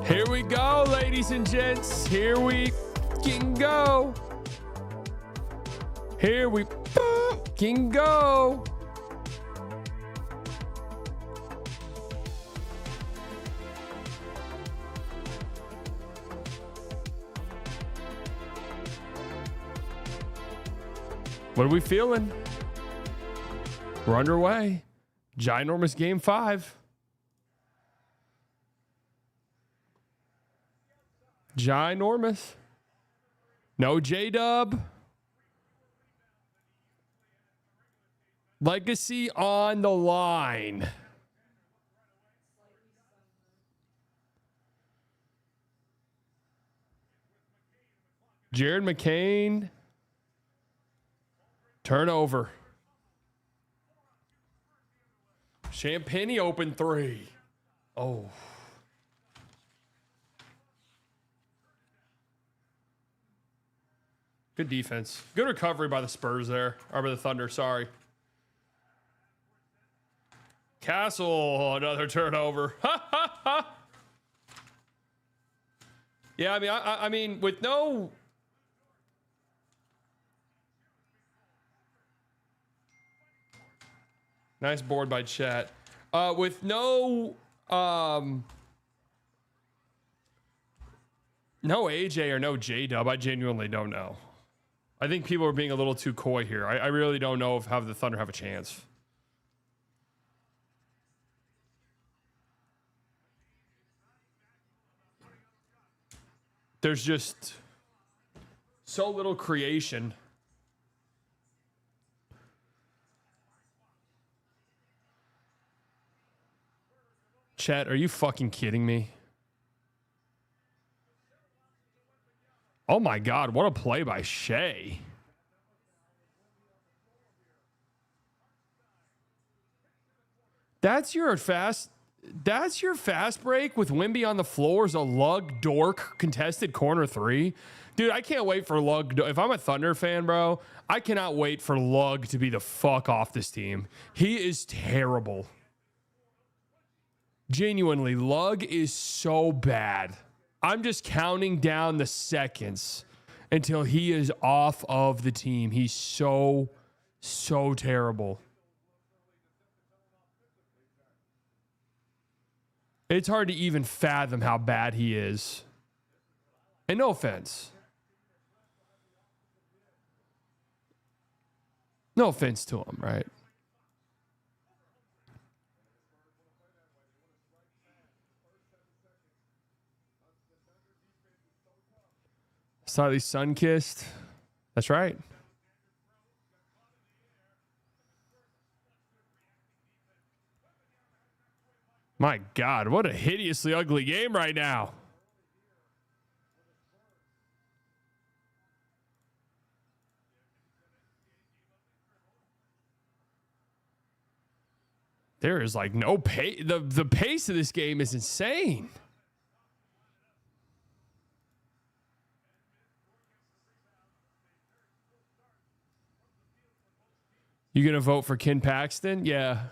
Here we go, ladies and gents. Here we can go. Here we can go. What are we feeling? We're underway. Ginormous game 5. Ginormous. No J-Dub. Legacy on the line. Jared McCain. Turnover. Champagny open 3. Oh. Good defense. Good recovery by the Spurs there. Or by the Thunder, sorry. Castle, another turnover. Yeah, I mean, with no... Nice board by Chat. With no... no AJ or no J-Dub, I genuinely don't know. I think people are being a little too coy here. I really don't know if the Thunder have a chance. There's just so little creation. Chat, are you fucking kidding me? Oh my God, what a play by Shea. That's your fast break with Wimby on the floor is a lug dork contested corner 3. Dude, I can't wait for Lug. If I'm a Thunder fan, bro, I cannot wait for Lug to be the fuck off this team. He is terrible. Genuinely, Lug is so bad. I'm just counting down the seconds until he is off of the team. He's so terrible. It's hard to even fathom how bad he is. And no offense. No offense to him, right? Slightly sun-kissed. That's right. My God, what a hideously ugly game right now. There is like no pace. The pace of this game is insane. You going to vote for Ken Paxton? Yeah.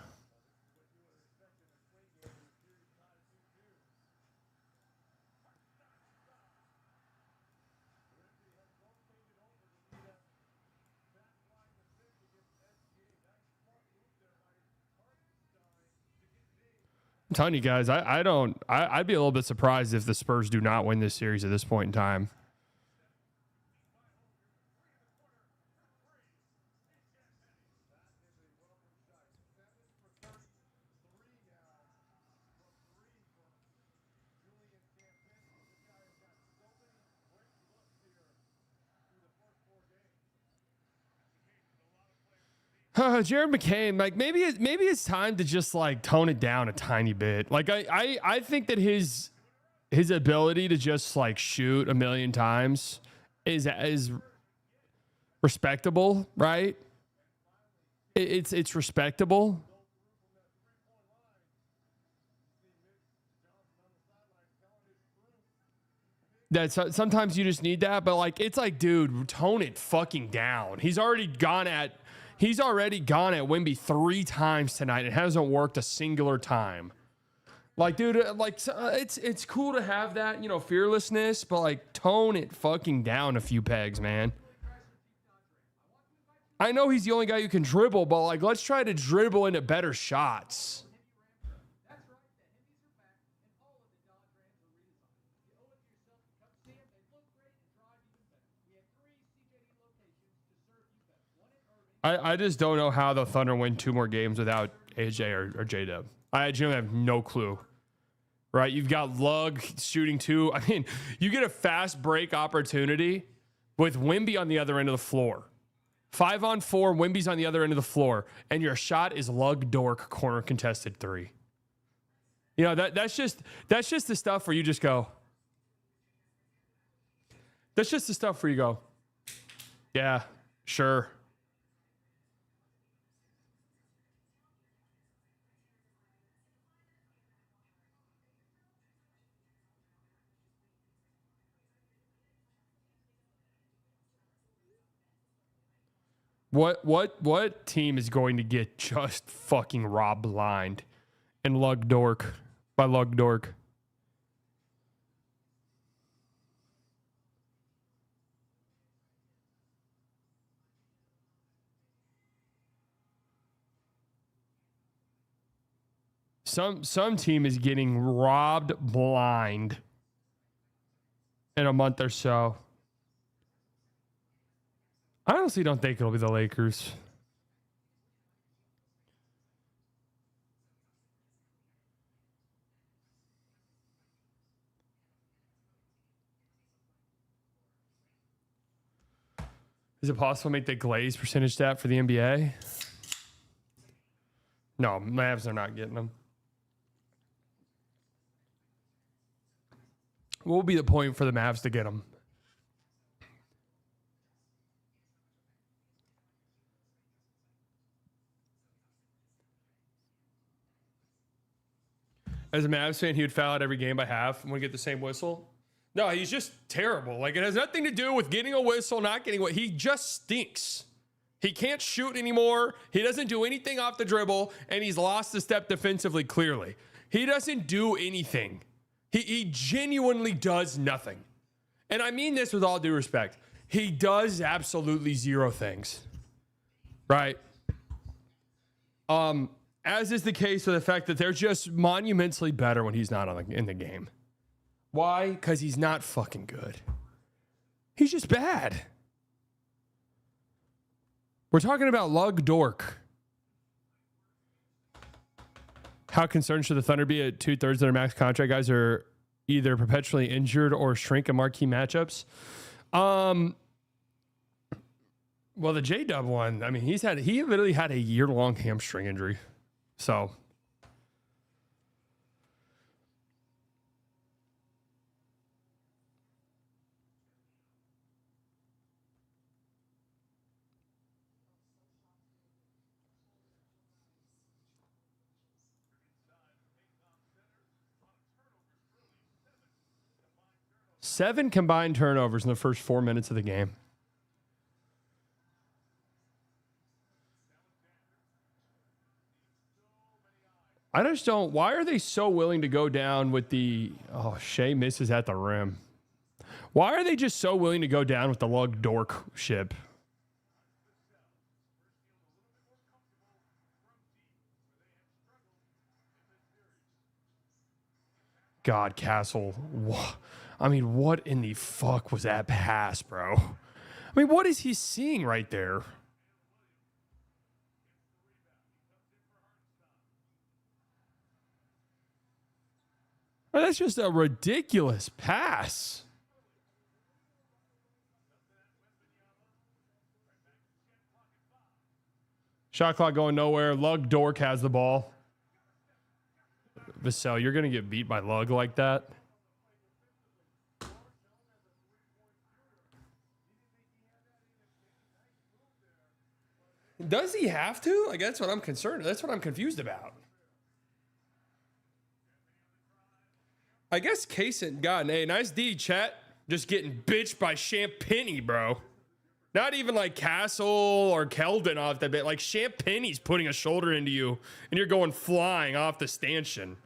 I'm telling you guys, I'd be a little bit surprised if the Spurs do not win this series at this point in time. Jared McCain, like maybe it's time to just like tone it down a tiny bit. Like I think that his ability to just like shoot a million times is respectable, right? It's respectable. That sometimes you just need that, but like it's like, dude, tone it fucking down. He's already gone at Wimby 3 times tonight. It hasn't worked a singular time. Like, dude, it's cool to have that, you know, fearlessness, but like tone it fucking down a few pegs, man. I know he's the only guy who can dribble, but like, let's try to dribble into better shots. I just don't know how the Thunder win 2 more games without AJ or J-Dub. I genuinely have no clue. Right? You've got Lug shooting 2. I mean, you get a fast break opportunity with Wemby on the other end of the floor. 5-on-4, Wemby's on the other end of the floor, and your shot is Lug Dork corner contested 3. You know, that's just the stuff where you just go. That's just the stuff where you go, yeah, sure. What team is going to get just fucking robbed blind and Lug Dork by Lug Dork? Some team is getting robbed blind in a month or so. I honestly don't think it'll be the Lakers. Is it possible to make the Glaze percentage stat for the NBA? No, Mavs are not getting them. What will be the point for the Mavs to get them? As a Mavs fan, he would foul out every game by half and would get the same whistle. No, he's just terrible. Like, it has nothing to do with getting a whistle, not getting what. He just stinks. He can't shoot anymore. He doesn't do anything off the dribble, and he's lost a step defensively, clearly. He doesn't do anything. He genuinely does nothing. And I mean this with all due respect. He does absolutely zero things. Right? As is the case with the fact that they're just monumentally better when he's not in the game. Why? Because he's not fucking good. He's just bad. We're talking about Lug Dork. How concerned should the Thunder be at 2/3 of their max contract guys are either perpetually injured or shrink in marquee matchups? Well, the J-Dub one, I mean, he literally had a year-long hamstring injury. So seven combined turnovers in the first 4 minutes of the game. I just don't. Why are they so willing to go down with the? Oh, Shea misses at the rim. Why are they just so willing to go down with the Lug Dork ship? God, Castle. I mean, what in the fuck was that pass, bro? I mean, what is he seeing right there? That's just a ridiculous pass. Shot clock going nowhere. Lug Dork has the ball. Vassell, you're going to get beat by Lug like that? Does he have to? Like, that's what I'm concerned. That's what I'm confused about. I guess Kaysen got a nice D, chat. Just getting bitched by Champagny, bro. Not even like Castle or Keldon off the bit. Like Champagny's putting a shoulder into you, and you're going flying off the stanchion.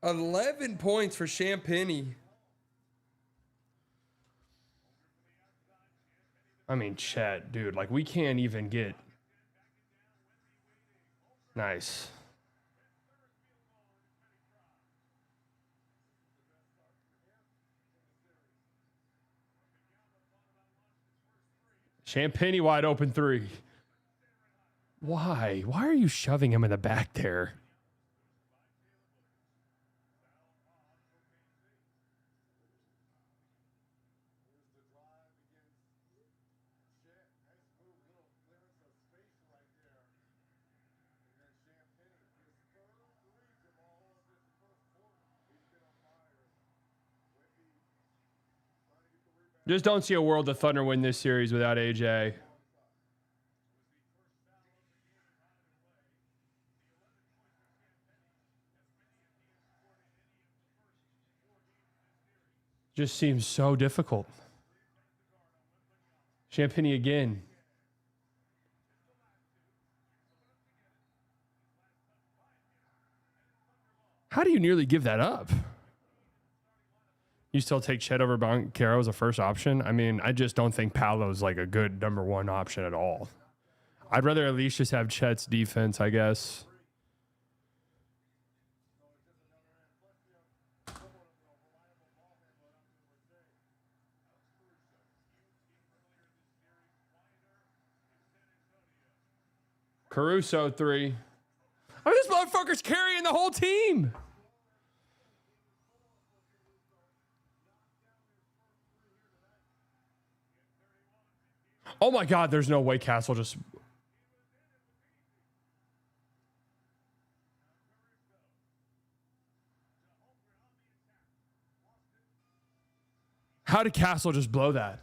11 points for Champagny. I mean, Chet, dude, like we can't even get. Nice. Champagny wide open three. Why? Why are you shoving him in the back there? Just don't see a world the Thunder win this series without AJ. Just seems so difficult. Champagny again. How do you nearly give that up? You still take Chet over Banchero as a first option? I mean, I just don't think Paolo's like a good number one option at all. I'd rather at least just have Chet's defense, I guess. Caruso 3. I mean, this motherfucker's carrying the whole team. Oh my God, there's no way Castle just. How did Castle just blow that?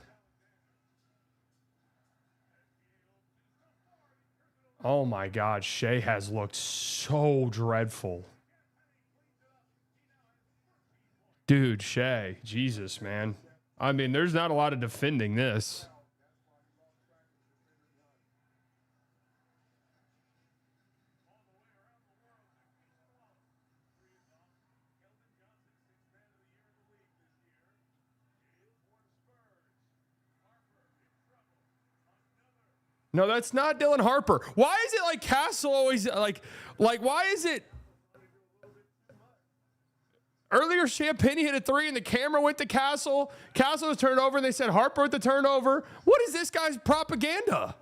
Oh my God, Shea has looked so dreadful. Dude, Shea, Jesus, man. I mean, there's not a lot of defending this. No, that's not Dylan Harper. Why is it like Castle always like why is it earlier Champagny hit a three and the camera went to Castle. Castle was turned over and they said Harper with the turnover. What is this guy's propaganda?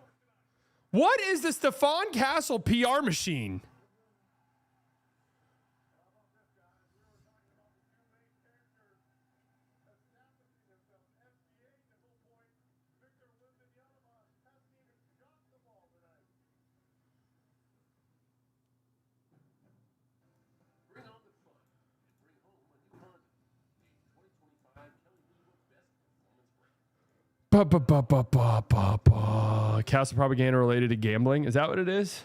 What is the Stephon Castle PR machine? Castle propaganda related to gambling. Is that what it is?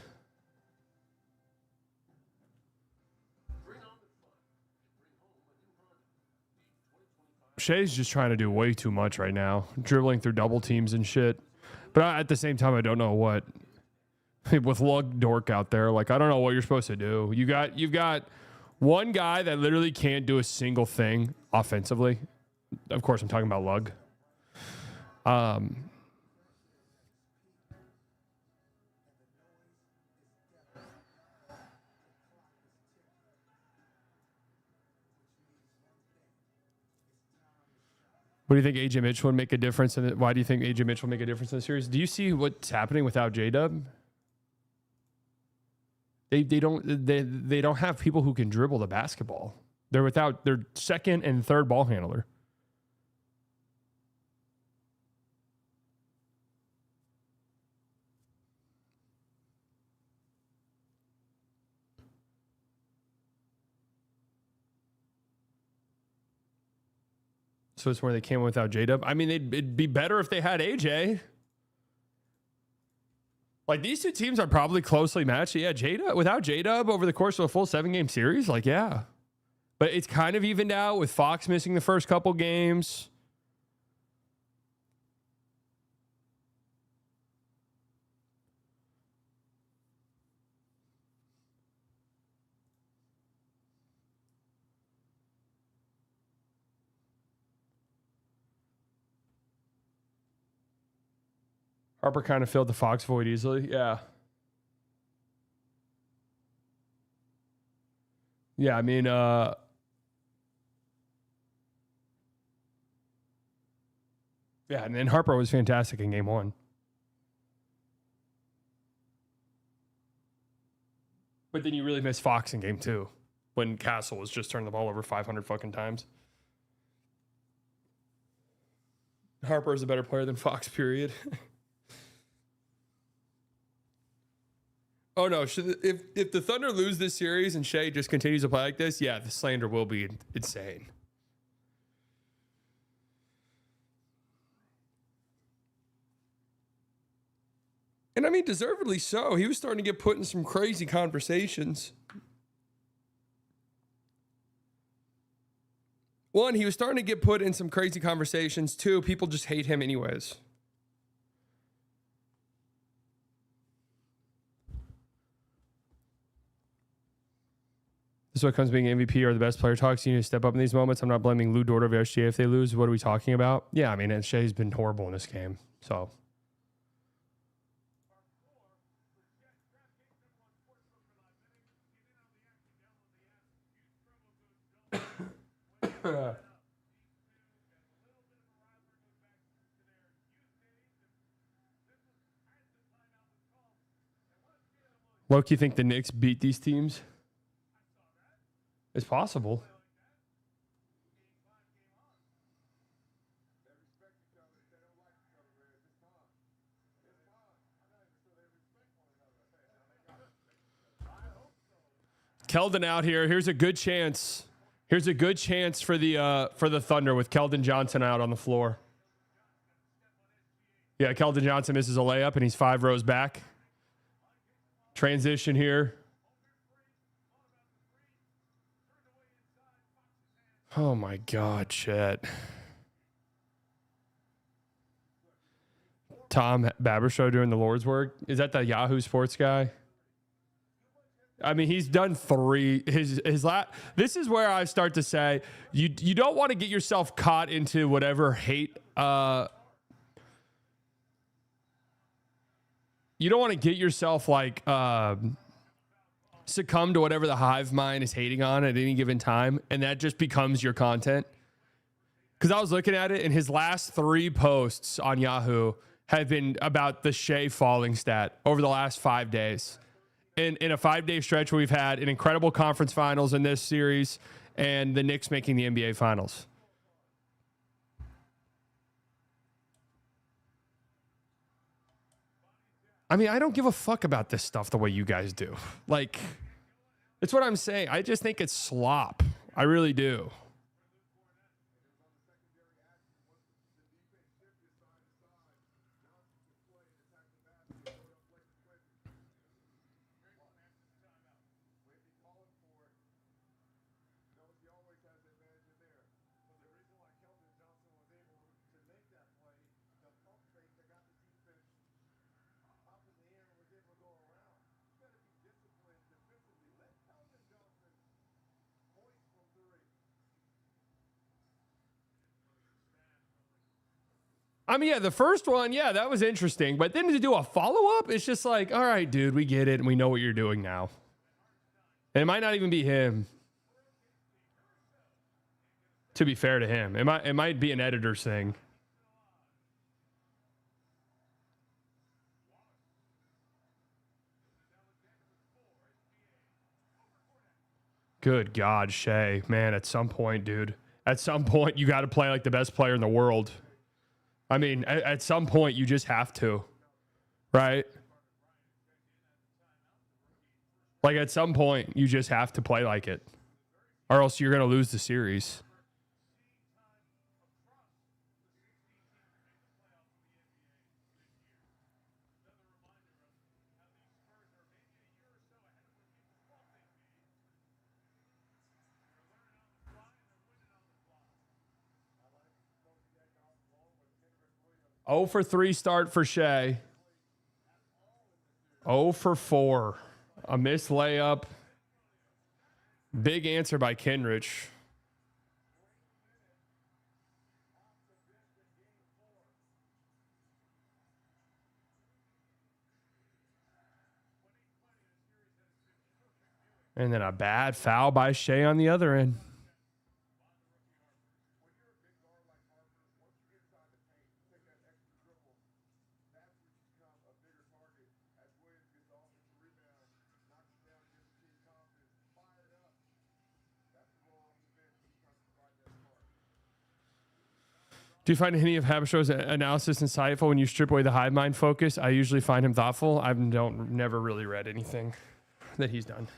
Shea's just trying to do way too much right now, dribbling through double teams and shit. But at the same time, I don't know what. With Lug Dork out there, like I don't know what you're supposed to do. You've got one guy that literally can't do a single thing offensively. Of course, I'm talking about Lug. What do you think AJ Mitchell would make a difference in it? Why do you think AJ Mitchell would make a difference in the series? Do you see what's happening without J-Dub? They don't have people who can dribble the basketball. They're without their second and third ball handler. So it's where they came without J-Dub. I mean, it'd be better if they had AJ. Like these two teams are probably closely matched. Yeah, J-Dub without J-Dub over the course of a full 7-game series, like yeah. But it's kind of evened out with Fox missing the first couple games. Harper kind of filled the Fox void easily. Yeah. Yeah, I mean, yeah, and then Harper was fantastic in game one. But then you really miss Fox in game two when Castle was just turning the ball over 500 fucking times. Harper is a better player than Fox, period. Oh no! If the Thunder lose this series and Shea just continues to play like this, yeah, the slander will be insane. And I mean, deservedly so. He was starting to get put in some crazy conversations. One, he was starting to get put in some crazy conversations. Two, people just hate him anyways. This is what comes being MVP or the best player talks. You need to step up in these moments. I'm not blaming Lou Dort over SGA if they lose. What are we talking about? Yeah, I mean, Shea's been horrible in this game. So. Loki, you think the Knicks beat these teams? It's possible. Keldon out here. Here's a good chance. Here's a good chance for the Thunder with Keldon Johnson out on the floor. Yeah, Keldon Johnson misses a layup and he's 5 rows back. Transition here. Oh my God, Chet. Tom Babershow doing the Lord's work. Is that the Yahoo Sports guy? I mean, he's done 3. This is where I start to say you don't want to get yourself caught into whatever hate. You don't want to get yourself like succumb to whatever the hive mind is hating on at any given time, and that just becomes your content. Because I was looking at it, and his last 3 posts on Yahoo have been about the Shea falling stat over the last 5 days. In a 5-day stretch, we've had an incredible conference finals in this series, and the Knicks making the NBA finals. I mean, I don't give a fuck about this stuff the way you guys do. Like, it's what I'm saying. I just think it's slop. I really do. I mean, yeah, the first one, yeah, that was interesting. But then to do a follow-up, it's just like, all right, dude, we get it, and we know what you're doing now. And it might not even be him. To be fair to him. It might be an editor's thing. Good God, Shea. Man, at some point, dude. At some point, you got to play like the best player in the world. I mean, at some point, you just have to, right? Like, at some point, you just have to play like it, or else you're going to lose the series. Oh for 3 start for Shea. 0 for 4. A missed layup. Big answer by Kenrich. And then a bad foul by Shea on the other end. Do you find any of Habershaw's analysis insightful when you strip away the hive mind focus? I usually find him thoughtful. I've never really read anything that he's done.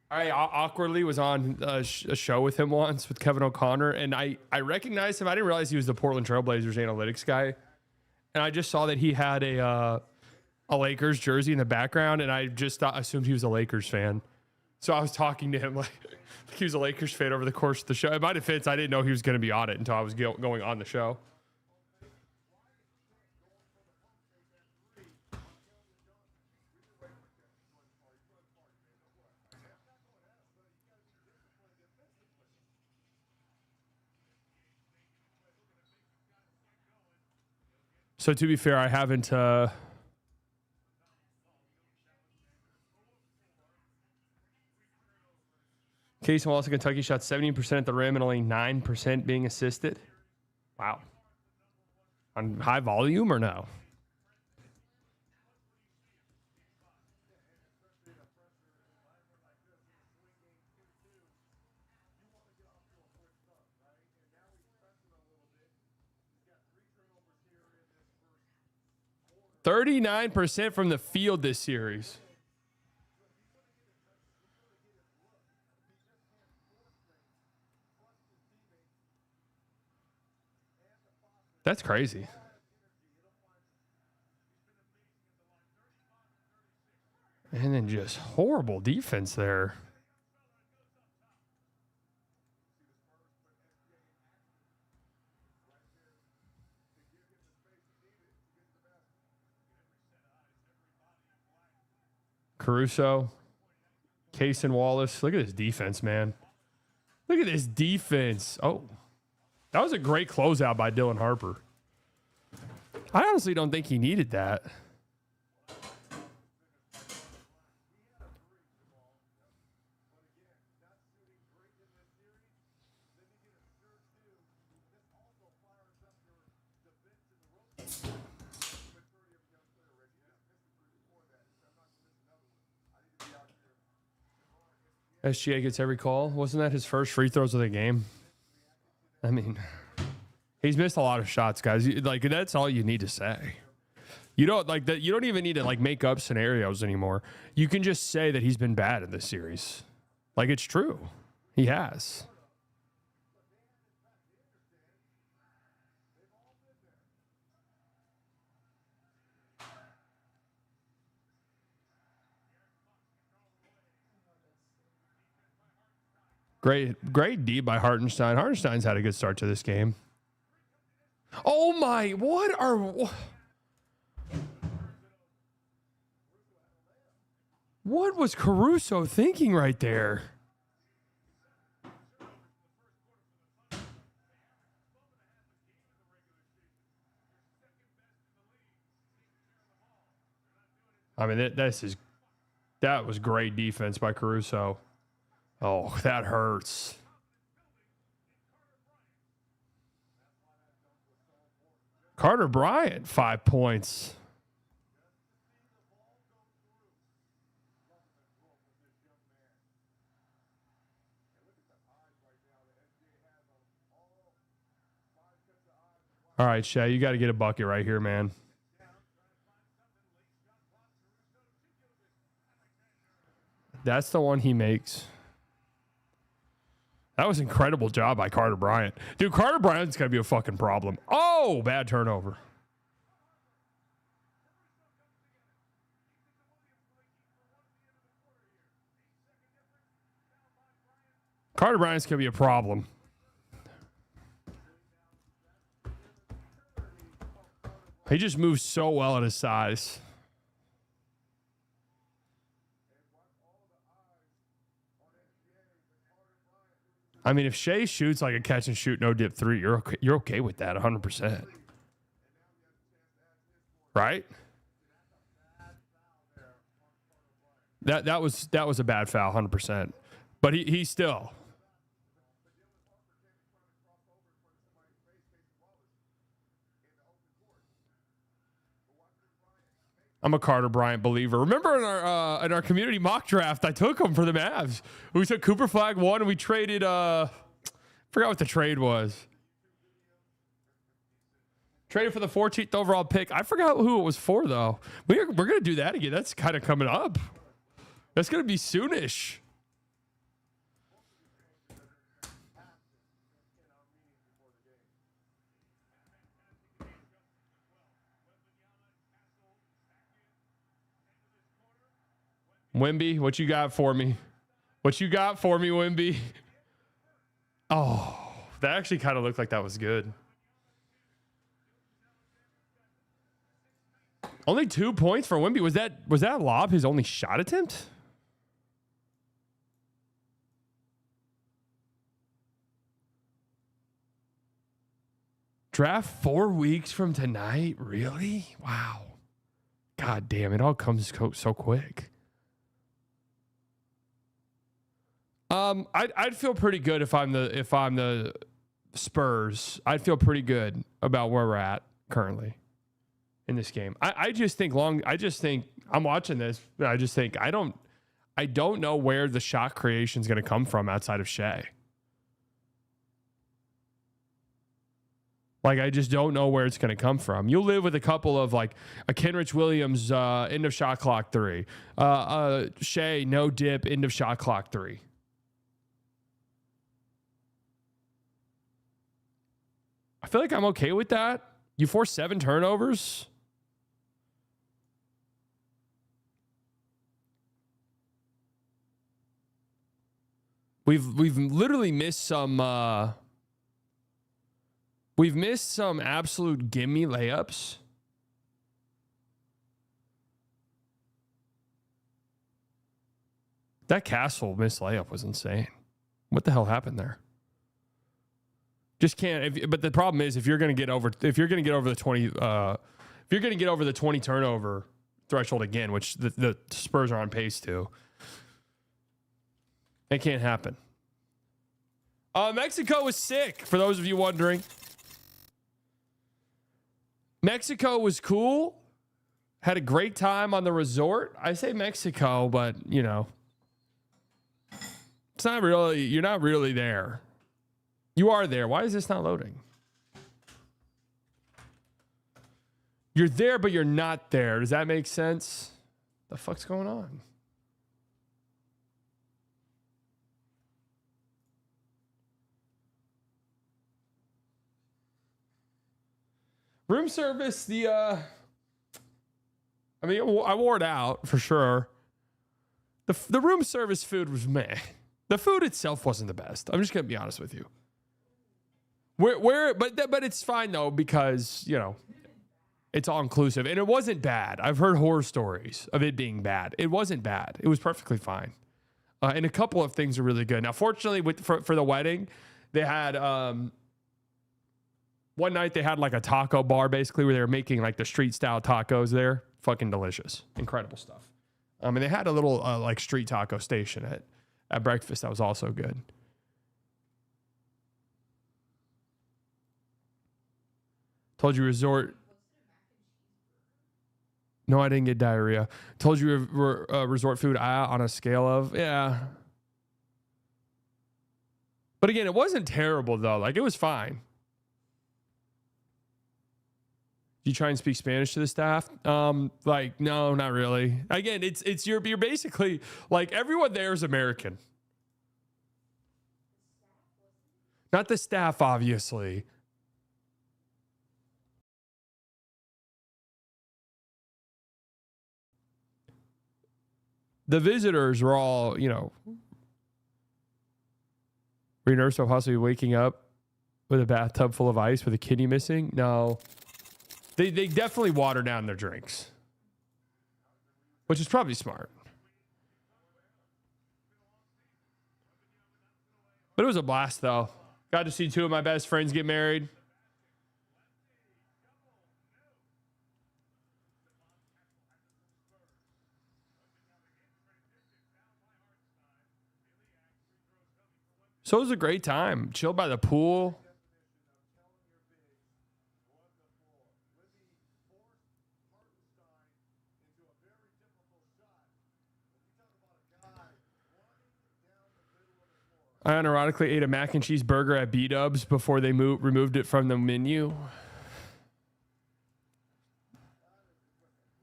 I awkwardly was on a show with him once with Kevin O'Connor, and I recognized him. I didn't realize he was the Portland Trailblazers analytics guy, and I just saw that he had a Lakers jersey in the background, and I just assumed he was a Lakers fan. So I was talking to him like he was a Lakers fan over the course of the show. In my defense, I didn't know he was going to be on it until I was going on the show. So to be fair, I haven't. Casey Wallace of Kentucky shot 70% at the rim and only 9% being assisted. Wow. On high volume or no? %39 from the field this series. That's crazy. And then just horrible defense there. Caruso, Case and Wallace. Look at this defense, man. Look at this defense. Oh, that was a great closeout by Dylan Harper. I honestly don't think he needed that. SGA gets every call. Wasn't that his first free throws of the game? I mean, he's missed a lot of shots, guys. Like, that's all you need to say. You don't like that. You don't even need to like make up scenarios anymore. You can just say that he's been bad in this series. Like, it's true. He has. Great D by Hartenstein. Hartenstein's had a good start to this game. Oh my, what was Caruso thinking right there? I mean, that was great defense by Caruso. Oh, that hurts. Carter Bryant, 5 points. All right, Shea, you got to get a bucket right here, man. That's the one he makes. That was an incredible job by Carter Bryant. Dude, Carter Bryant's going to be a fucking problem. Oh, bad turnover. Carter Bryant's going to be a problem. He just moves so well at his size. I mean, if Shea shoots like a catch and shoot, no dip three, you're okay with that 100%. Right? That was a bad foul, 100%. But he still. I'm a Carter Bryant believer. Remember in our community mock draft, I took him for the Mavs. We took Cooper Flag 1 and we traded forgot what the trade was. Traded for the 14th overall pick. I forgot who it was for though. We're gonna do that again. That's kind of coming up. That's gonna be soonish. Wemby, what you got for me? What you got for me, Wemby? Oh, that actually kind of looked like that was good. Only 2 points for Wemby. Was that lob his only shot attempt? Draft 4 weeks from tonight? Really? Wow. God damn, it all comes so quick. I'd feel pretty good if I'm the Spurs. I'd feel pretty good about where we're at currently in this game. I just think I'm watching this, but I just think I don't know where the shot creation is going to come from outside of Shea. Like, I just don't know where it's going to come from. You'll live with a couple of, like, a Kenrich Williams end of shot clock 3. Shea, no dip, end of shot clock 3. I feel like I'm okay with that. You forced 7 turnovers. We've literally missed some we've missed some absolute gimme layups. That Castle missed layup was insane. What the hell happened there? Just can't. But the problem is, if you're going to get over the 20, if you're going to get over the 20 turnover threshold again, which the Spurs are on pace to, it can't happen. Mexico was sick, for those of you wondering. Mexico was cool. Had a great time on the resort. I say Mexico, but you know, it's not really. You're not really there. You are there. Why is this not loading? You're there, but you're not there. Does that make sense? The fuck's going on? Room service, I wore it out for sure. The room service food was meh. The food itself wasn't the best. I'm just gonna be honest with you. But it's fine though, because you know it's all inclusive and it wasn't bad. I've heard horror stories of it being bad. It wasn't bad. It was perfectly fine. And a couple of things are really good. Now, fortunately, for the wedding, they had one night they had like a taco bar basically where they were making like the street style tacos there. Fucking delicious, incredible stuff. And they had a little like street taco station at breakfast that was also good. Told you resort. No, I didn't get diarrhea. Told you resort food on a scale of, yeah. But again, it wasn't terrible though. Like it was fine. Do you try and speak Spanish to the staff? Like, no, not really. Again, you're basically like everyone there is American. Not the staff, obviously. The visitors were all, you know, were you nervous about possibly waking up with a bathtub full of ice with a kidney missing? No. They definitely water down their drinks, which is probably smart. But it was a blast, though. Got to see 2 of my best friends get married. So it was a great time. Chilled by the pool. I unironically ate a mac and cheese burger at B-Dubs before they removed it from the menu.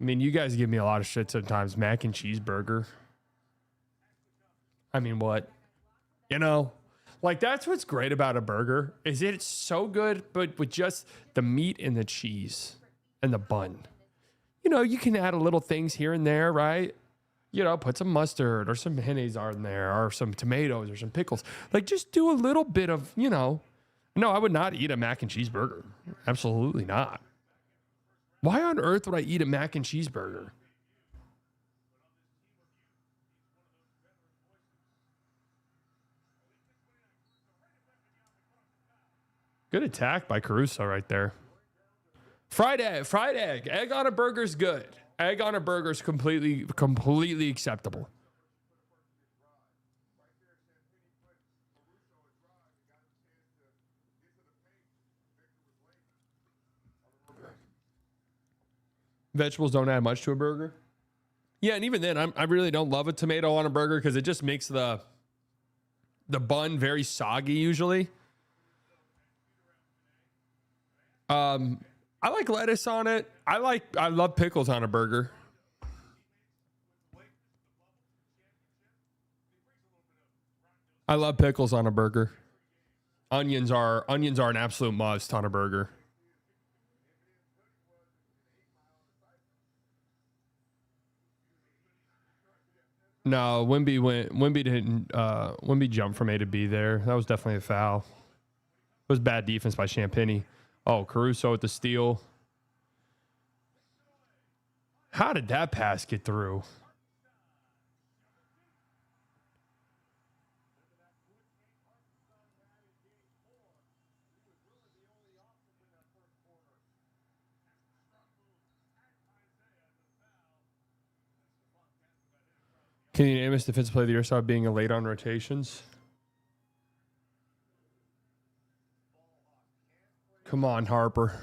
I mean, you guys give me a lot of shit sometimes. Mac and cheese burger. I mean, what? You know, like that's what's great about a burger is it's so good, but with just the meat and the cheese and the bun. You know, you can add a little things here and there, right? You know, put some mustard or some mayonnaise in there or some tomatoes or some pickles. Like just do a little bit of, you know. No, I would not eat a mac and cheese burger. Absolutely not. Why on earth would I eat a mac and cheese burger? Good attack by Caruso right there. Fried egg. Egg on a burger's good. Egg on a burger's completely acceptable. Vegetables don't add much to a burger. Yeah, and even then, I really don't love a tomato on a burger because it just makes the bun very soggy usually. I like lettuce on it. I love pickles on a burger. I love pickles on a burger. Onions are an absolute must on a burger. No, Wimby didn't Wimby jumped from A to B there. That was definitely a foul. It was bad defense by Champagny. Oh, Caruso with the steal. How did that pass get through? Can you name us defensive player of the year without being a late on rotations? Come on, Harper.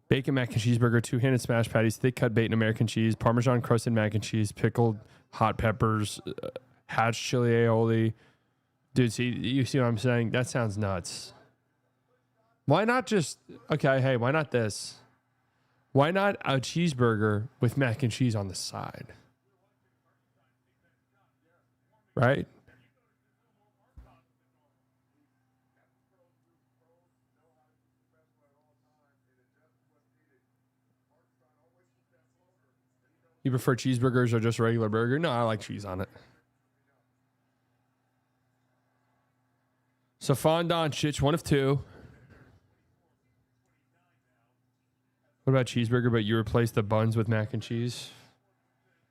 Bacon mac and cheeseburger, two-handed smash patties, thick cut bacon American cheese, Parmesan crusted mac and cheese, pickled hot peppers, hatch chili aioli. Dude, see, you see what I'm saying? That sounds nuts. Why not just, okay, hey, why not this? Why not a cheeseburger with mac and cheese on the side? Right? You prefer cheeseburgers or just regular burger? No, I like cheese on it. So Fondant Chich, one of two. What about cheeseburger, but you replace the buns with mac and cheese?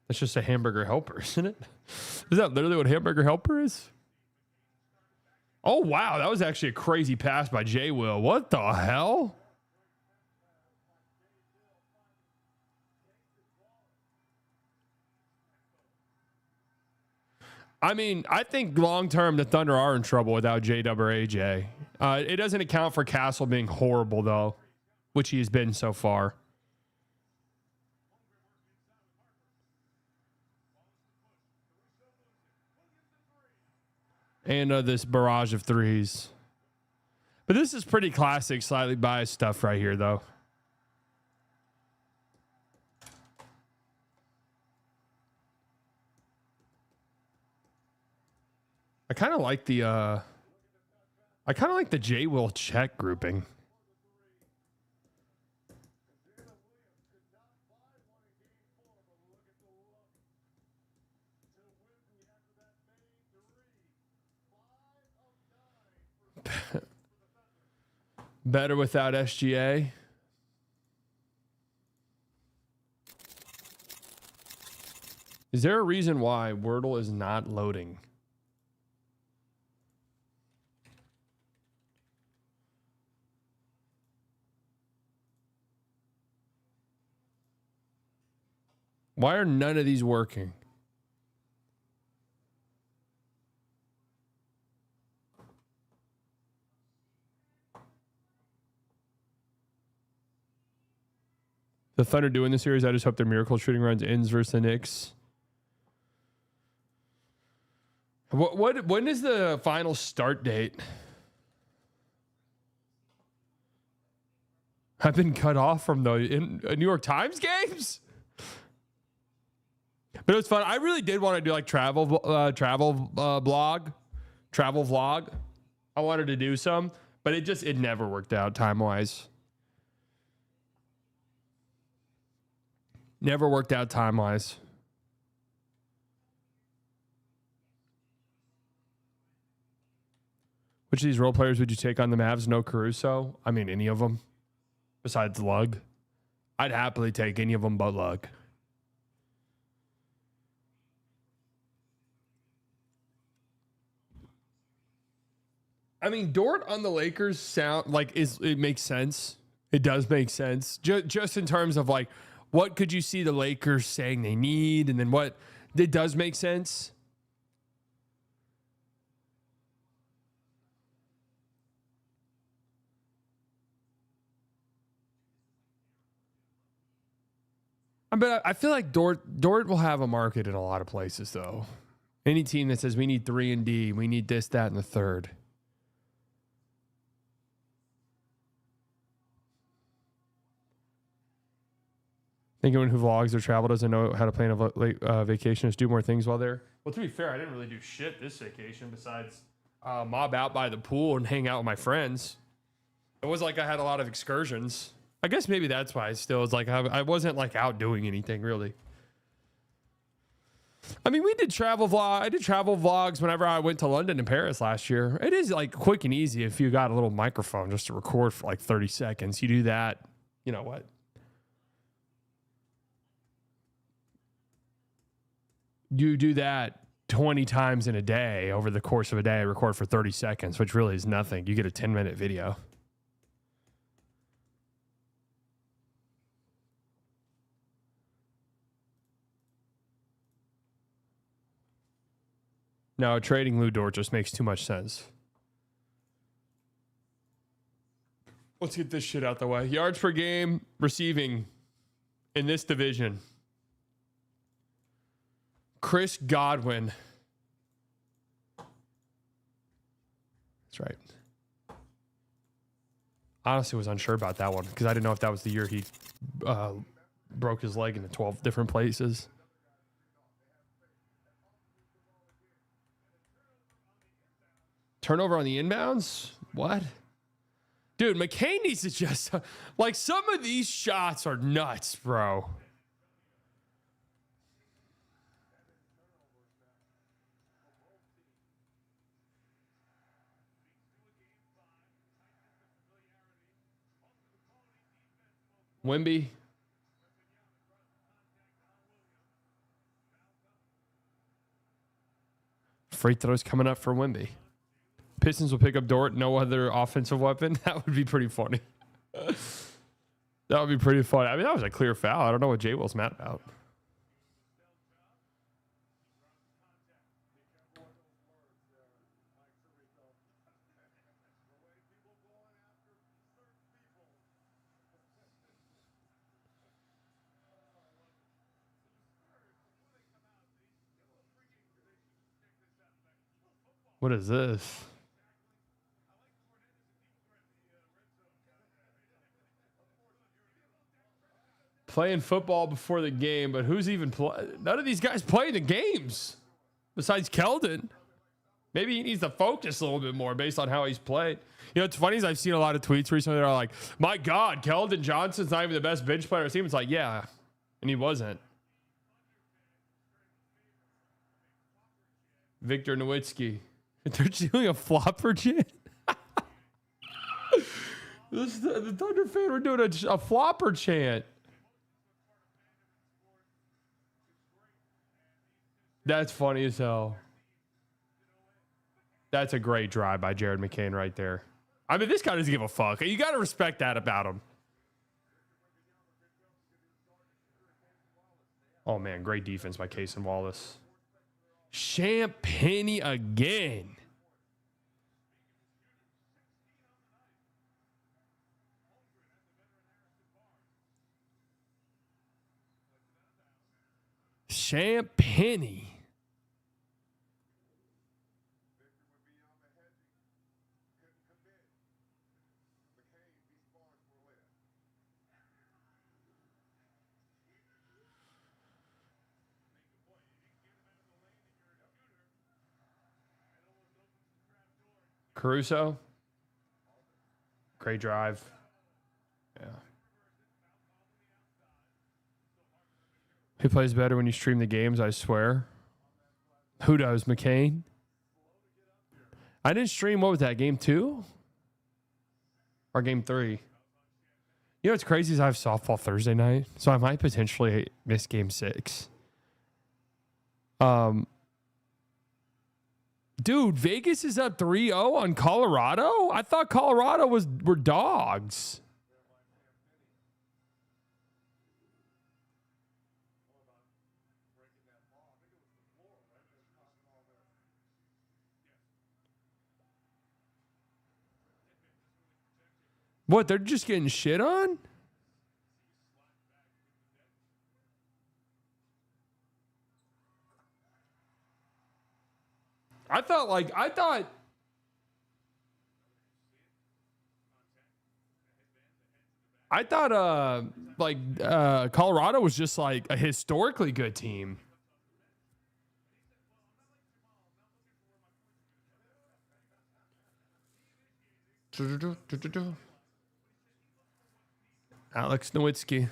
That's just a hamburger helper, isn't it? Is that literally what hamburger helper is? Oh, wow. That was actually a crazy pass by J. Will. What the hell? I mean, I think long term the Thunder are in trouble without J-Dub or AJ. It doesn't account for Castle being horrible, though, which he has been so far. And this barrage of threes. But this is pretty classic, slightly biased stuff right here, though. I kind of like the J Will check grouping. Better without SGA. Is there a reason why Wordle is not loading? Why are none of these working? The Thunder doing the series. I just hope their miracle shooting runs ends versus the Knicks. When is the final start date? I've been cut off from the New York Times games. But it was fun. I really did want to do like travel vlog. I wanted to do some, but it never worked out time wise. Never worked out time wise. Which of these role players would you take on the Mavs? No Caruso. I mean, any of them besides Lug. I'd happily take any of them but Lug. I mean, Dort on the Lakers sound like it makes sense. It does make sense. Just in terms of like, what could you see the Lakers saying they need, and then what it does make sense. But I feel like Dort will have a market in a lot of places, though. Any team that says we need 3 and D, we need this, that, and the third. Anyone who vlogs or travel doesn't know how to plan a vacation. Just do more things while there. Well, to be fair, I didn't really do shit this vacation besides mob out by the pool and hang out with my friends. It was like I had a lot of excursions. I guess maybe that's why I wasn't like out doing anything really. I mean, I did travel vlogs whenever I went to London and Paris last year. It is like quick and easy if you got a little microphone just to record for like 30 seconds. You do that, you know what? You do that 20 times in a day over the course of a day, record for 30 seconds, which really is nothing. You get a 10-minute video. No, trading Lou Dort just makes too much sense. Let's get this shit out the way. Yards per game receiving in this division. Chris Godwin. That's right. Honestly, was unsure about that one because I didn't know if that was the year he broke his leg into 12 different places. Turnover on the inbounds? What? Dude, McCain needs to just... Like, some of these shots are nuts, bro. Wemby. Free throws coming up for Wemby. Pistons will pick up Dort, no other offensive weapon. That would be pretty funny. That would be pretty funny. I mean, that was a clear foul. I don't know what Jay Will's mad about. What is this? Playing football before the game, but who's even play? None of these guys play the games besides Keldon. Maybe he needs to focus a little bit more based on how he's played. You know, it's funny is I've seen a lot of tweets recently that are like, my God, Keldon Johnson's not even the best bench player on the team. It's like, yeah, and he wasn't. Victor Nowitzki. They're doing a flopper chant. The Thunder fan were doing a flopper chant. That's funny as hell. That's a great drive by Jared McCain right there. I mean, this guy doesn't give a fuck. You got to respect that about him. Oh, man. Great defense by Case and Wallace. Champagny again. Champagnie. Caruso. Great drive. Yeah. He plays better when you stream the games, I swear. Who does? McCain? I didn't stream, what was that, game 2? Or game 3? You know what's crazy is I have softball Thursday night, so I might potentially miss game 6. Dude, Vegas is up 3-0 on Colorado? I thought Colorado were dogs. What, they're just getting shit on? I thought Colorado was just like a historically good team. Alex Nowitzki.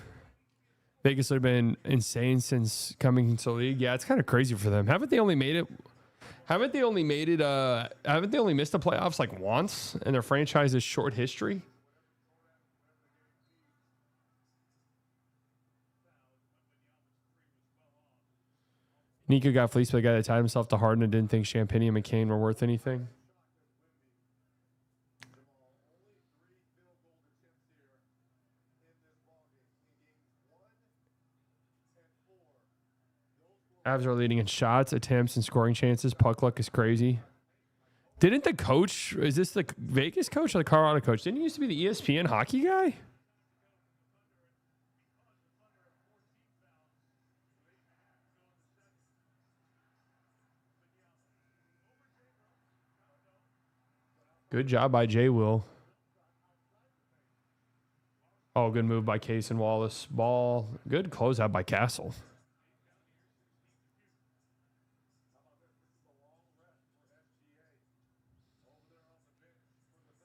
Vegas would have been insane since coming into the league. Yeah, it's kind of crazy for them. Haven't they only missed the playoffs like once in their franchise's short history? Nico got fleeced by the guy that tied himself to Harden and didn't think Champagnie and McCain were worth anything. Avs are leading in shots, attempts, and scoring chances. Puck luck is crazy. Didn't the coach, is this the Vegas coach or the Colorado coach? Didn't he used to be the ESPN hockey guy? Good job by Jay Will. Oh, good move by Case and Wallace. Ball. Good closeout by Castle.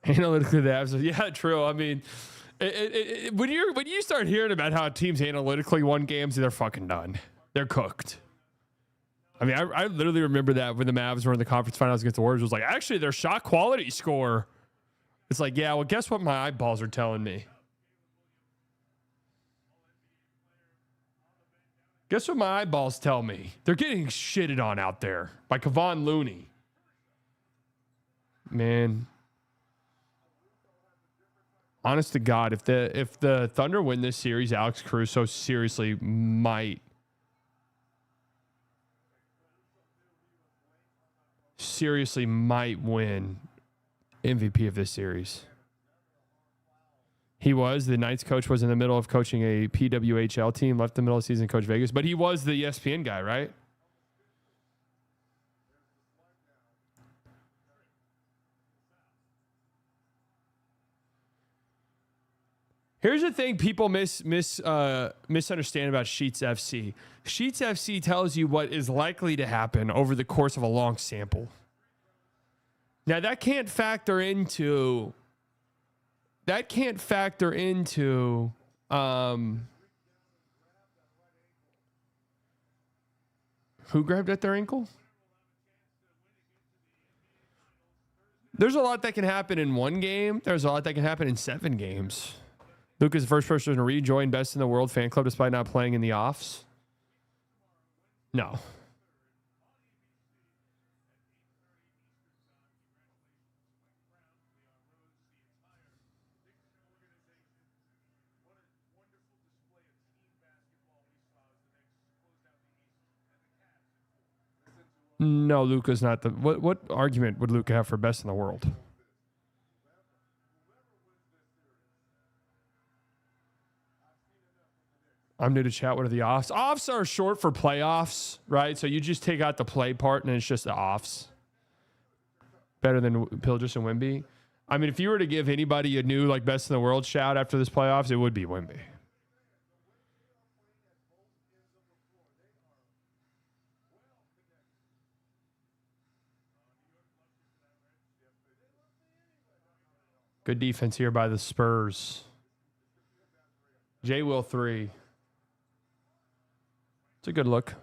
Analytically, the Avs. Yeah, true. I mean, when you start hearing about how teams analytically won games, they're fucking done. They're cooked. I mean, I literally remember that when the Mavs were in the conference finals against the Warriors. It was like, actually, their shot quality score. It's like, yeah, well, guess what my eyeballs are telling me? Guess what my eyeballs tell me? They're getting shitted on out there by Kevon Looney. Man. Honest to God, if the Thunder win this series, Alex Caruso seriously might win MVP of this series. He was. The Knights coach was in the middle of coaching a PWHL team, left the middle of the season, coach Vegas, but he was the ESPN guy, right? Here's the thing people misunderstand about Sheets FC. Sheets FC tells you what is likely to happen over the course of a long sample. Now that can't factor into who grabbed at their ankle? There's a lot that can happen in one game. There's a lot that can happen in 7 games. Luke is the first person to rejoin Best in the World fan club despite not playing in the offs. No. No, Luka's not the. What argument would Luka have for best in the world? I'm new to chat. What are the offs? Offs are short for playoffs, right? So you just take out the play part and it's just the offs. Better than Pildris and Wimby. I mean, if you were to give anybody a new like best in the world shout after this playoffs, it would be Wimby. Good defense here by the Spurs. J. Will 3. It's a good look.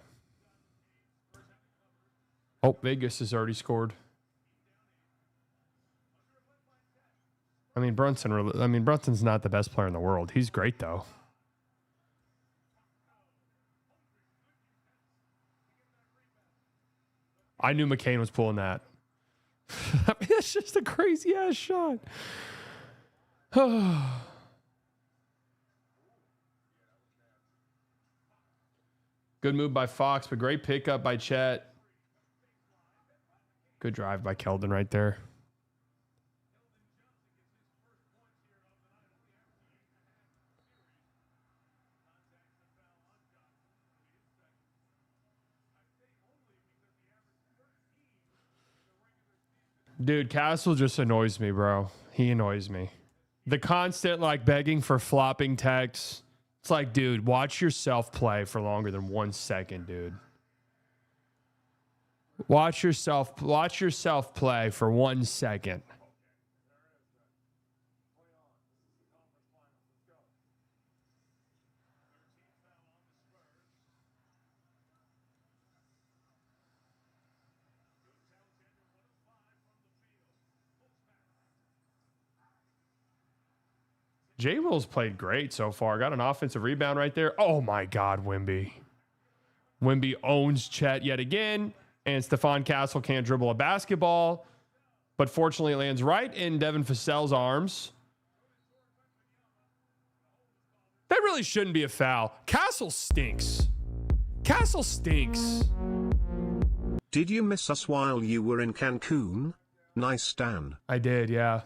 Oh, Vegas has already scored. I mean, Brunson's not the best player in the world. He's great, though. I knew McCain was pulling that. I mean, it's just a crazy-ass shot. Good move by Fox, but great pickup by Chet. Good drive by Keldon right there. Dude, Castle just annoys me, bro. He annoys me. The constant, like, begging for flopping texts. It's like, dude, watch yourself play for longer than 1 second, dude. Watch yourself play for 1 second. J. Will's played great so far. Got an offensive rebound right there. Oh, my God, Wimby. Wimby owns Chet yet again, and Stephon Castle can't dribble a basketball, but fortunately it lands right in Devin Vassell's arms. That really shouldn't be a foul. Castle stinks. Castle stinks. Did you miss us while you were in Cancun? Nice, Dan. I did, yeah.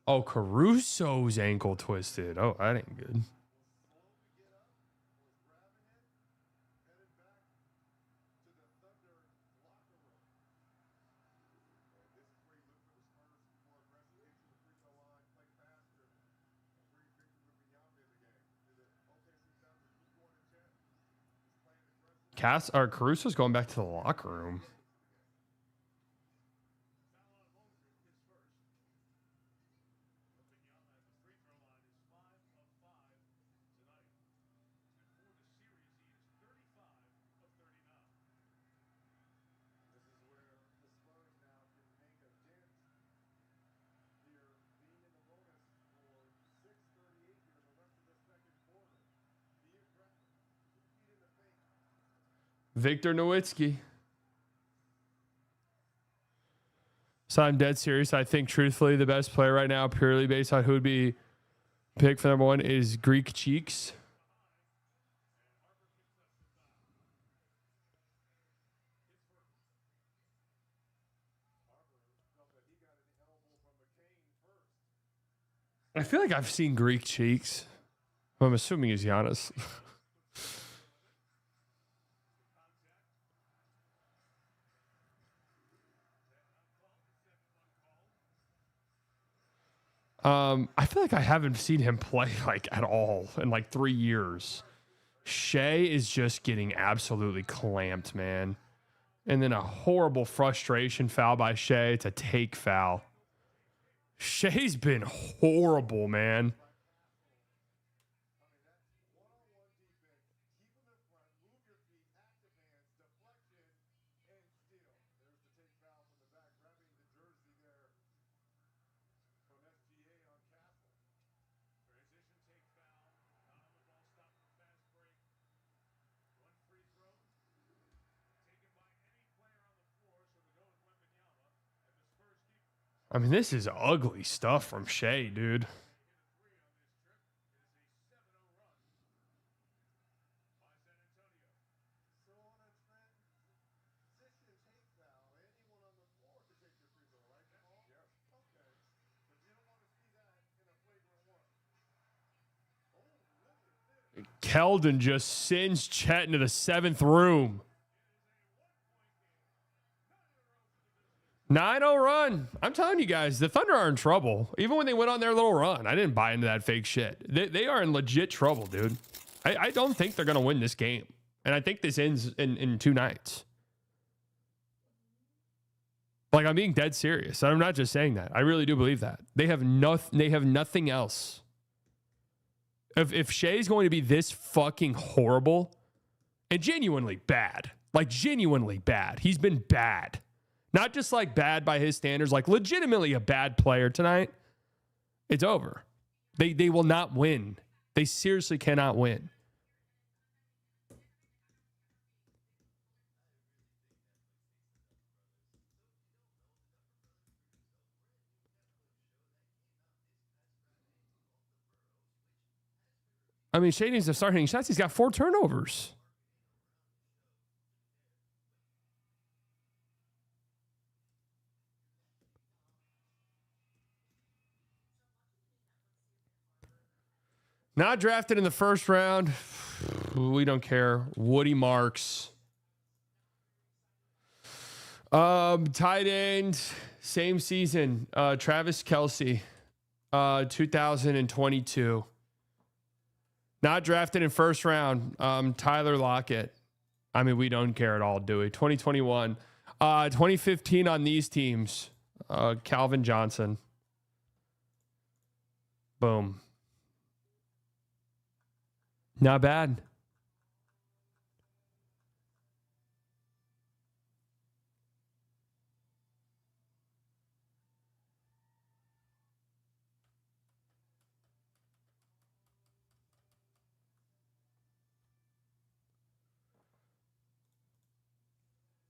Oh, Caruso's ankle twisted. Oh, that ain't good. Caruso's going back to the locker room. Victor Nowitzki. So I'm dead serious. I think, truthfully, the best player right now, purely based on who would be picked for number one, is Greek Cheeks. I feel like I've seen Greek Cheeks. I'm assuming he's Giannis. I feel like I haven't seen him play like at all in like 3 years. Shea is just getting absolutely clamped, man. And then a horrible frustration foul by Shea. It's a take foul. Shea's been horrible, man. I mean, this is ugly stuff from Shea, dude. Keldon just sends Chet into the 7th room. 9-0 run. I'm telling you guys, the Thunder are in trouble. Even when they went on their little run, I didn't buy into that fake shit. They are in legit trouble, dude. I don't think they're going to win this game. And I think this ends in 2 nights. Like, I'm being dead serious. I'm not just saying that. I really do believe that. They have nothing else. If Shea's going to be this fucking horrible and genuinely bad, like genuinely bad, he's been bad. Not just like bad by his standards, like legitimately a bad player tonight. It's over. They will not win. They seriously cannot win. I mean, Shea needs to start hitting shots. He's got 4 turnovers. Not drafted in the first round. We don't care. Woody Marks. Tight end, same season. Travis Kelce, 2022. Not drafted in first round. Tyler Lockett. I mean, we don't care at all, do we? 2021. 2015 on these teams. Calvin Johnson. Boom. Not bad.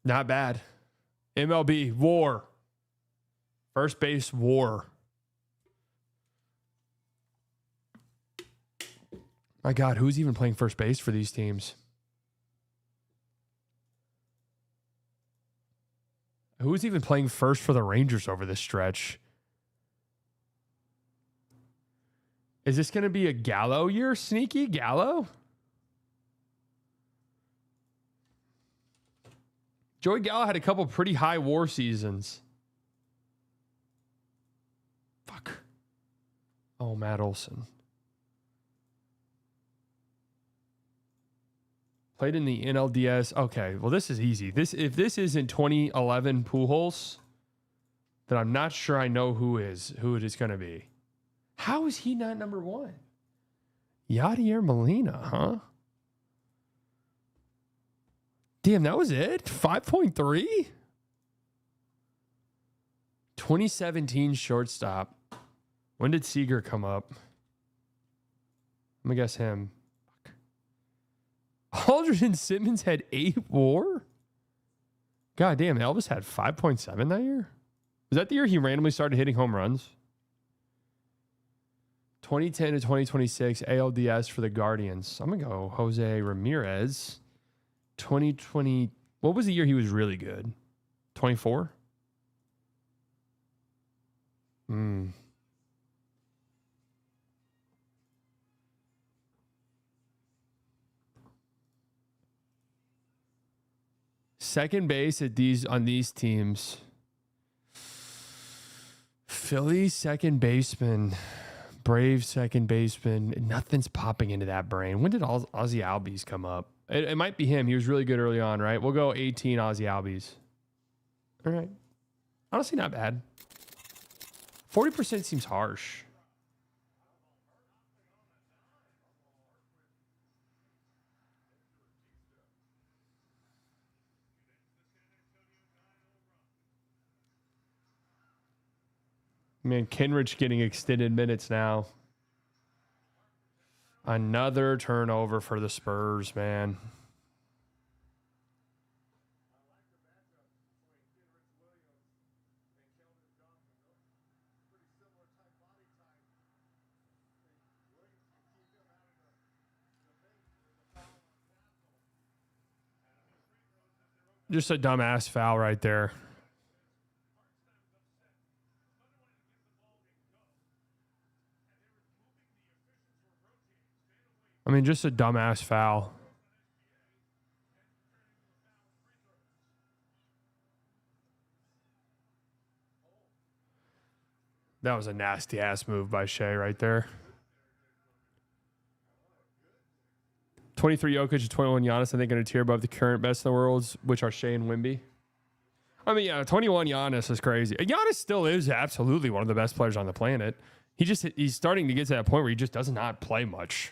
Not bad. MLB, war. First base, war. My God, who's even playing first base for these teams? Who's even playing first for the Rangers over this stretch? Is this going to be a Gallo year? Sneaky Gallo? Joey Gallo had a couple pretty high WAR seasons. Fuck. Oh, Matt Olson. Played in the NLDS. Okay, well, this is easy. If this isn't 2011 Pujols, then I'm not sure I know who it is going to be. How is he not number 1? Yadier Molina, huh? Damn, that was it? 5.3? 2017 shortstop. When did Seager come up? I'm going to guess him. Aldridge Simmons had 8 WAR? God damn, Elvis had 5.7 that year? Was that the year he randomly started hitting home runs? 2010 to 2026 ALDS for the Guardians. I'm going to go Jose Ramirez. 2020. What was the year he was really good? 24? Second base on these teams. Philly second baseman. Brave second baseman. Nothing's popping into that brain. When did Ozzy Albies come up? It might be him. He was really good early on, right? We'll go 18 Ozzy Albies. All right. Honestly, not bad. 40% seems harsh. Man, Kenrich getting extended minutes now. Another turnover for the Spurs, man. Just a dumbass foul right there. I I mean, just a dumbass foul. That was a nasty ass move by Shea right there. 23 Jokic and 21 Giannis, I think, in a tier above the current best in the world, which are Shea and Wemby. I mean, yeah, 21 Giannis is crazy. Giannis still is absolutely one of the best players on the planet. He's starting to get to that point where he just does not play much.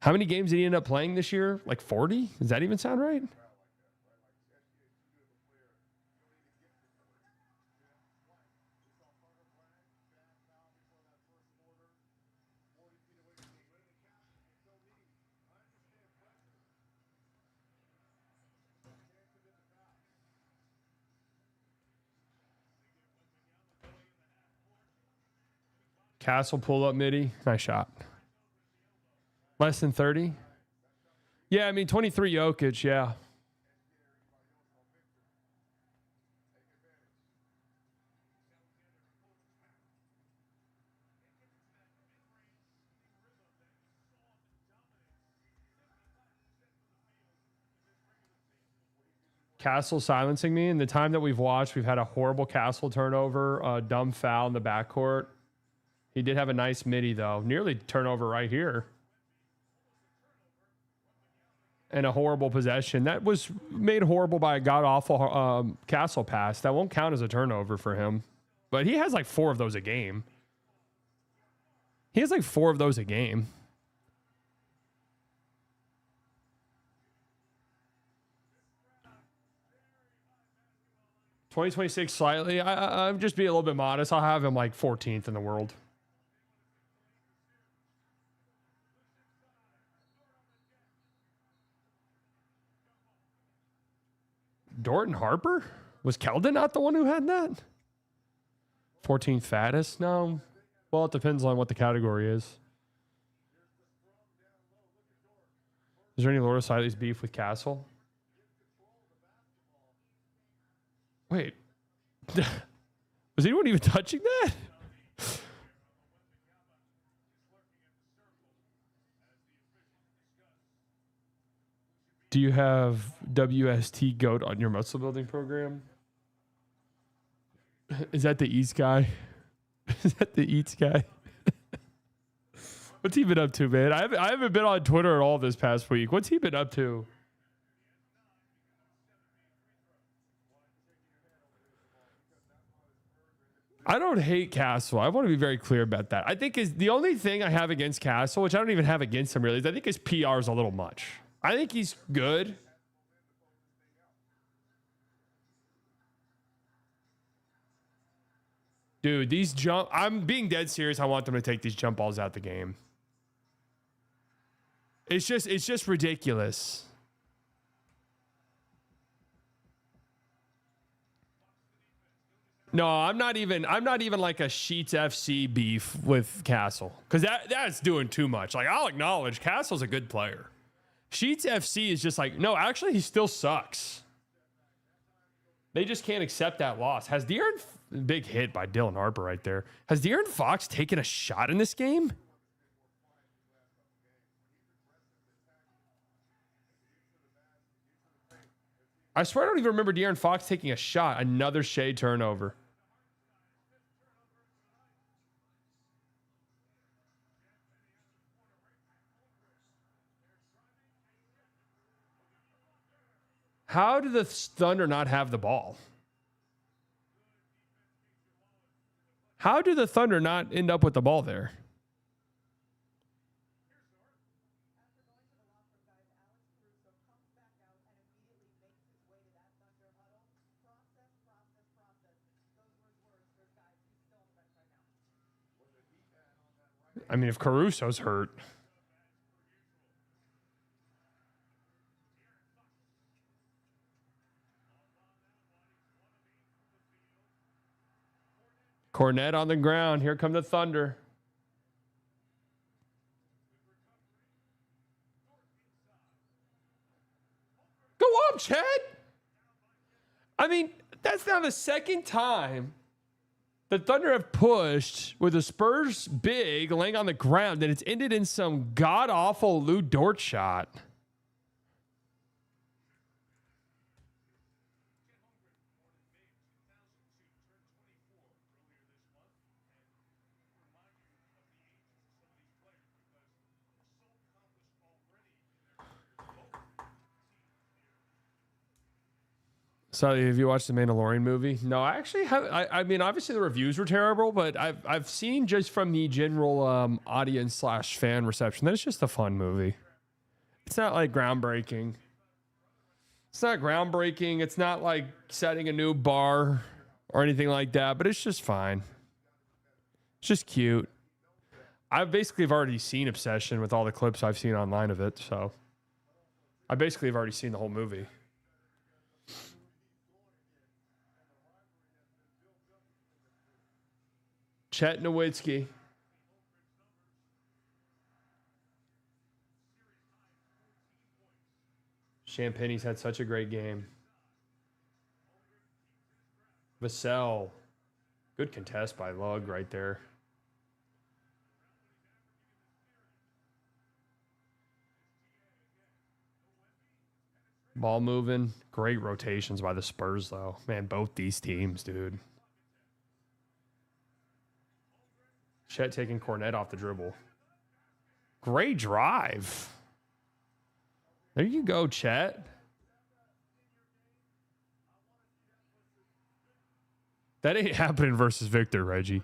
How many games did he end up playing this year? Like 40? Does that even sound right? Castle pull up midi. Nice shot. Less than 30? Yeah, I mean, 23 Jokic, yeah. Castle silencing me. In the time that we've watched, we've had a horrible Castle turnover, a dumb foul in the backcourt. He did have a nice midi, though. Nearly turnover right here. And a horrible possession. That was made horrible by a god-awful Castle pass. That won't count as a turnover for him. But he has like 4 of those a game. He has like 4 of those a game. $2026 slightly. I'm just be a little bit modest. I'll have him like 14th in the world. Dorton Harper? Was Keldon not the one who had that? 14th fattest? No. Well, it depends on what the category is. Is there any Laura Siley's beef with Castle? Wait. Was anyone even touching that? Do you have WST GOAT on your muscle building program? Is that the Eats guy? Is that the Eats guy? What's he been up to, man? I haven't been on Twitter at all this past week. What's he been up to? I don't hate Castle. I want to be very clear about that. I think is the only thing I have against Castle, which I don't even have against him really, is I think his PR is a little much. I think he's good. Dude, these I'm being dead serious. I want them to take these jump balls out the game. It's just ridiculous. No, I'm not even like a Sheets FC beef with Castle. Because that's doing too much. Like, I'll acknowledge Castle's a good player. Sheets FC is just like, no, actually, he still sucks. They just can't accept that loss. Has De'Aaron, big hit by Dylan Harper right there. Has De'Aaron Fox taken a shot in this game? I swear I don't even remember De'Aaron Fox taking a shot. Another Shea turnover. How do the Thunder not have the ball? How do the Thunder not end up with the ball there? I mean, if Caruso's hurt. Cornet on the ground. Here come the Thunder. Go up, Chad. I mean, that's now the second time The Thunder have pushed with the Spurs big laying on the ground, and it's ended in some god awful Lou Dort shot. So, have you watched the Mandalorian movie? No, I actually have. I mean, obviously the reviews were terrible, but I've seen just from the general audience / fan reception that it's just a fun movie. It's not like groundbreaking. It's not groundbreaking. It's not like setting a new bar or anything like that, but it's just fine. It's just cute. I basically have already seen Obsession with all the clips I've seen online of it, so I basically have already seen the whole movie. Chet Nowitzki. Champagne's had such a great game. Vassell. Good contest by Lug right there. Ball moving. Great rotations by the Spurs, though. Man, both these teams, dude. Chet taking Cornet off the dribble. Great drive. There you go, Chet. That ain't happening versus Victor, Reggie.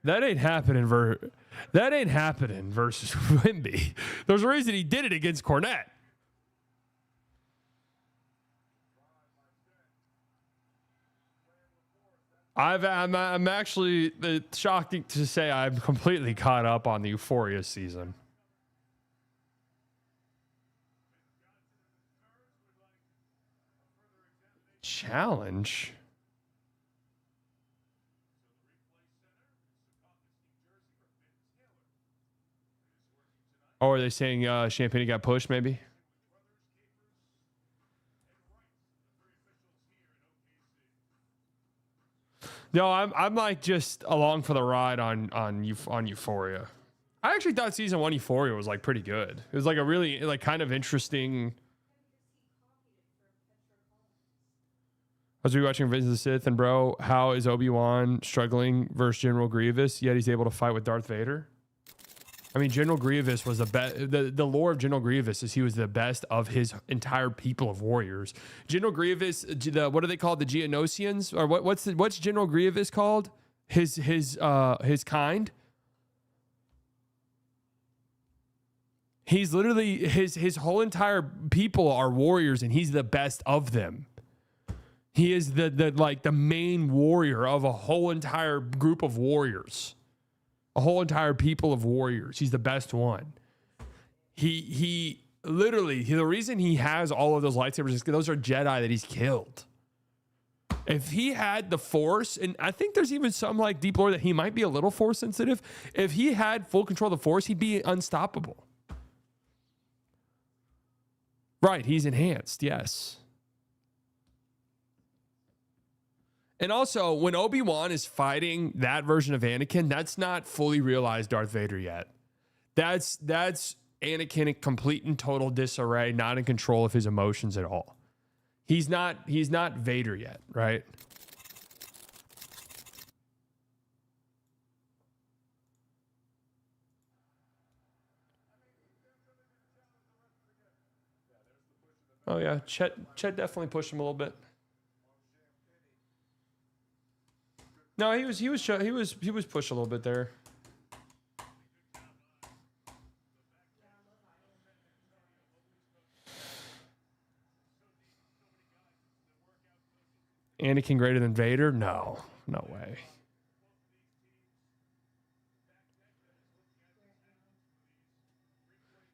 That ain't happening versus Wimby. There's a reason he did it against Cornet. I'm actually shocked to say I'm completely caught up on the Euphoria season. Challenge. Oh, are they saying Champagne got pushed? Maybe. No, I'm like just along for the ride on Euphoria. I actually thought season 1 Euphoria was like pretty good. It was like a really like kind of interesting. I was rewatching Revenge of the Sith, and bro, how is Obi-Wan struggling versus General Grievous, yet he's able to fight with Darth Vader? I mean, General Grievous was the best. The lore of General Grievous is he was the best of his entire people of warriors. General Grievous, what are they called? The Geonosians, or what's General Grievous called? His kind. He's literally his whole entire people are warriors, and he's the best of them. He is the main warrior of a whole entire group of warriors. A whole entire people of warriors. He's the best one. He literally, the reason he has all of those lightsabers is because those are Jedi that he's killed. If he had the Force, and I think there's even some like deep lore that he might be a little Force sensitive. If he had full control of the Force, he'd be unstoppable. Right, he's enhanced, yes. And also, when Obi-Wan is fighting that version of Anakin, that's not fully realized Darth Vader yet. That's Anakin in complete and total disarray, not in control of his emotions at all. He's not Vader yet, right? Oh yeah, Chet definitely pushed him a little bit. No, he was pushed a little bit there. Anakin greater than Vader? No way.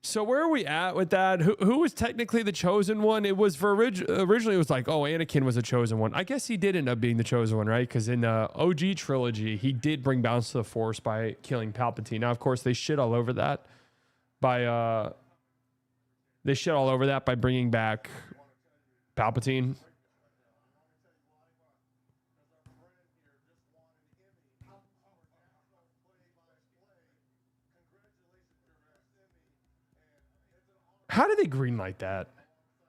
So where are we at with that? Who was technically the chosen one? It was for originally it was like, oh, Anakin was the chosen one. I guess he did end up being the chosen one, right? Because in the OG trilogy, he did bring balance to the Force by killing Palpatine. Now, of course, they shit all over that by bringing back Palpatine. How did they greenlight that?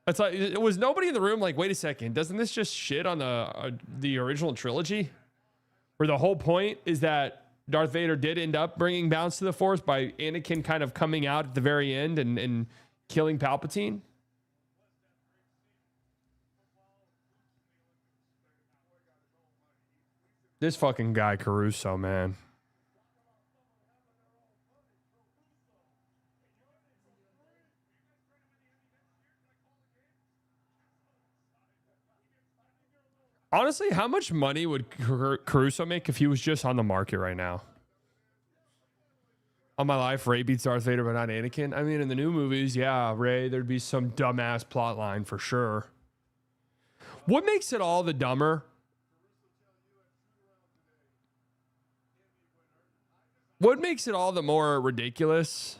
It's like, it was nobody in the room like, wait a second, doesn't this just shit on the original trilogy? Where the whole point is that Darth Vader did end up bringing balance to the Force by Anakin kind of coming out at the very end and killing Palpatine. This fucking guy, Caruso, man. Honestly, how much money would Caruso make if he was just on the market right now? On my life, Rey beats Darth Vader, but not Anakin. I mean, in the new movies, yeah, Rey, there'd be some dumbass plot line for sure. What makes it all the dumber? What makes it all the more ridiculous?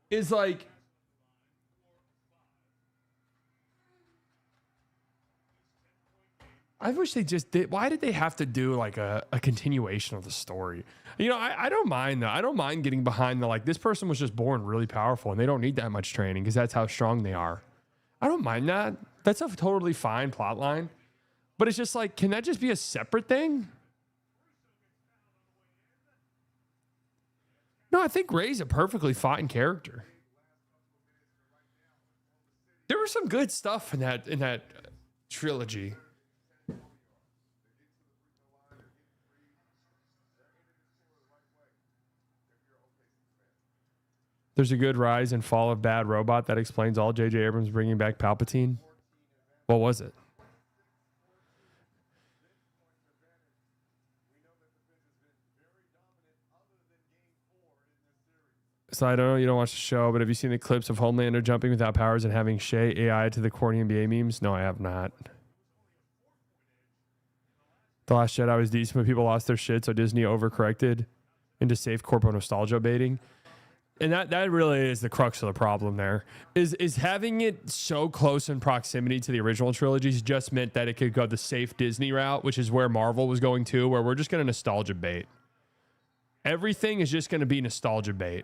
Is like, I wish they just did. Why did they have to do like a continuation of the story? You know, I don't mind that. I don't mind getting behind the like, this person was just born really powerful and they don't need that much training because that's how strong they are. I don't mind that. That's a totally fine plot line. But it's just like, can that just be a separate thing? No, I think Rey's a perfectly fine character. There was some good stuff in that trilogy. There's a good rise and fall of Bad Robot that explains all. J.J. Abrams bringing back Palpatine. What was it? So I don't know, you don't watch the show, but have you seen the clips of Homelander jumping without powers and having Shay AI to the corny NBA memes? No, I have not. The Last Jedi was decent, but people lost their shit, so Disney overcorrected into safe corpo nostalgia baiting. And that really is the crux of the problem there. Is having it so close in proximity to the original trilogies just meant that it could go the safe Disney route, which is where Marvel was going to, where we're just going to nostalgia bait. Everything is just going to be nostalgia bait.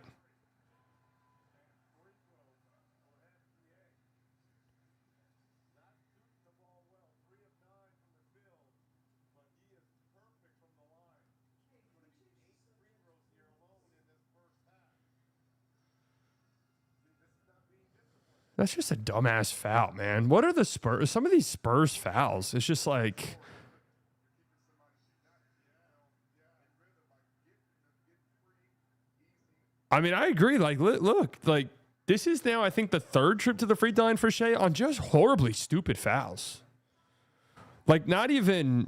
That's just a dumbass foul, man. What are the Spurs? Some of these Spurs fouls, it's just like, I mean, I agree. Like, look, like this is now, I think, the third trip to the free throw line for Shea on just horribly stupid fouls. Like, not even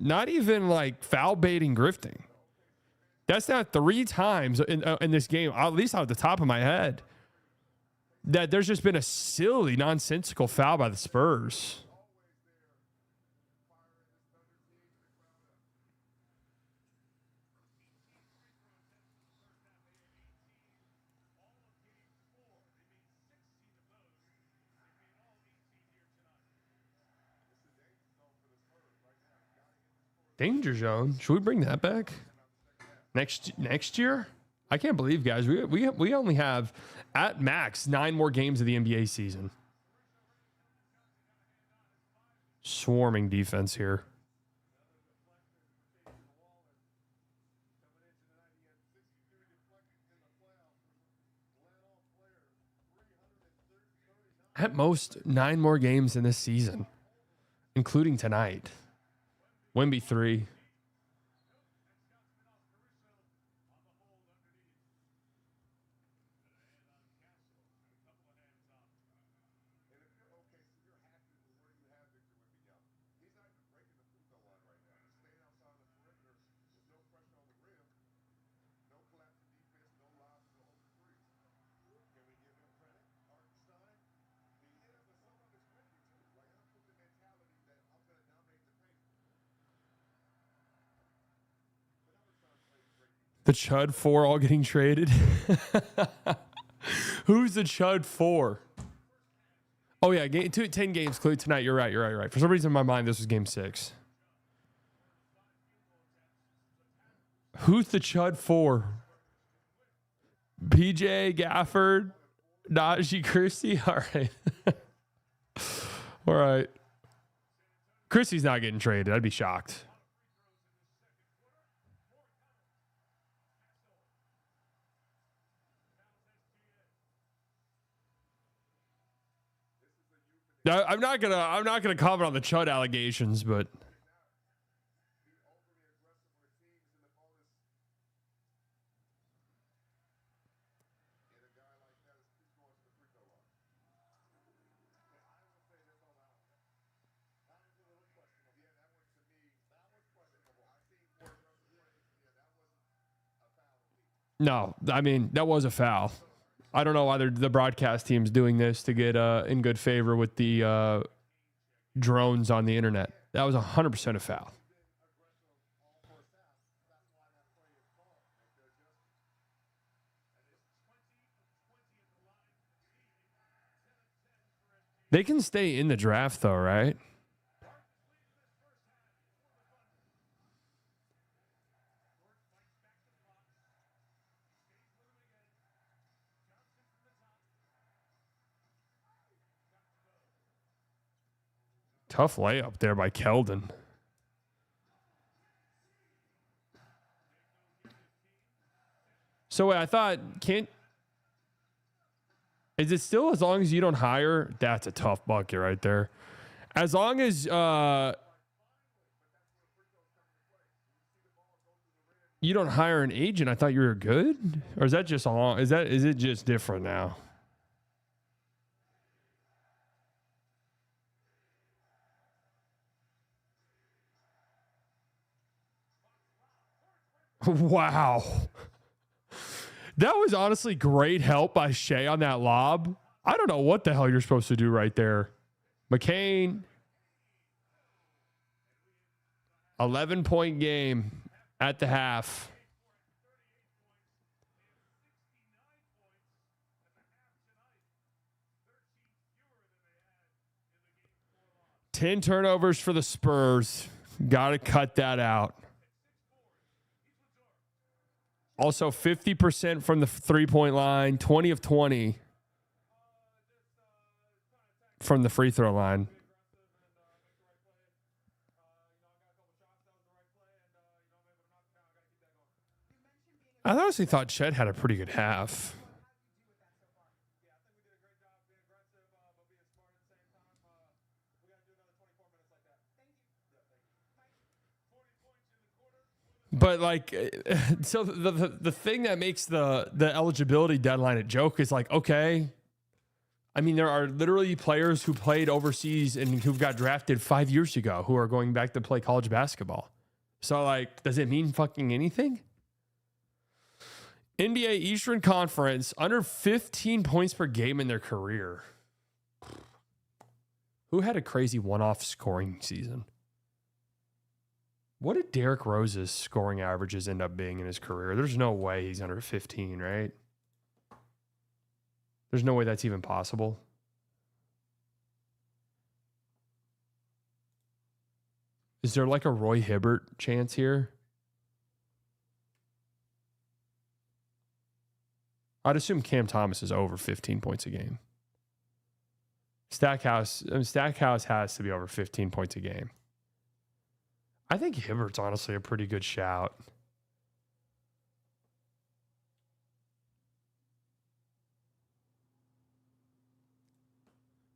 like foul baiting, grifting. That's now 3 times in this game, at least out the top of my head, that there's just been a silly, nonsensical foul by the Spurs. Danger Zone. Should we bring that back next year? I can't believe, guys, we only have at max 9 more games of the NBA season. Swarming defense here. At most 9 more games in this season, including tonight. Wemby 3. The Chud 4 all getting traded. Who's the Chud 4? Oh, yeah. 10 games tonight. You're right. For some reason in my mind, this was game 6. Who's the Chud for? PJ Gafford, Najee Christie. All right. All right. Christie's not getting traded. I'd be shocked. I'm not gonna comment on the Chud allegations, but no, I mean that was a foul. I don't know why the broadcast team's doing this to get in good favor with the drones on the internet. That was 100% a foul. They can stay in the draft though, right? Tough layup there by Keldon. So wait, I thought is it still as long as you don't hire? That's a tough bucket right there. As long as you don't hire an agent, I thought you were good? Or is that just is it just different now? Wow. That was honestly great help by Shea on that lob. I don't know what the hell you're supposed to do right there. McCain, 11-point game at the half. Ten turnovers for the Spurs. Got to cut that out. Also, 50% from the three-point line, 20 of 20 from the free throw line. I honestly thought Chet had a pretty good half. But like, so the thing that makes the eligibility deadline a joke is like, okay, I mean, there are literally players who played overseas and who got drafted 5 years ago who are going back to play college basketball. So like, does it mean fucking anything? NBA Eastern Conference, under 15 points per game in their career. Who had a crazy one-off scoring season? What did Derrick Rose's scoring averages end up being in his career? There's no way he's under 15, right? There's no way that's even possible. Is there like a Roy Hibbert chance here? I'd assume Cam Thomas is over 15 points a game. Stackhouse has to be over 15 points a game. I think Hibbert's honestly a pretty good shout.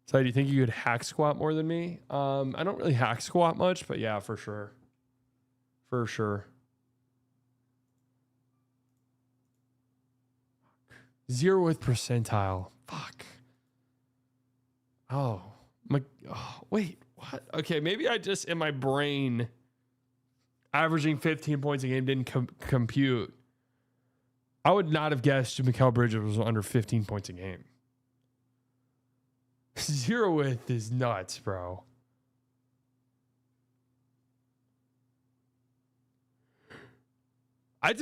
So do you think you could hack squat more than me? I don't really hack squat much, but yeah, for sure. For sure. 0th percentile. Fuck. Oh, wait, what? Okay, maybe I just, in my brain, averaging 15 points a game didn't compute. I would not have guessed Mikal Bridges was under 15 points a game. 0th is nuts, bro. I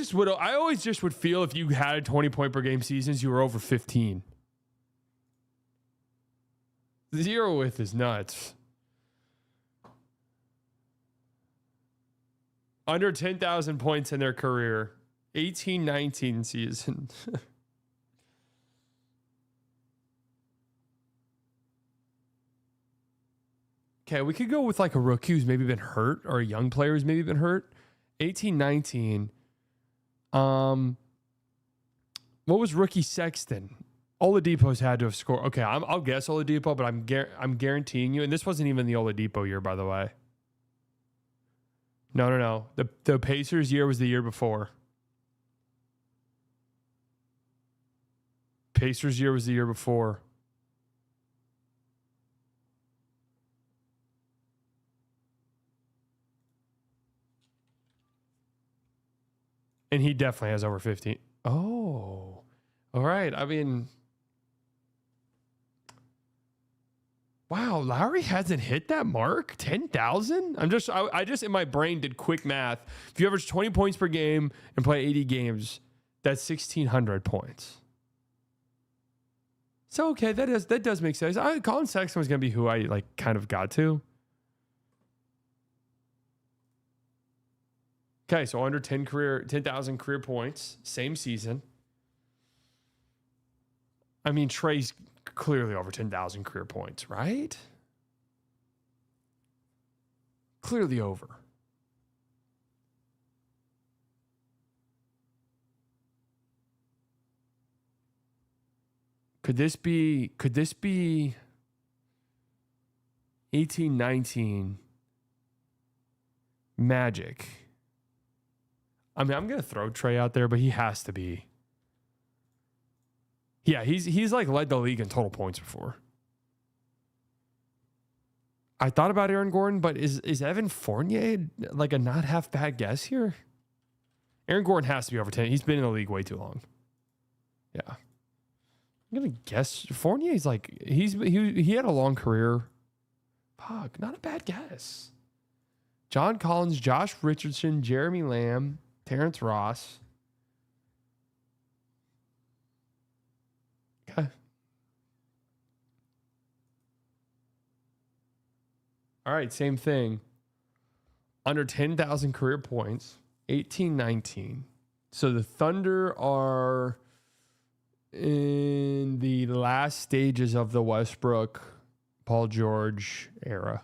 always just would feel if you had 20 point per game seasons, you were over 15. 0th is nuts. Under 10,000 points in their career. 18-19 season. Okay, we could go with like a rookie who's maybe been hurt or a young player who's maybe been hurt. 18-19. What was rookie Sexton? Oladipo's had to have scored. Okay, I'll guess Oladipo, but I'm guaranteeing you, and this wasn't even the Oladipo year, by the way. No. The Pacers year was the year before. Pacers year was the year before. And he definitely has over 15. Oh, all right. I mean, wow, Lowry hasn't hit that mark. 10,000. I just in my brain did quick math. If you average 20 points per game and play 80 games, that's 1,600 points. So okay, that does make sense. Colin Sexton was gonna be who I like kind of got to. Okay, so under 10,000 career points, same season. I mean, Trey's clearly over 10,000 career points, right? Clearly over. Could this be 18-19 Magic? I mean, I'm going to throw Trey out there, but he has to be. Yeah, he's like led the league in total points before. I thought about Aaron Gordon, but is Evan Fournier like a not half bad guess here? Aaron Gordon has to be over 10. He's been in the league way too long. Yeah. I'm going to guess Fournier's like he had a long career. Fuck, not a bad guess. John Collins, Josh Richardson, Jeremy Lamb, Terrence Ross. Okay. All right, same thing. Under 10,000 career points, 18-19. So the Thunder are in the last stages of the Westbrook, Paul George era.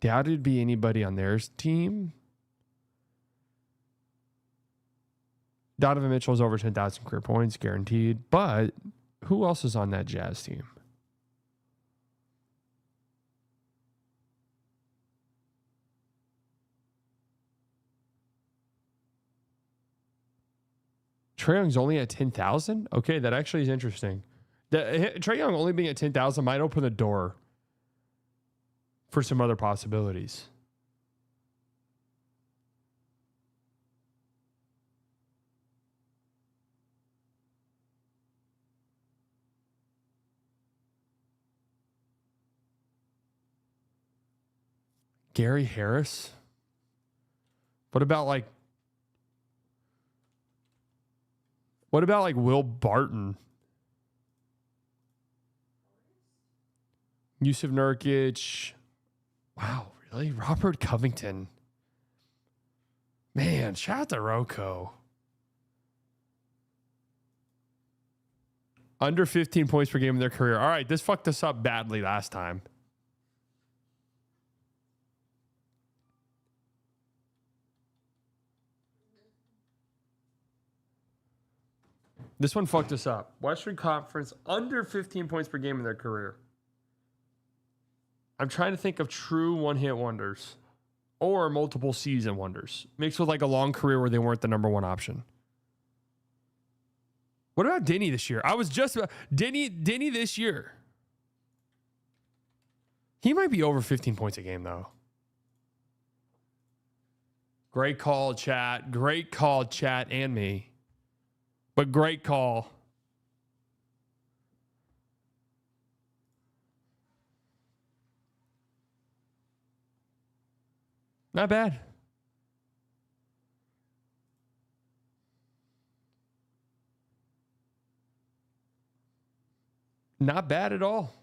Doubt it'd be anybody on their team. Donovan Mitchell's over 10,000 career points, guaranteed. But who else is on that Jazz team? Trae Young's only at 10,000? Okay, that actually is interesting. Trae Young only being at 10,000 might open the door for some other possibilities. Gary Harris? What about like Will Barton? Yusuf Nurkic. Wow, really? Robert Covington. Man, shout out to Rocco. Under 15 points per game in their career. All right, this fucked us up badly last time. This one fucked us up. Western Conference, under 15 points per game in their career. I'm trying to think of true one-hit wonders or multiple season wonders mixed with like a long career where they weren't the number one option. What about Denny this year? I was just about Denny this year. He might be over 15 points a game though. Great call, chat. Great call, chat, and me. But great call. Not bad. Not bad at all.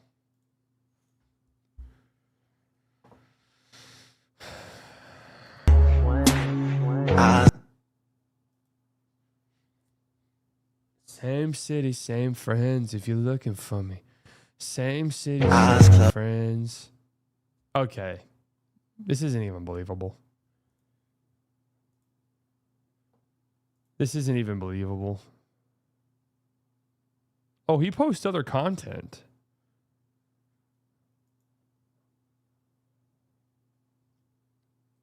Same city, same friends. If you're looking for me, same city, same friends. Okay, this isn't even believable. This isn't even believable. Oh, he posts other content.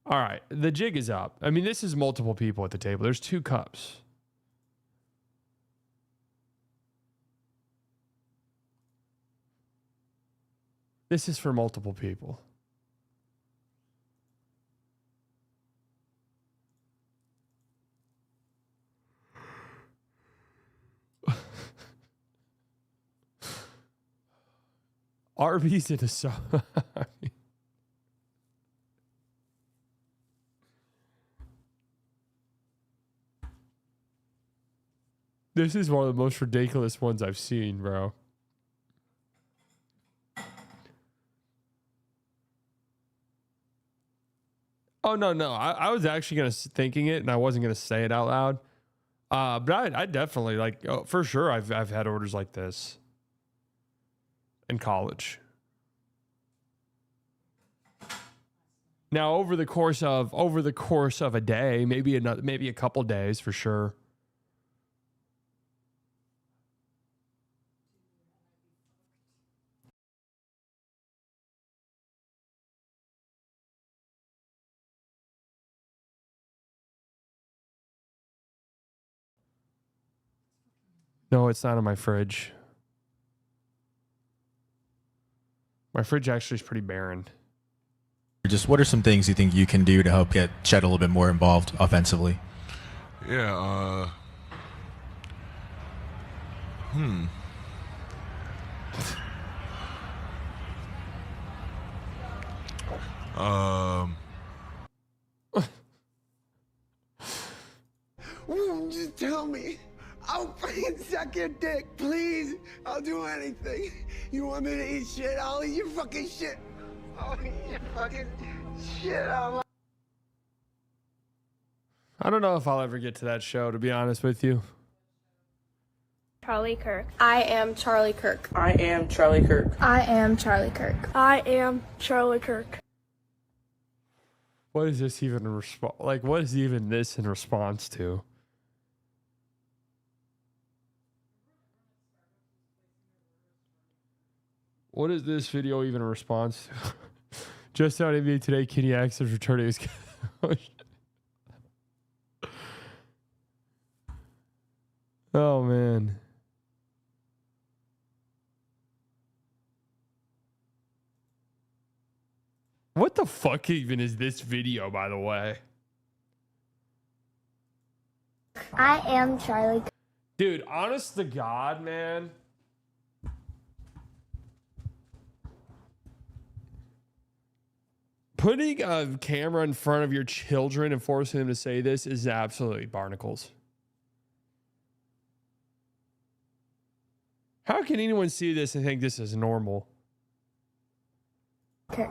All right, the jig is up. I mean, this is multiple people at the table. There's 2 cups. This is for multiple people. Arby's in a so. This is one of the most ridiculous ones I've seen, bro. Oh, no. I was actually thinking it, and I wasn't going to say it out loud. But I definitely, like, for sure, I've had orders like this in college. Now, over the course of a day, maybe a couple days for sure. No, it's not in my fridge. My fridge actually is pretty barren. Just what are some things you think you can do to help get Chet a little bit more involved offensively? Yeah, Just tell me. I'll fucking suck your dick, please. I'll do anything. You want me to eat shit? I'll eat your fucking shit. I'll eat your fucking shit. I don't know if I'll ever get to that show, to be honest with you. Charlie Kirk. I am Charlie Kirk. I am Charlie Kirk. I am Charlie Kirk. I am Charlie Kirk. What is this even in response? Like, what is even this in response to? What is this video even a response to? Just out of NBA Today, Kenny X is returning his coach. Oh, man. What the fuck even is this video, by the way? I am Charlie Kirk. Dude, honest to God, man. Putting a camera in front of your children and forcing them to say this is absolutely barnacles. How can anyone see this and think this is normal?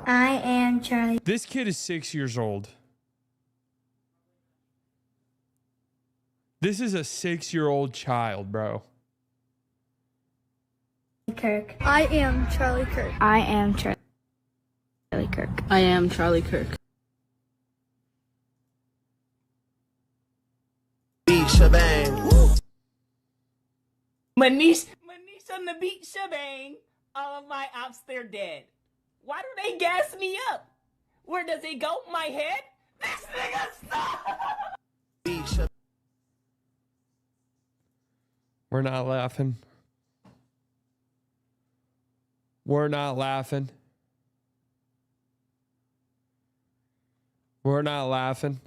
I am Charlie. This kid is 6 years old. This is a 6-year-old child, bro. Kirk. I am Charlie Kirk. I am Charlie Kirk. I am Charlie Kirk. Beat shebang. Manish on the beat shebang. All of my ops, they're dead. Why do they gas me up? Where does it go? My head? This nigga stop! We're not laughing. We're not laughing. We're not laughing.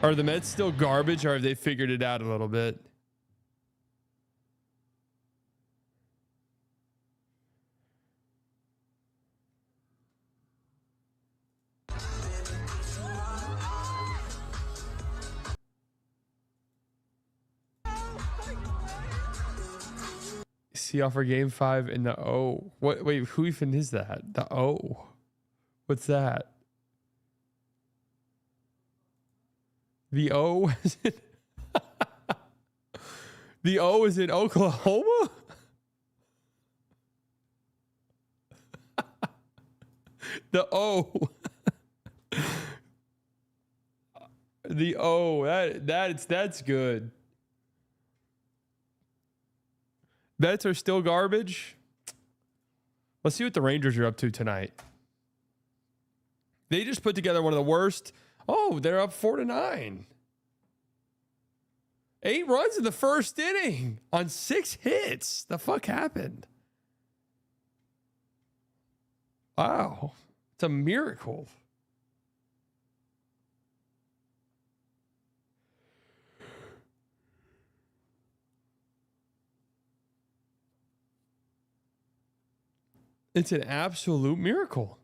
Are the Mets still garbage, or have they figured it out a little bit? Seahawks for Game 5 in the O. What? Wait, who even is that? The O. What's that? The O is in the O is in Oklahoma? The O. The O. That's good. Bets are still garbage. Let's see what the Rangers are up to tonight. They just put together one of the worst. Oh, they're up 4-9. 8 runs in the first inning on 6 hits. The fuck happened? Wow. It's a miracle. It's an absolute miracle.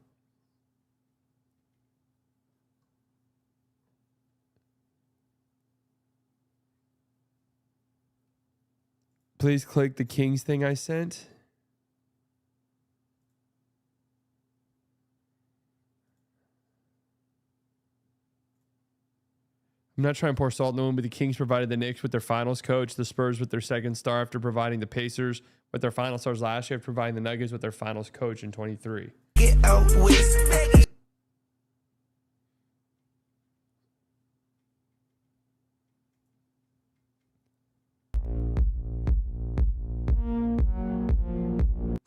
Please click the Kings thing I sent. I'm not trying to pour salt in the wound, but the Kings provided the Knicks with their finals coach, the Spurs with their second star after providing the Pacers with their final stars last year, after providing the Nuggets with their finals coach in 23. Get out with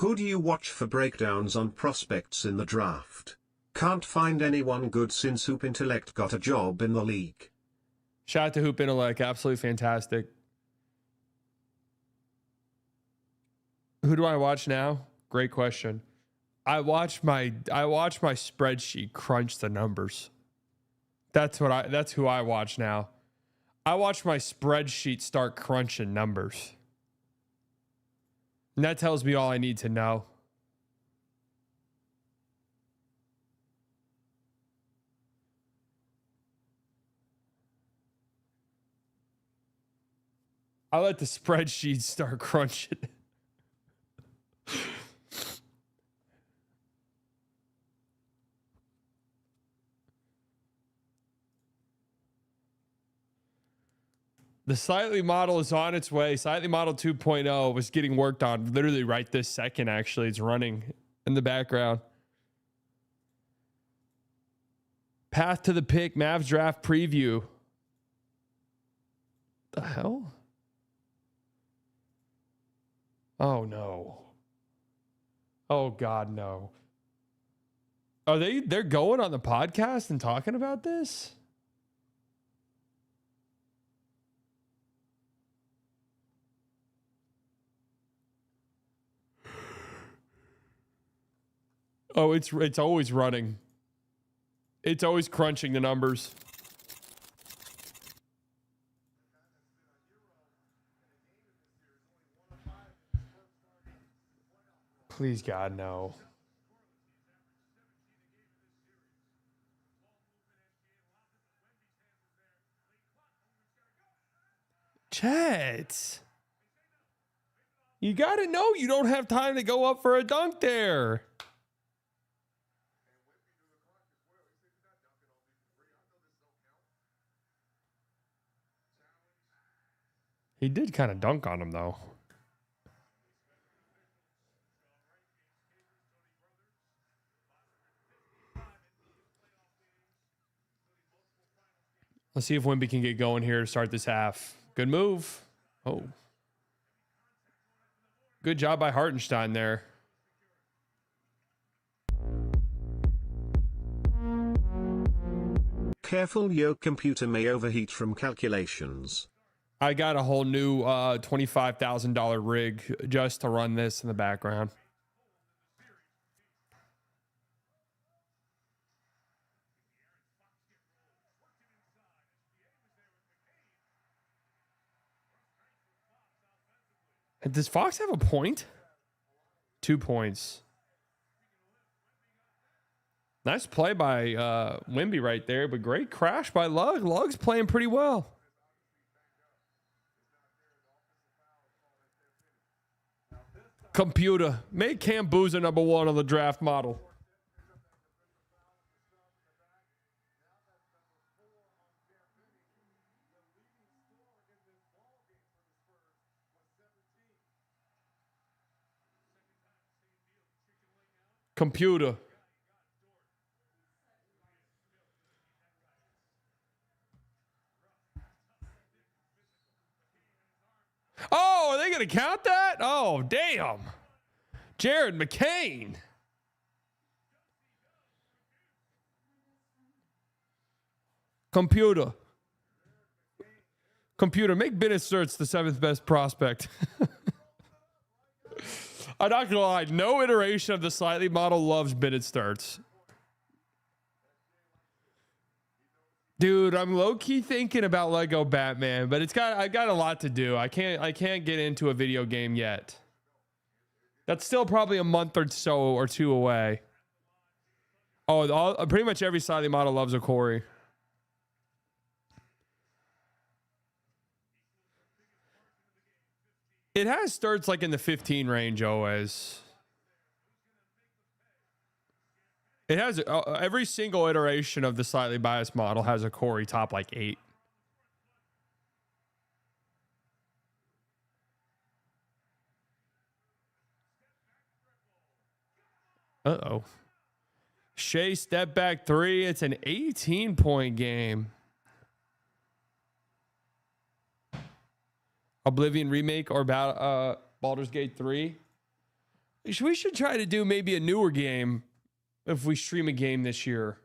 Who do you watch for breakdowns on prospects in the draft? Can't find anyone good since Hoop Intellect got a job in the league. Shout out to Hoop Intellect. Absolutely fantastic. Who do I watch now? Great question. I watch my spreadsheet crunch the numbers. That's who I watch now. I watch my spreadsheet start crunching numbers. And that tells me all I need to know. I let the spreadsheet start crunching. The Slightly model is on its way. Slightly model 2.0 was getting worked on literally right this second, actually. It's running in the background. Path to the pick, Mavs draft preview. The hell? Oh no. Oh God, no. They're going on the podcast and talking about this? Oh, it's always running. It's always crunching the numbers. Please, God, no. Chet. You got to know you don't have time to go up for a dunk there. He did kind of dunk on him, though. Let's see if Wemby can get going here to start this half. Good move. Oh. Good job by Hartenstein there. Careful, your computer may overheat from calculations. I got a whole new $25,000 rig just to run this in the background. Does Fox have a point? 2 points. Nice play by Wemby right there, but great crash by Lug. Lug's playing pretty well. Computer, make Cam Boozer number 1 on the draft model. Computer. Oh, are they going to count that? Oh, damn. Jared McCain. Computer. Computer, make Bennett Sturts the 7th best prospect. I'm not gonna lie, no iteration of the slightly model loves Bennett Sturts. Dude, I'm low-key thinking about Lego Batman, but I got a lot to do. I can't get into a video game yet. That's still probably a month or so or 2 away. Oh, pretty much every slightly model loves a Corey. It has starts like in the 15 range always. It has every single iteration of the slightly biased model has a Corey top like 8. Uh-oh. Shea step back 3. It's an 18-point game. Oblivion remake or Baldur's Gate 3. We should try to do maybe a newer game if we stream a game this year.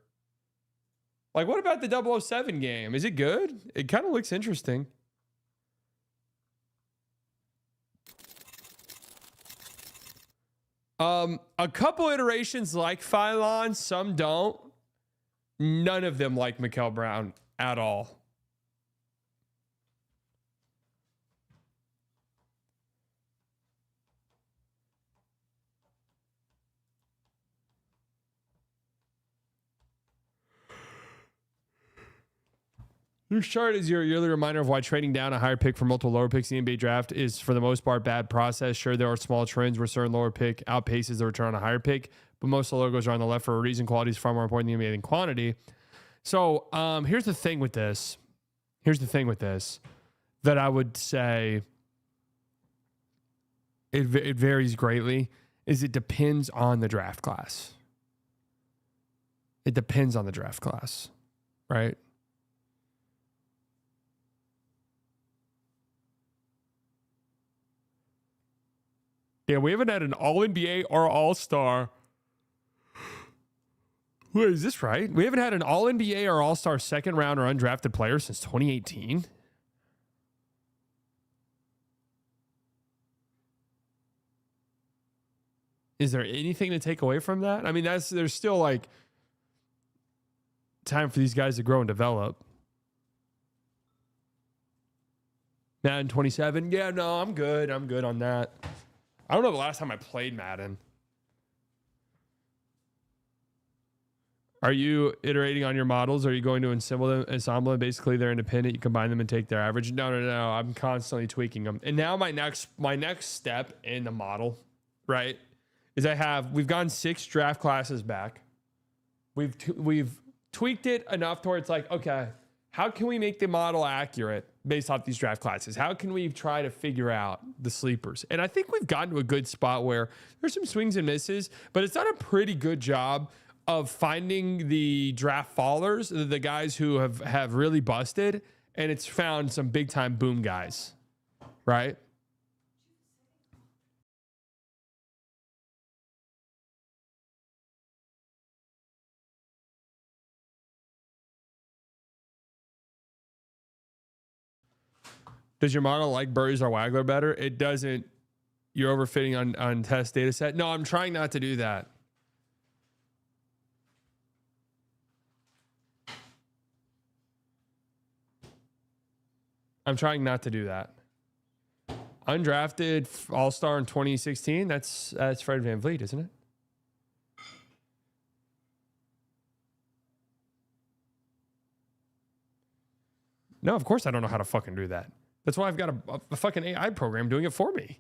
Like, what about the 007 game? Is it good? It kind of looks interesting. A couple iterations like Phylon, some don't. None of them like Mikael Brown at all. Your chart is your yearly reminder of why trading down a higher pick for multiple lower picks in the NBA draft is, for the most part, bad process. Sure, there are small trends where certain lower pick outpaces the return on a higher pick, but most of the logos are on the left for a reason. Quality is far more important in the NBA than quantity. So here's the thing with this. That I would say it varies greatly, is it depends on the draft class. It depends on the draft class, right? Yeah, we haven't had an All-NBA or All-Star. Wait, is this right? We haven't had an All-NBA or All-Star second round or undrafted player since 2018. Is there anything to take away from that? I mean, there's still like time for these guys to grow and develop. Madden 27. Yeah, no, I'm good. I'm good on that. I don't know the last time I played Madden. Are you iterating on your models? Are you going to ensemble them? Basically, they're independent. You combine them and take their average. No. I'm constantly tweaking them. And now my next step in the model, right, is we've gone 6 draft classes back. We've tweaked it enough to where it's like, okay, how can we make the model accurate based off these draft classes? How can we try to figure out the sleepers? And I think we've gotten to a good spot where there's some swings and misses, but it's done a pretty good job of finding the draft fallers, the guys who have really busted, and it's found some big time boom guys, right? Does your model like Burries or Wagler better? It doesn't. You're overfitting on test data set. No, I'm trying not to do that. I'm trying not to do that. Undrafted All-Star in 2016. That's Fred VanVleet, isn't it? No, of course I don't know how to fucking do that. That's why I've got a fucking AI program doing it for me.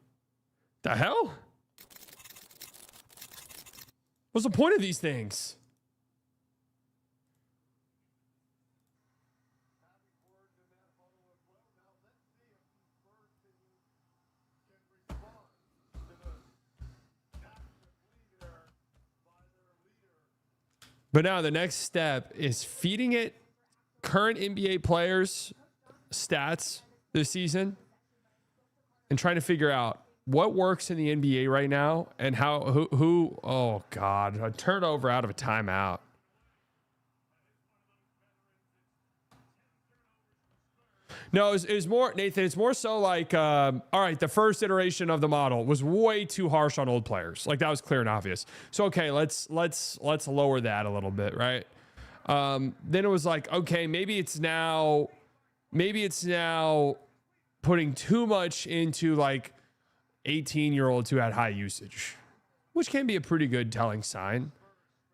The hell? What's the point of these things? But now the next step is feeding it current NBA players' stats this season and trying to figure out what works in the NBA right now and who oh God, a turnover out of a timeout. No, it's more, Nathan, it's more so like, all right, the first iteration of the model was way too harsh on old players. Like that was clear and obvious. So, okay, let's lower that a little bit, right? Then it was like, okay, maybe it's now putting too much into like 18-year-olds who had high usage, which can be a pretty good telling sign.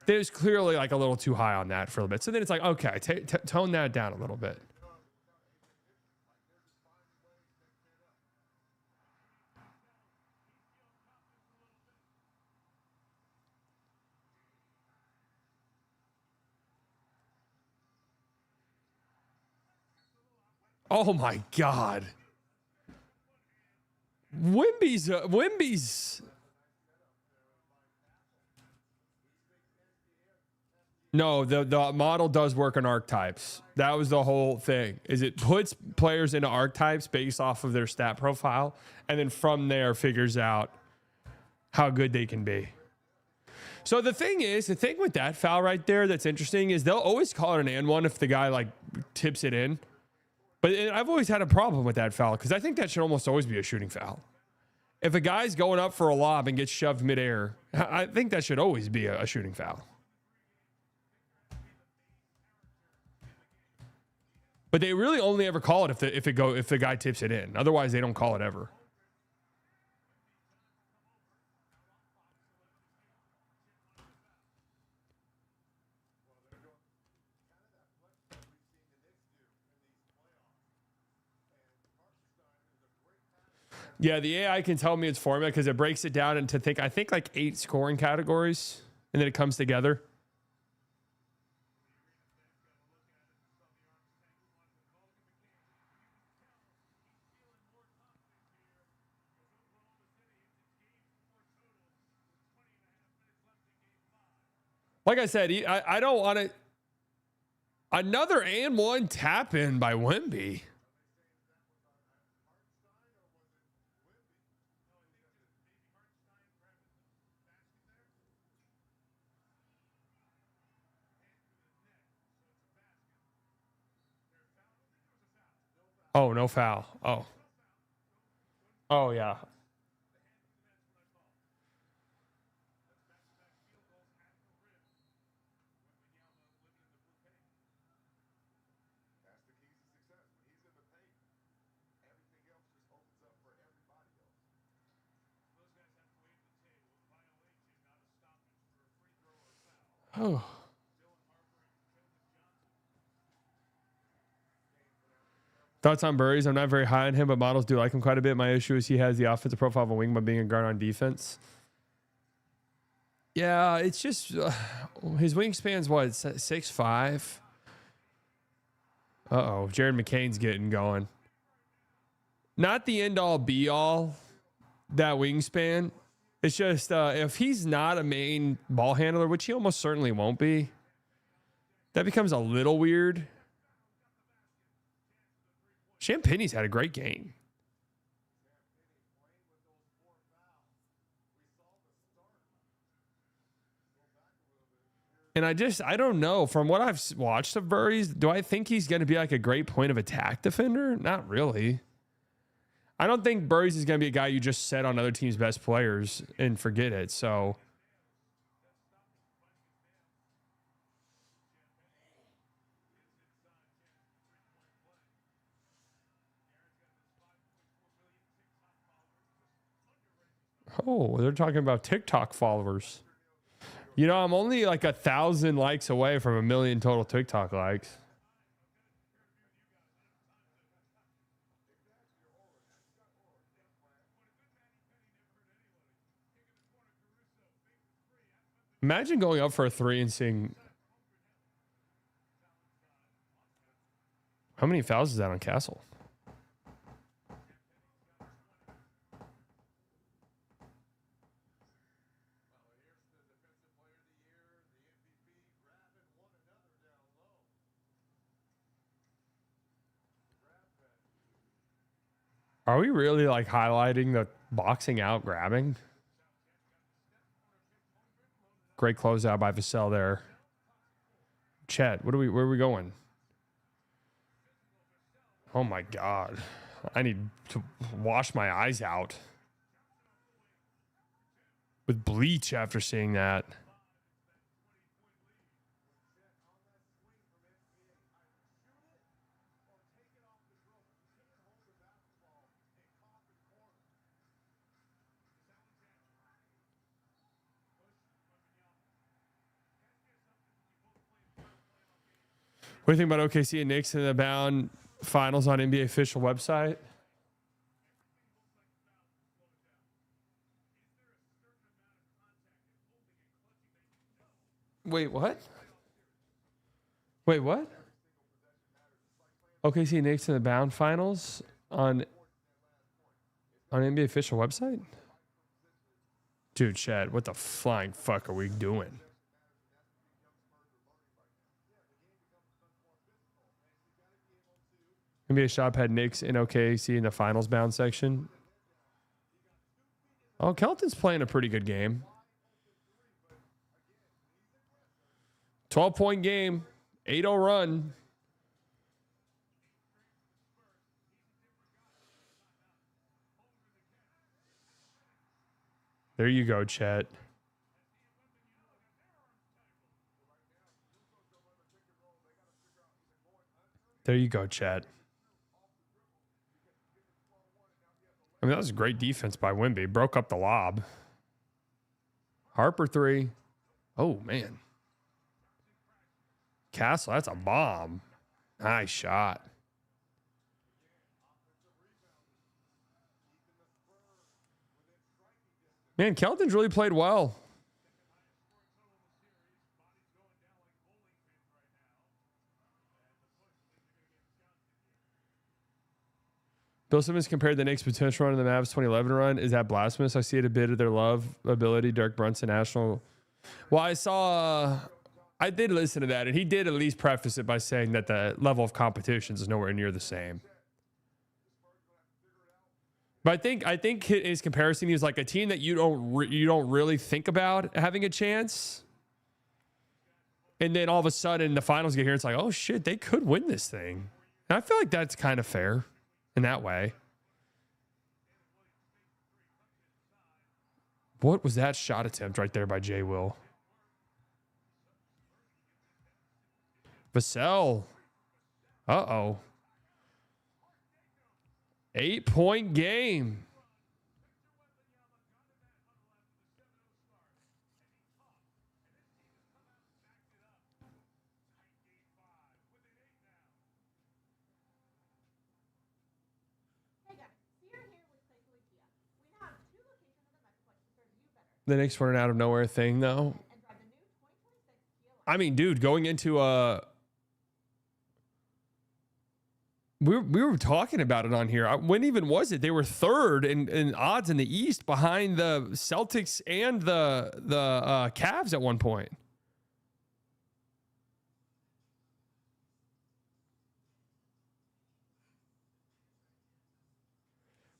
There's clearly like a little too high on that for a little bit. So then it's like, okay, tone that down a little bit. Oh my God. Wimby's. No, the model does work on archetypes. That was the whole thing. Is it puts players into archetypes based off of their stat profile, and then from there figures out how good they can be. So the thing with that foul right there that's interesting is they'll always call it an and one if the guy like tips it in. But I've always had a problem with that foul because I think that should almost always be a shooting foul. If a guy's going up for a lob and gets shoved midair, I think that should always be a shooting foul. But they really only ever call it if the guy tips it in. Otherwise, they don't call it ever. Yeah, the AI can tell me its formula because it breaks it down into I think like 8 scoring categories, and then it comes together. Like I said, I don't want to. Another and one tap in by Wemby. Oh, no foul. Oh. Oh, yeah. Oh. Thoughts on Burries? I'm not very high on him, but models do like him quite a bit. My issue is he has the offensive profile of a wing by being a guard on defense. Yeah, it's just his wingspan's what, 6'5". Uh-oh, Jared McCain's getting going. Not the end-all, be-all, that wingspan. It's just if he's not a main ball handler, which he almost certainly won't be, that becomes a little weird. Champagne's had a great game. And I don't know. From what I've watched of Burries, do I think he's going to be like a great point of attack defender? Not really. I don't think Burries is going to be a guy you just set on other teams' best players and forget it. So oh, they're talking about TikTok followers. You know, I'm only like 1,000 likes away from 1 million total TikTok likes. Imagine going up for a 3 and seeing how many fouls is that on Castle? Are we really like highlighting the boxing out grabbing? Great closeout by Vassell there. Chet, where are we going? Oh my God. I need to wash my eyes out with bleach after seeing that. What do you think about OKC and Knicks in the bound finals on NBA official website? Wait, what? Wait, what? OKC and Knicks in the bound finals on NBA official website? Dude, Chad, what the flying fuck are we doing? NBA Shop had Knicks in OKC in the finals bound section. Oh, Kelton's playing a pretty good game. 12-point game, 8-0 run. There you go, Chet. There you go, Chet. I mean, that was a great defense by Wemby. Broke up the lob. Harper 3. Oh, man. Castle, that's a bomb. Nice shot. Man, Kelton's really played well. Bill Simmons compared the Knicks' potential run to the Mavs 2011 run. Is that blasphemous? I see it a bit of their love ability. Dirk Brunson, national. Well, I did listen to that, and he did at least preface it by saying that the level of competitions is nowhere near the same. But I think his comparison, he was like a team that you don't really think about having a chance, and then all of a sudden the finals get here. It's like, oh shit, they could win this thing. And I feel like that's kind of fair in that way. What was that shot attempt right there by Jay Will? Vassell. Uh-oh. 8-point game. The Knicks were an out of nowhere thing, though. I mean, dude, going into we were talking about it on here. When even was it? They were third in odds in the East behind the Celtics and the Cavs at one point.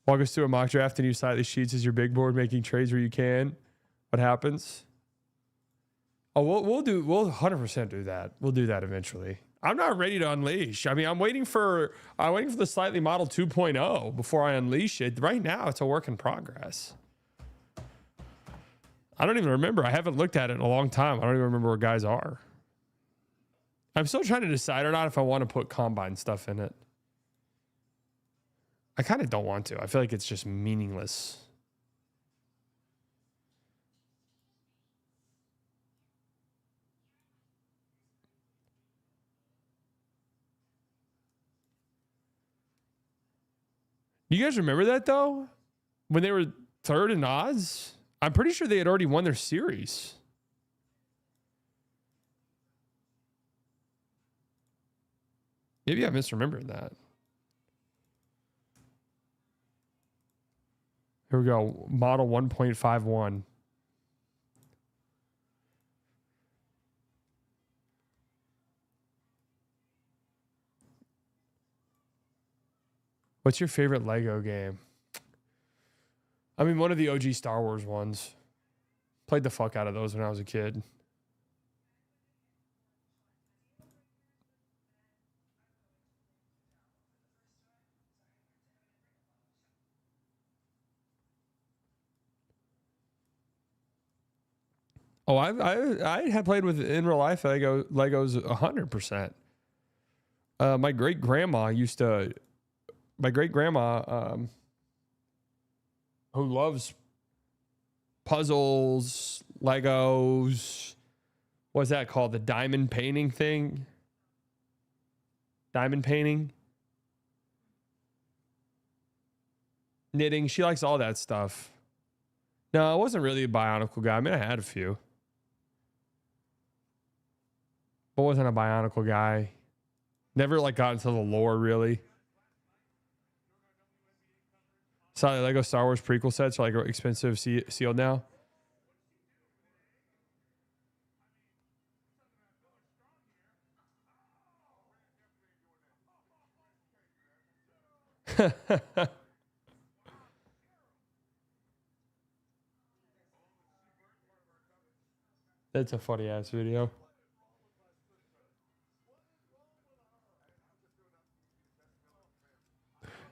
Walk us through a mock draft and you cite the sheets as your big board, making trades where you can. What happens? Oh, we'll 100% do that. We'll do that eventually. I'm not ready to unleash. I mean, I'm waiting for the slightly model 2.0 before I unleash it. Right now, it's a work in progress. I don't even remember. I haven't looked at it in a long time. I don't even remember where guys are. I'm still trying to decide or not if I want to put combine stuff in it. I kind of don't want to. I feel like it's just meaningless. You guys remember that, though? When they were third in odds? I'm pretty sure they had already won their series. Maybe I misremembered that. Here we go. Model 1.51. What's your favorite Lego game? I mean, one of the OG Star Wars ones. Played the fuck out of those when I was a kid. Oh, I had played with in real life Legos 100%. My great grandma who loves puzzles, Legos. What's that called? The diamond painting thing? Diamond painting? Knitting. She likes all that stuff. No, I wasn't really a Bionicle guy. I mean, I had a few. But wasn't a Bionicle guy. Never like got into the lore really. Saw the Lego Star Wars prequel sets are like expensive sealed now. That's a funny ass video.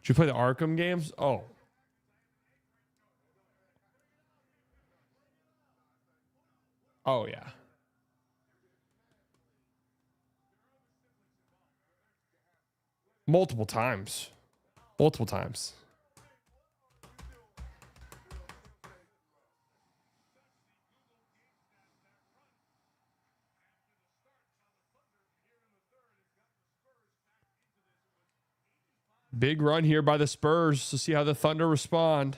Did you play the Arkham games? Oh. Oh, yeah. Multiple times. Multiple times. Big run here by the Spurs to see how the Thunder respond.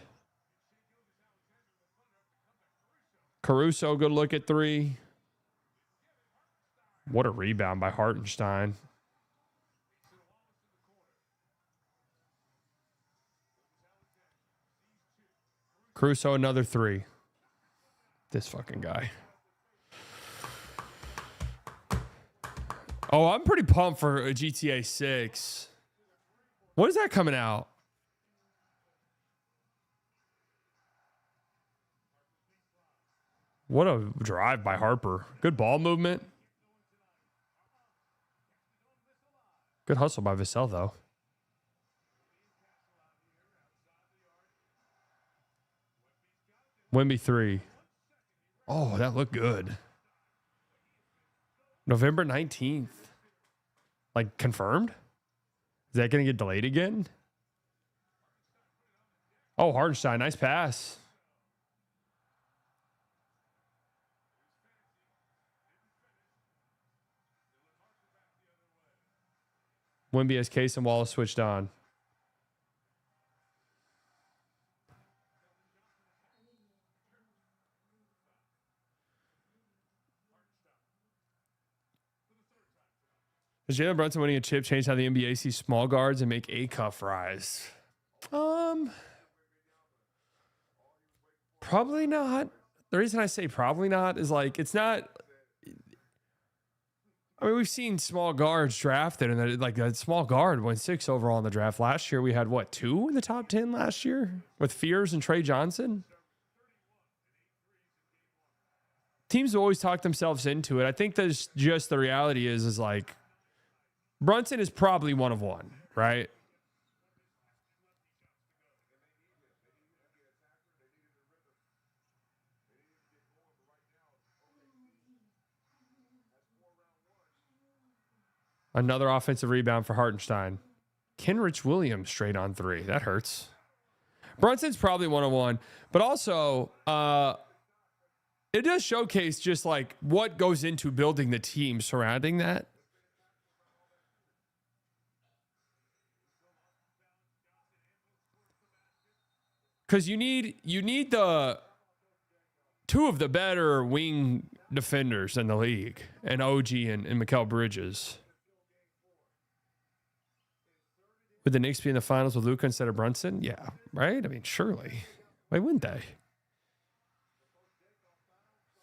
Caruso, good look at three. What a rebound by Hartenstein. Caruso, another three. This fucking guy. Oh, I'm pretty pumped for a GTA 6. When is that coming out? What a drive by Harper. Good ball movement. Good hustle by Vassell, though. Wemby 3. Oh, that looked good. November 19th. Like, confirmed? Is that going to get delayed again? Oh, Hartenstein, nice pass. Wemby has Case and Wallace switched on. Does Jalen Brunson winning a chip change how the NBA sees small guards and make a cuff rise? Probably not. The reason I say probably not is like it's not. I mean, we've seen small guards drafted, and like a small guard went 6 overall in the draft last year. We had what, 2 in the top 10 last year with Fears and Trey Johnson. Teams always talk themselves into it. I think there's just the reality is like Brunson is probably one of one, right? Another offensive rebound for Hartenstein. Kenrich Williams straight on 3. That hurts. Brunson's probably 101, but also it does showcase just like what goes into building the team surrounding that. Because you need the 2 of the better wing defenders in the league, and OG and Mikal Bridges. Would the Knicks be in the finals with Luka instead of Brunson? Yeah, right? I mean, surely. Why wouldn't they? I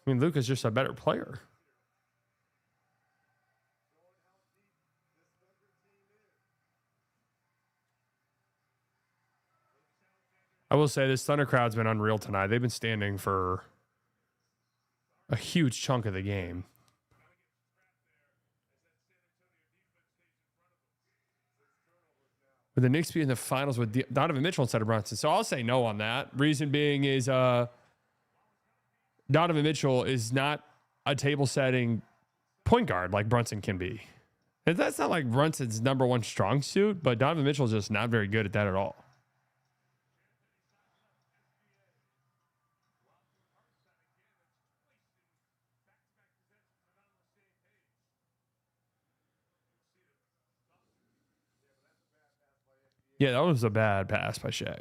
mean, Luka's just a better player. I will say this Thunder crowd's been unreal tonight. They've been standing for a huge chunk of the game. Would the Knicks be in the finals with Donovan Mitchell instead of Brunson? So I'll say no on that. Reason being is Donovan Mitchell is not a table-setting point guard like Brunson can be. And that's not like Brunson's number one strong suit, but Donovan Mitchell's just not very good at that at all. Yeah, that was a bad pass by Shea.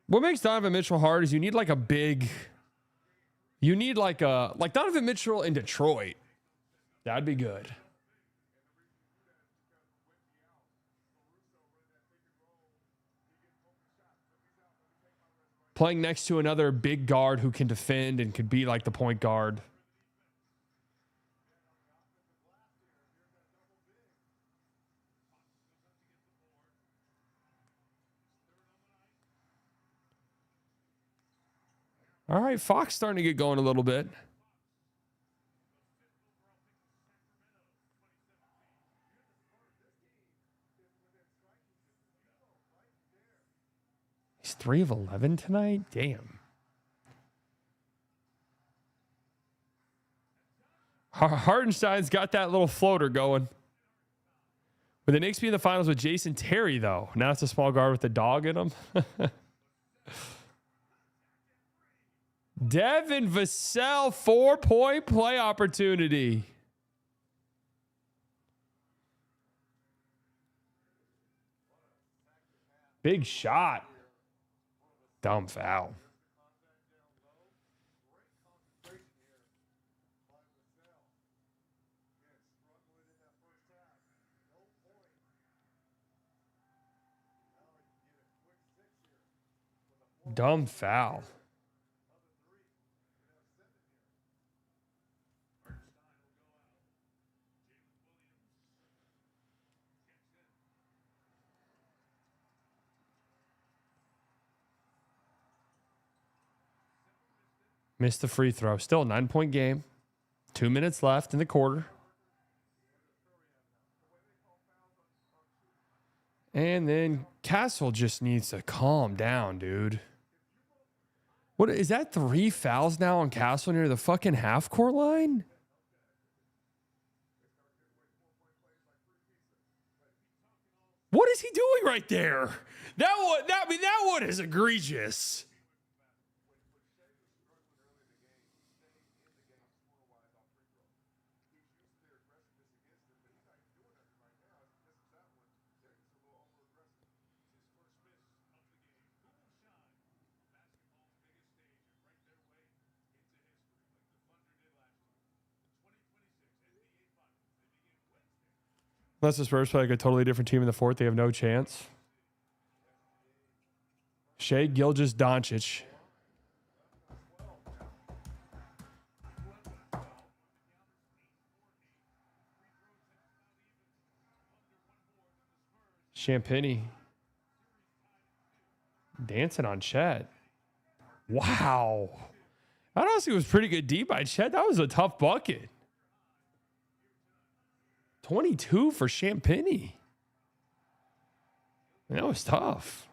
What makes Donovan Mitchell hard is you need like a big, you need like Donovan Mitchell in Detroit. That'd be good. Playing next to another big guard who can defend and could be like the point guard. All right, Fox starting to get going a little bit. He's 3 of 11 tonight? Damn. Hartenstein's got that little floater going. Would the Knicks be in the finals with Jason Terry, though? Now it's a small guard with a dog in him. Devin Vassell, 4-point play opportunity. Big shot. Dumb foul. Dumb foul. Missed the free throw. Still a 9-point game. 2 minutes left in the quarter. And then Castle just needs to calm down, dude. What is that? 3 fouls now on Castle near the fucking half-court line? What is he doing right there? That one is egregious. Unless the Spurs play like a totally different team in the fourth, they have no chance. Shea Gilgeous-Doncic. Champagny. Dancing on Chet. Wow. That honestly was pretty good D by Chet. That was a tough bucket. 22 for Champagny. That was tough.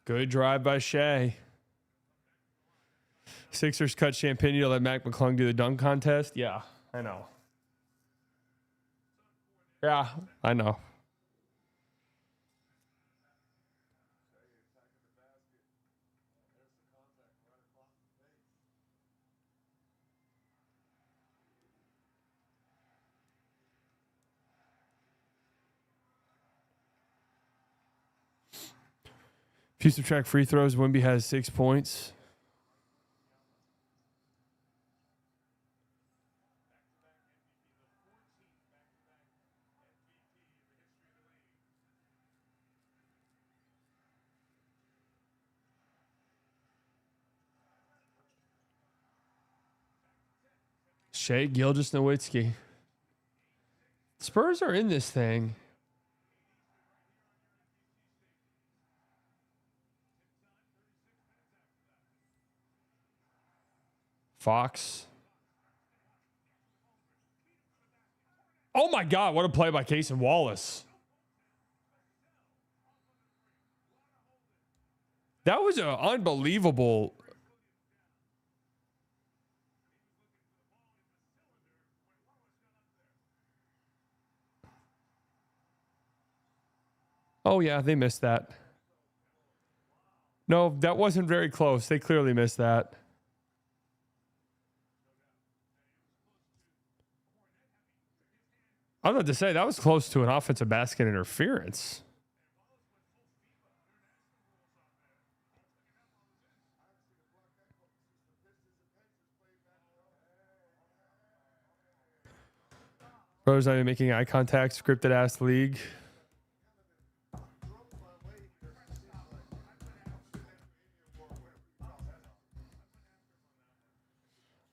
Good drive by Shea. Sixers cut Champagny to let Mac McClung do the dunk contest. Yeah, I know. Yeah, I know. If you subtract free throws, Wemby has 6 points. Shea Gilgeous-Nowitzki. Spurs are in this thing. Fox. Oh my God, what a play by Cason Wallace. That was an unbelievable. Oh yeah, they missed that. No, that wasn't very close. They clearly missed that. I was about to say that was close to an offensive basket interference. Brothers not even making eye contact, scripted ass league.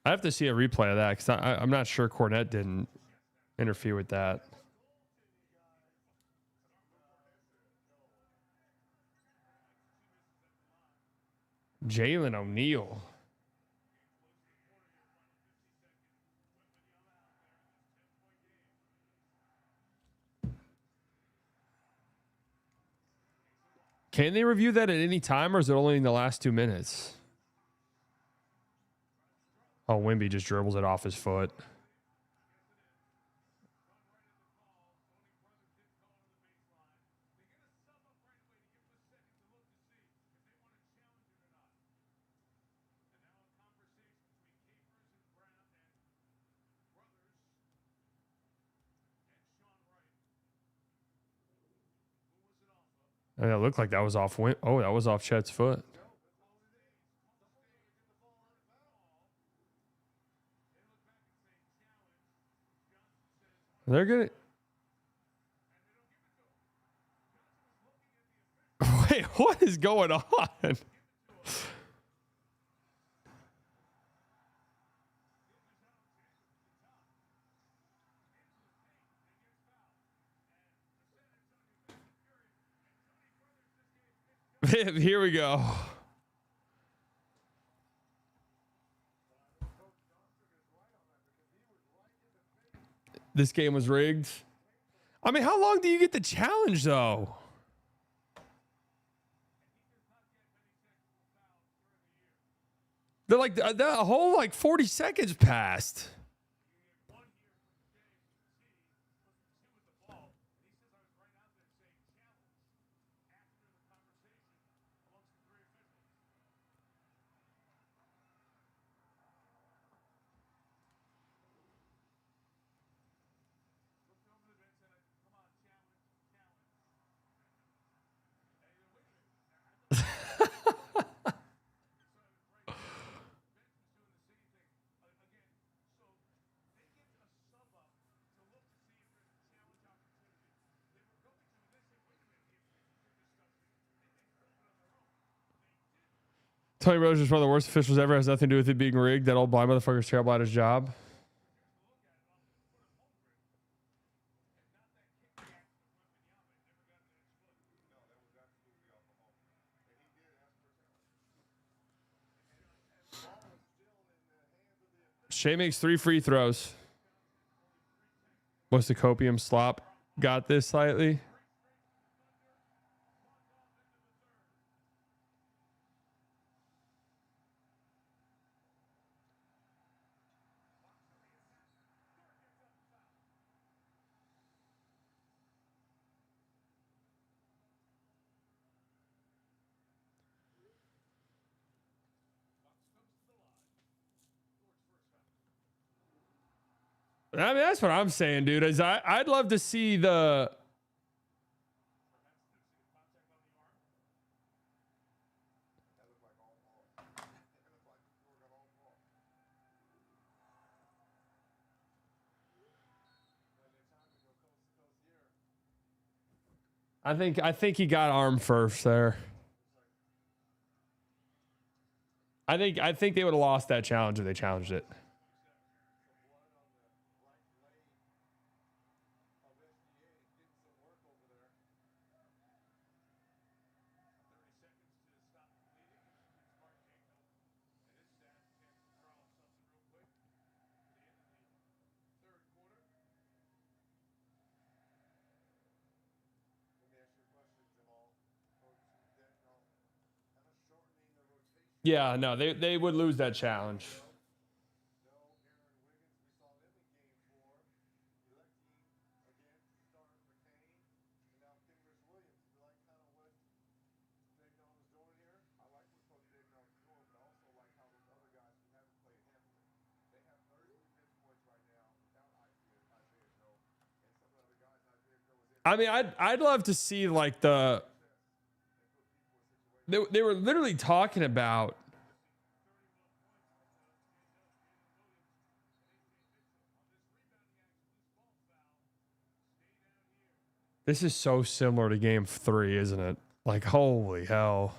I have to see a replay of that because I'm not sure Cornette didn't interfere with that. Jalen O'Neal. Can they review that at any time, or is it only in the last 2 minutes? Oh, Wemby just dribbles it off his foot. And it looked like that was off. Oh, that was off Chet's foot. They're gonna. Wait, what is going on? Here we go. This game was rigged. I mean, how long do you get the challenge, though? They're like, the whole, 40 seconds passed. Tony Rose is one of the worst officials ever. Has nothing to do with it being rigged. That old blind motherfucker's terrible at his job. Shea makes 3 free throws. What's the copium slop? Got this slightly. I mean, that's what I'm saying, dude. Is I'd love to see the. I think he got armed first there. I think they would have lost that challenge if they challenged it. Yeah, no, they would lose that challenge. I mean, I'd love to see like they were literally talking about this is so similar to game 3, isn't it? Like, holy hell.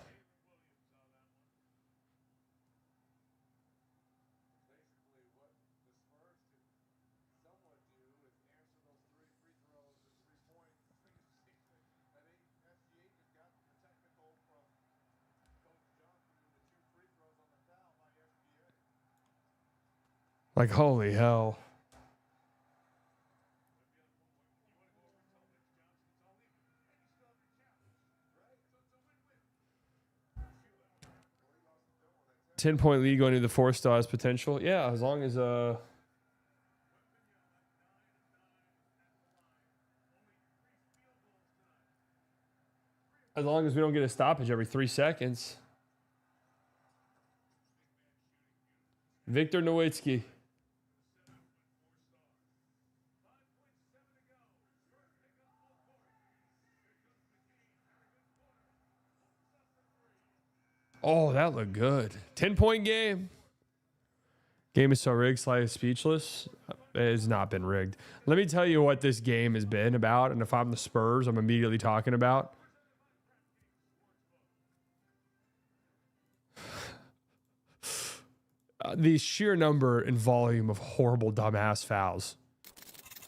Like, holy hell. Ten-point lead going into the 4 stars potential. Yeah, as long as we don't get a stoppage every 3 seconds. Victor Nowitzki. Oh, that looked good. 10-point game. Game is so rigged, slightly speechless. It has not been rigged. Let me tell you what this game has been about. And if I'm the Spurs, I'm immediately talking about. The sheer number and volume of horrible, dumbass fouls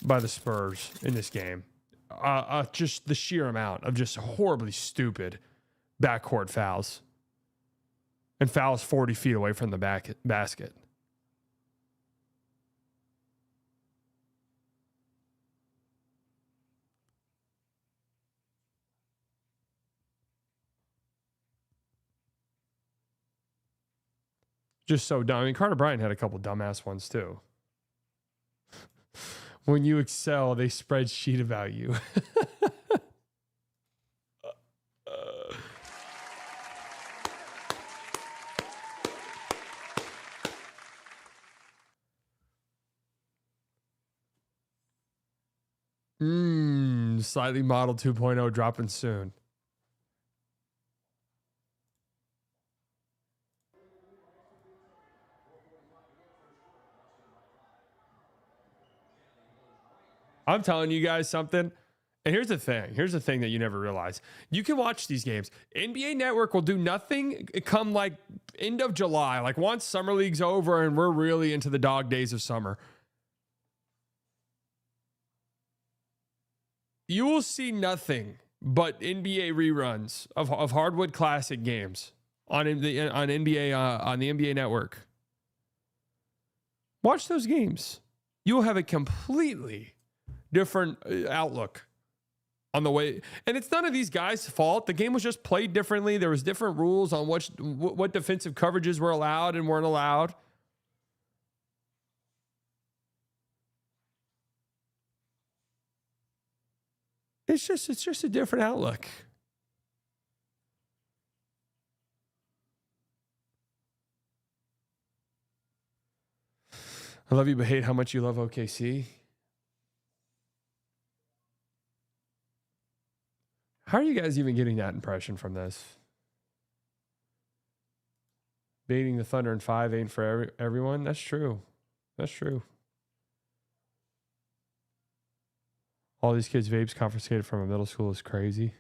by the Spurs in this game. Just the sheer amount of just horribly stupid backcourt fouls. And fouls 40 feet away from the basket. Just so dumb. I mean, Carter Bryant had a couple dumbass ones too. When you excel, they spreadsheet about you. Slightly modeled 2.0 dropping soon. I'm telling you guys something. And here's the thing. Here's the thing that you never realize. You can watch these games. NBA Network will do nothing come like end of July. Like once summer league's over and we're really into the dog days of summer. You will see nothing but NBA reruns of Hardwood Classic games on the NBA Network. Watch those games. You will have a completely different outlook on the way. And it's none of these guys' fault. The game was just played differently. There was different rules on what defensive coverages were allowed and weren't allowed. It's just a different outlook. I love you, but hate how much you love OKC. How are you guys even getting that impression from this? Baiting the Thunder in 5 ain't for everyone. That's true. That's true. All these kids' vapes confiscated from a middle school is crazy.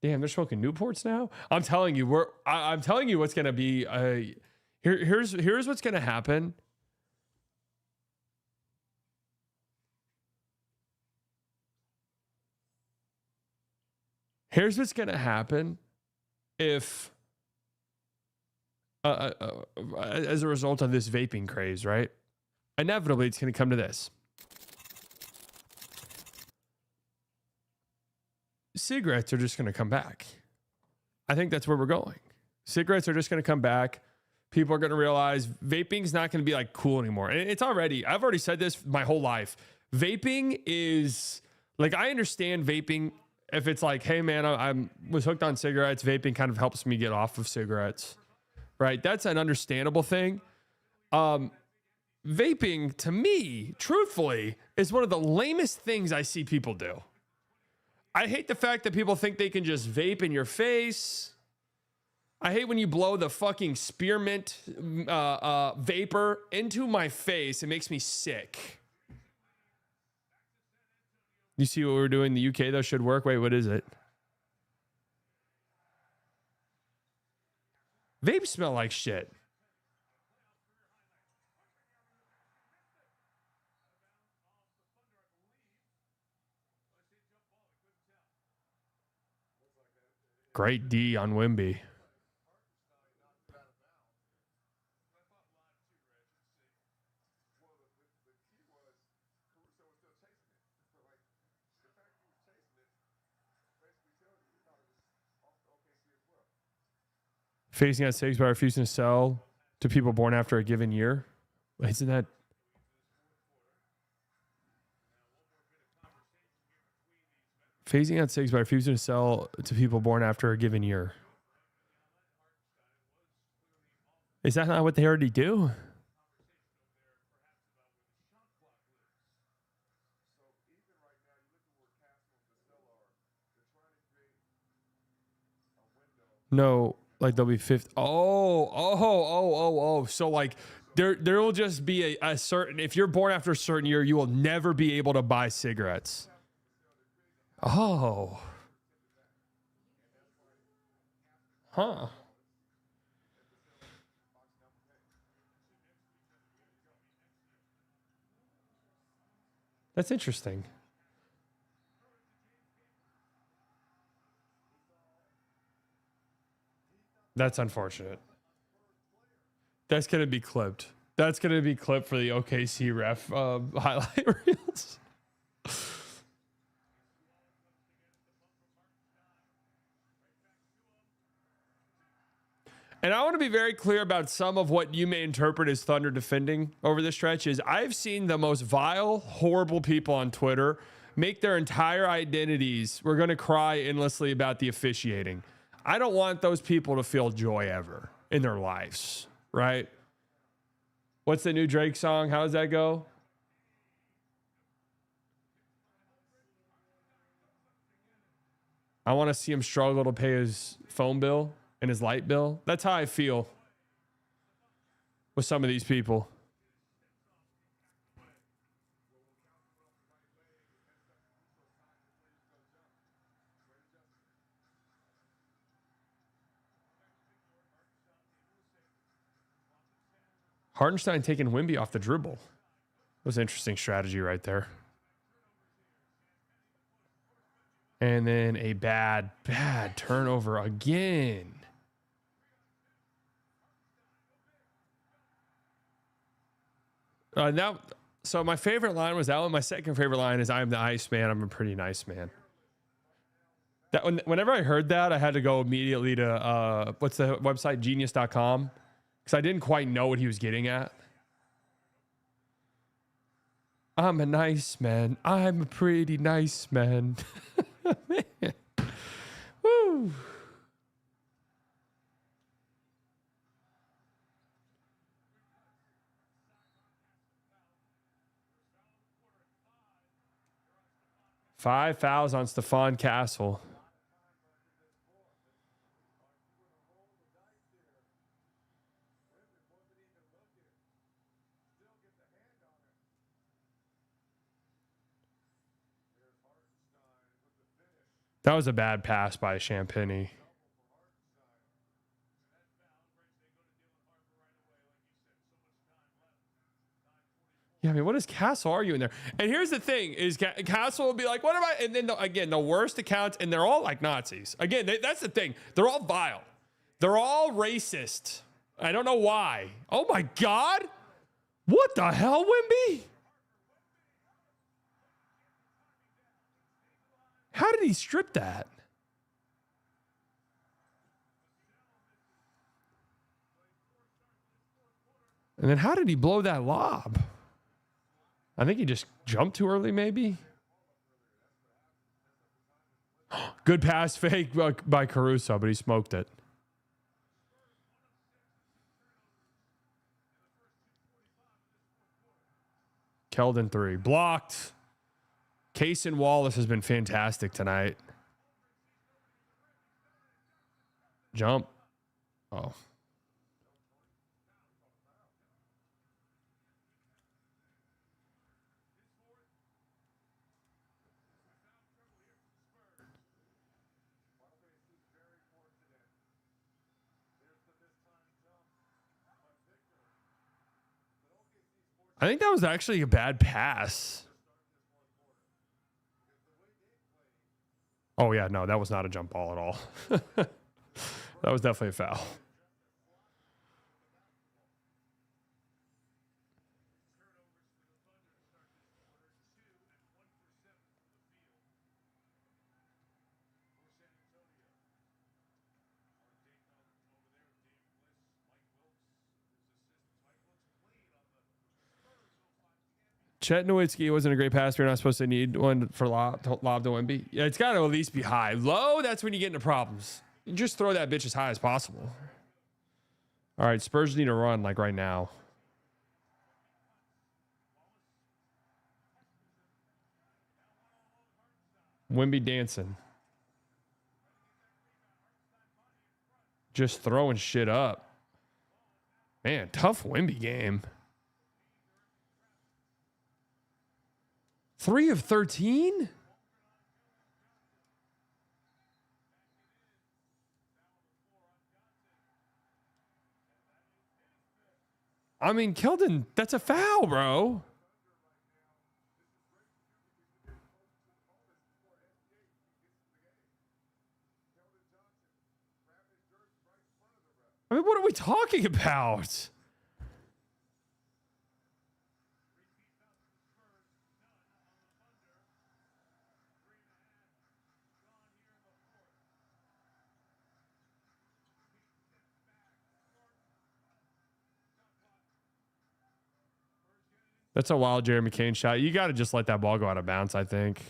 Damn, they're smoking Newports now. I'm telling you, I'm telling you what's gonna be. Here's what's gonna happen. Here's what's gonna happen if, as a result of this vaping craze, right? Inevitably, it's gonna come to this. Cigarettes are just going to come back. I think that's where we're going. Cigarettes are just going to come back. People are going to realize vaping's not going to be like cool anymore. And it's already, I've already said this my whole life. Vaping is like, I understand vaping if it's like, hey man, I was hooked on cigarettes. Vaping kind of helps me get off of cigarettes, right? That's an understandable thing. Vaping to me, truthfully, is one of the lamest things I see people do. I hate the fact that people think they can just vape in your face. I hate when you blow the fucking spearmint vapor into my face. It makes me sick. You see what we're doing in the UK, though, should work. Wait, what is it? Vapes smell like shit. Great D on Wimby. Phasing out cigs by refusing to sell to people born after a given year. Isn't that... Phasing out cigs by refusing to sell to people born after a given year. Is that not what they already do? No, like there'll be 50. So like there will just be a certain, if you're born after a certain year, you will never be able to buy cigarettes. Oh. Huh. That's interesting. That's unfortunate. That's going to be clipped. That's going to be clipped for the OKC ref highlight reels. And I want to be very clear about some of what you may interpret as Thunder defending over the stretch is I've seen the most vile, horrible people on Twitter make their entire identities, we're going to cry endlessly about the officiating. I don't want those people to feel joy ever in their lives, right? What's the new Drake song? How does that go? I want to see him struggle to pay his phone bill and his light bill. That's how I feel with some of these people. Hartenstein taking Wimby off the dribble. That was an interesting strategy right there. And then a bad turnover again. So my favorite line was that one. My second favorite line is, "I'm the ice man. I'm a pretty nice man." That whenever I heard that, I had to go immediately to what's the website, genius.com, because I didn't quite know what he was getting at. I'm a nice man. I'm a pretty nice man. Man. Woo. Five fouls on Stephon Castle. That was a bad pass by Champagny. Yeah, I mean, what is Castle arguing there? And here's the thing: is Castle will be like, "What am I?" And then again, the worst accounts, and they're all like Nazis. Again, that's the thing: they're all vile, they're all racist. I don't know why. Oh my God, what the hell, Wimby? How did he strip that? And then how did he blow that lob? I think he just jumped too early, maybe. Good pass fake by Caruso, but he smoked it. Keldon 3. Blocked. Cason Wallace has been fantastic tonight. Jump. Oh. I think that was actually a bad pass. Oh, yeah, no, that was not a jump ball at all. That was definitely a foul. Chet Nowitzki wasn't a great passer. You're not supposed to need one for lob to Wemby. Yeah, it's got to at least be high. Low, that's when you get into problems. You just throw that bitch as high as possible. All right, Spurs need a run like right now. Wemby dancing. Just throwing shit up. Man, tough Wemby game. 3 of 13? I mean, Keldon, that's a foul, bro. I mean, what are we talking about? That's a wild Jeremy Kane shot. You got to just let that ball go out of bounds, I think.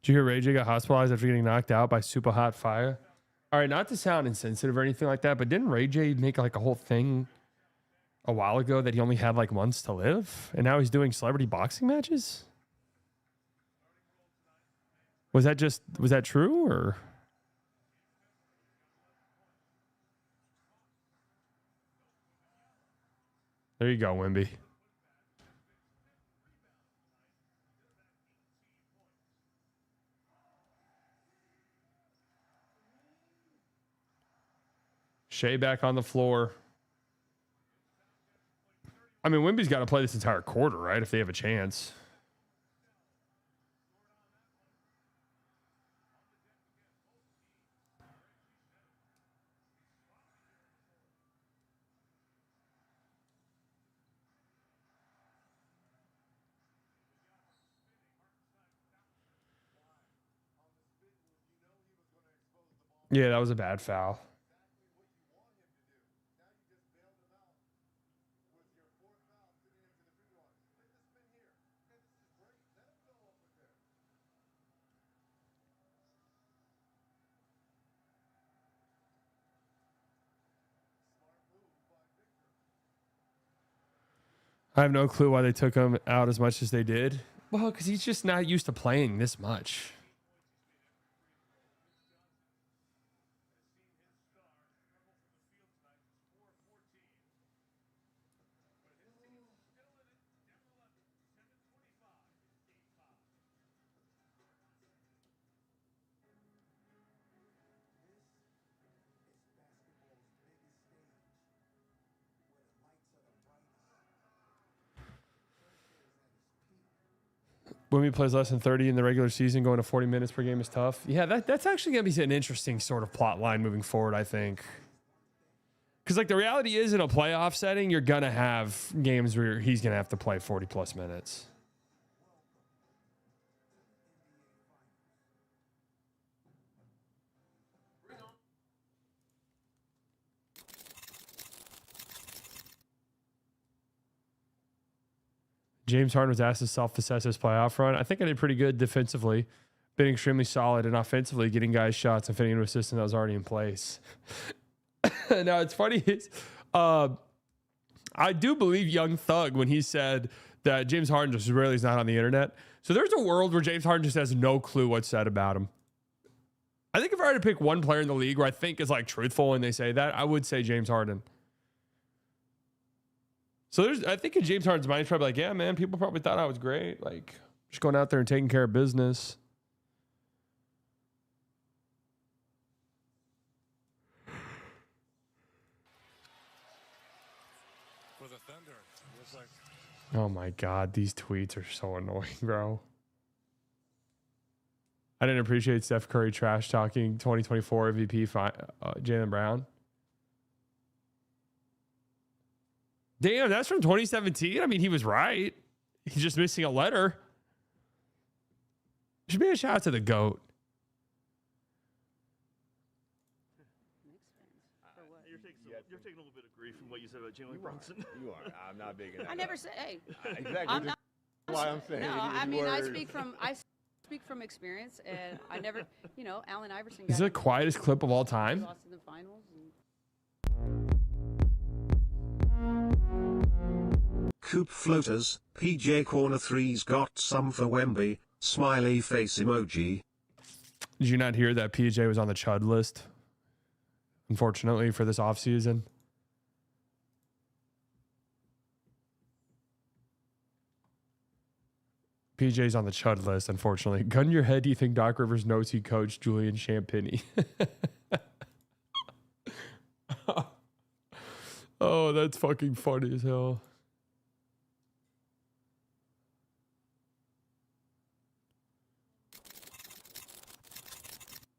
Did you hear Ray J got hospitalized after getting knocked out by super hot fire? All right, not to sound insensitive or anything like that, but didn't Ray J make like a whole thing a while ago that he only had like months to live, and now he's doing celebrity boxing matches? Was that true, or? There you go, Wemby. Shea back on the floor. I mean, Wemby's got to play this entire quarter, right? If they have a chance. Yeah, that was a bad foul. I have no clue why they took him out as much as they did. Well, because he's just not used to playing this much. Wemby plays less than 30 in the regular season, going to 40 minutes per game is tough. Yeah, that's actually going to be an interesting sort of plot line moving forward, I think. Because, like, the reality is in a playoff setting, you're going to have games where he's going to have to play 40-plus minutes. James Harden was asked to self-assess his playoff run. I think I did pretty good defensively, been extremely solid, and offensively getting guys shots and fitting into a system that was already in place. Now, it's funny. I do believe Young Thug when he said that James Harden just really is not on the internet. So there's a world where James Harden just has no clue what's said about him. I think if I were to pick one player in the league where I think is like truthful and they say that, I would say James Harden. So I think in James Harden's mind, he's probably like, yeah, man, people probably thought I was great. Like, just going out there and taking care of business. For the Thunder, it was like Oh my God, these tweets are so annoying, bro. I didn't appreciate Steph Curry trash talking 2024 MVP Jaylen Brown. Damn, that's from 2017. I mean, he was right. He's just missing a letter. Should be a shout out to the GOAT. You're taking a little bit of grief from what you said about Jalen Brunson. You are. I'm not big enough. I never said, hey. Exactly. I'm not, why I'm saying. no, these I mean, words. I speak from experience, and I never, you know, Allen Iverson. Is it the quietest clip of all time? Lost in the finals. Coop floaters, PJ corner threes got some for Wemby, smiley face emoji. Did you not hear that PJ was on the Chud list? Unfortunately for this offseason. PJ's on the Chud list, unfortunately. Gun your head, do you think Doc Rivers knows he coached Julian Champagny? Oh, that's fucking funny as hell.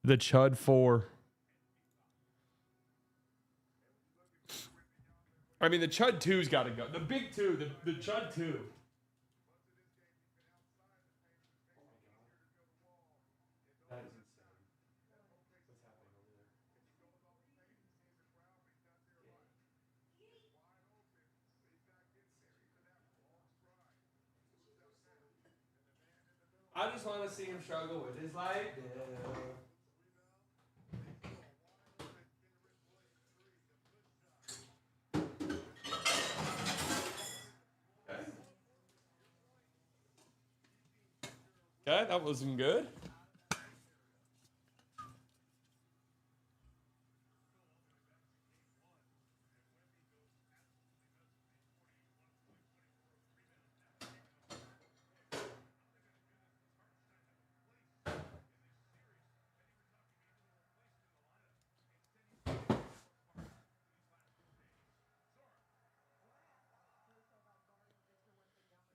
The Chud 4. I mean, the Chud 2's got to go. The big 2, the Chud 2. I just want to see him struggle with his life. Okay, that wasn't good.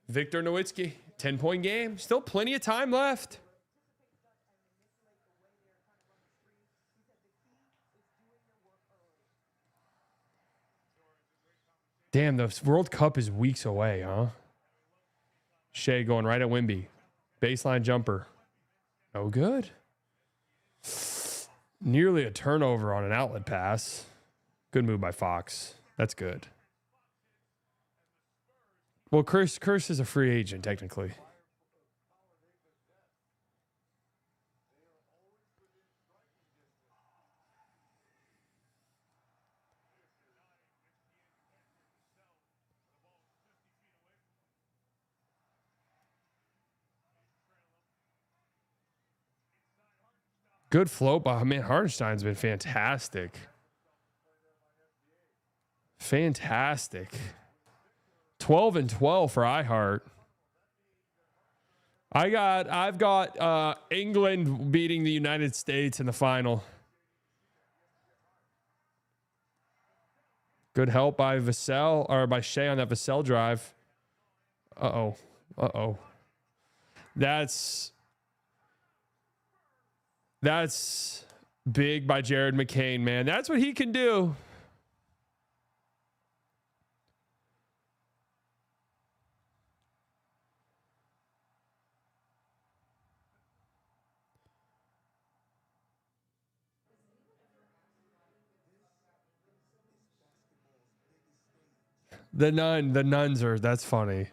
Victor Nowitzki, 10-point game. Still plenty of time left. Damn, the World Cup is weeks away, huh? Shea going right at Wemby. Baseline jumper. No good. Nearly a turnover on an outlet pass. Good move by Fox. That's good. Well, Curse is a free agent, technically. Good float by, man, Hartenstein's been fantastic. Fantastic. 12 and 12 for iHeart. I've got England beating the United States in the final. Good help by Vassell or by Shea on that Vassell drive. Uh-oh. That's big by Jared McCain, man. That's what he can do. The nuns are, that's funny.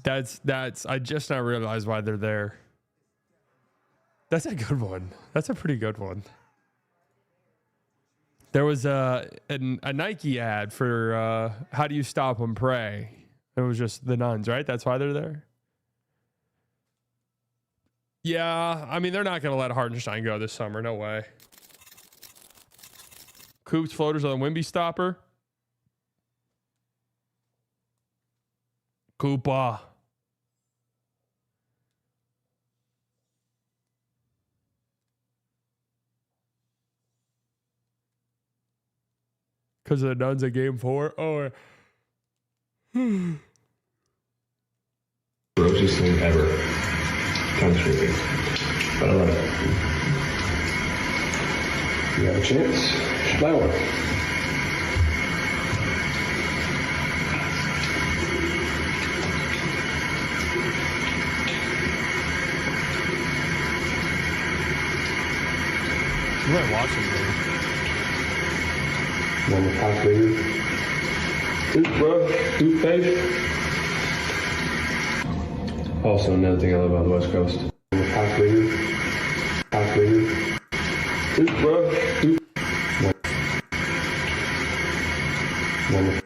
That's I just now realized why they're there. That's a good one. That's a pretty good one. There was a Nike ad for how do you stop and pray? It was just the nuns, right? That's why they're there. Yeah, I mean, they're not going to let Hartenstein go this summer. No way. Coops floaters on the Wimby stopper. Koopa. Because of the nuns at game 4. Oh, grossest thing ever. Tongue scraping. But I love it. You have a chance? Try one. You might watch him, dude. One with top baby. Toothbrush, toothpaste. Also, another thing I love about the West Coast. One with top baby. Toothbrush, one with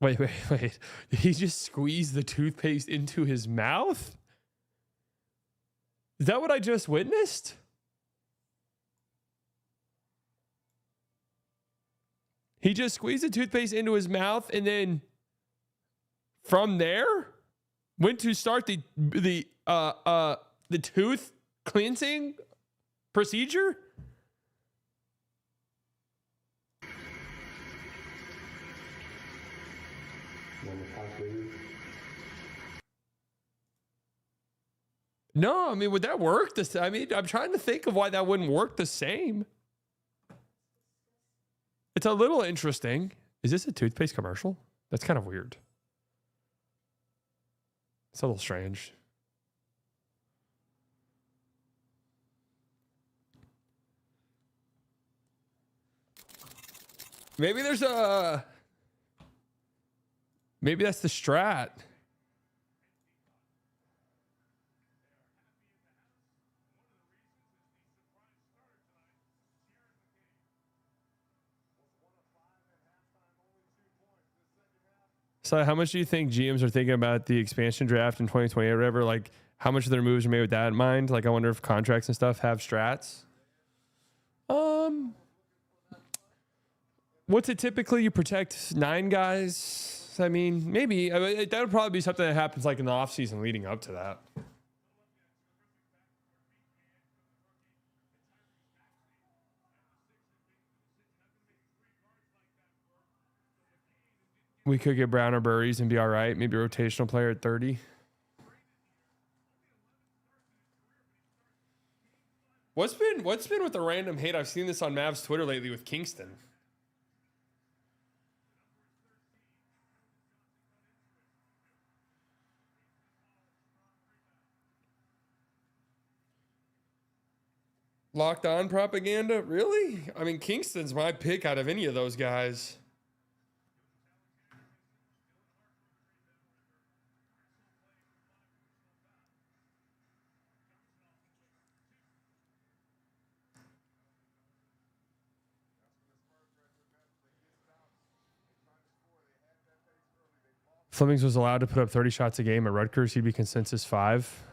Wait. Did he just squeeze the toothpaste into his mouth? Is that what I just witnessed? He just squeezed the toothpaste into his mouth and then from there went to start the tooth cleansing procedure? one with top baby. No, I mean, would that work? I mean, I'm trying to think of why that wouldn't work the same. It's a little interesting. Is this a toothpaste commercial? That's kind of weird. It's a little strange. Maybe there's a... Maybe that's the strat. So how much do you think GMs are thinking about the expansion draft in 2020 or whatever? Like, how much of their moves are made with that in mind? Like, I wonder if contracts and stuff have strats. What's it typically? You protect 9 guys? I mean, maybe. That would probably be something that happens like in the offseason leading up to that. We could get Brown or Burries and be all right. Maybe a rotational player at 30. What's been with the random hate? I've seen this on Mavs Twitter lately with Kingston. Locked on propaganda? Really? I mean, Kingston's my pick out of any of those guys. Flemings was allowed to put up 30 shots a game at Rutgers. He'd be consensus 5.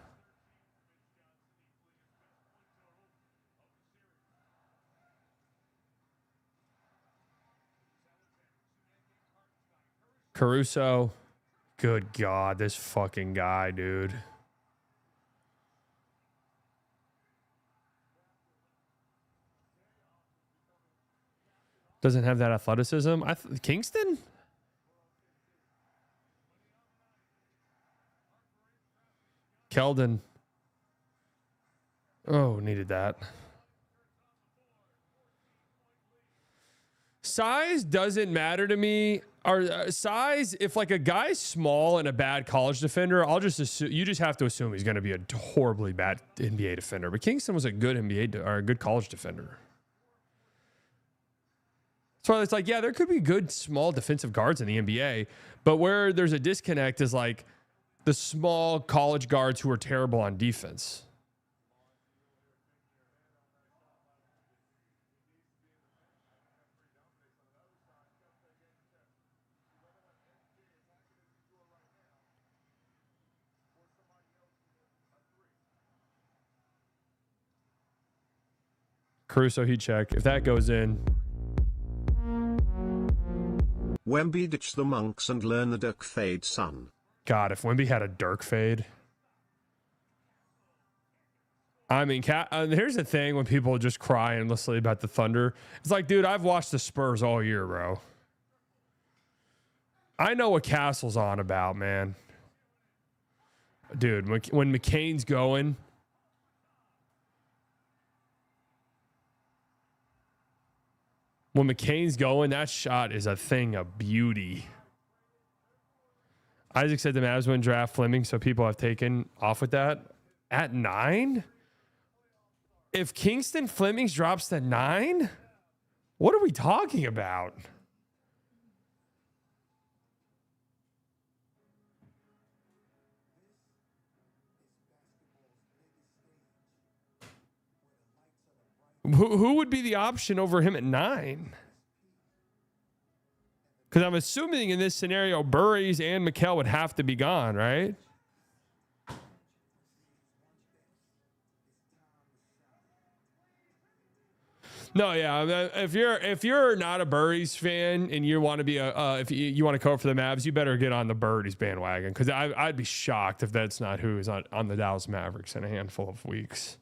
Caruso. Good God, this fucking guy, dude. Doesn't have that athleticism. Kingston? Keldon. Oh, needed that. Size doesn't matter to me. Or size, if like a guy's small and a bad college defender, I'll just assume you just have to assume he's going to be a horribly bad NBA defender. But Kingston was a good or a good college defender. So it's like, yeah, there could be good small defensive guards in the NBA, but where there's a disconnect is like the small college guards who are terrible on defense. Caruso heat check. If that goes in. Wemby ditch the monks and learn the Dirk fade, son. God, if Wemby had a Dirk fade. I mean, here's the thing when people just cry endlessly about the Thunder. It's like, dude, I've watched the Spurs all year, bro. I know what Castle's on about, man. Dude, when McCain's going... When McCain's going, that shot is a thing of beauty. Isaac said the Mavs wouldn't draft Fleming, so people have taken off with that. At 9? If Kingston Flemings drops to 9? What are we talking about? Who would be the option over him at 9? Because I'm assuming in this scenario, Burries and Mikal would have to be gone, right? No, yeah. If you're not a Burries fan and you want to be if you want to cover for the Mavs, you better get on the Burries bandwagon, because I'd be shocked if that's not who is on the Dallas Mavericks in a handful of weeks.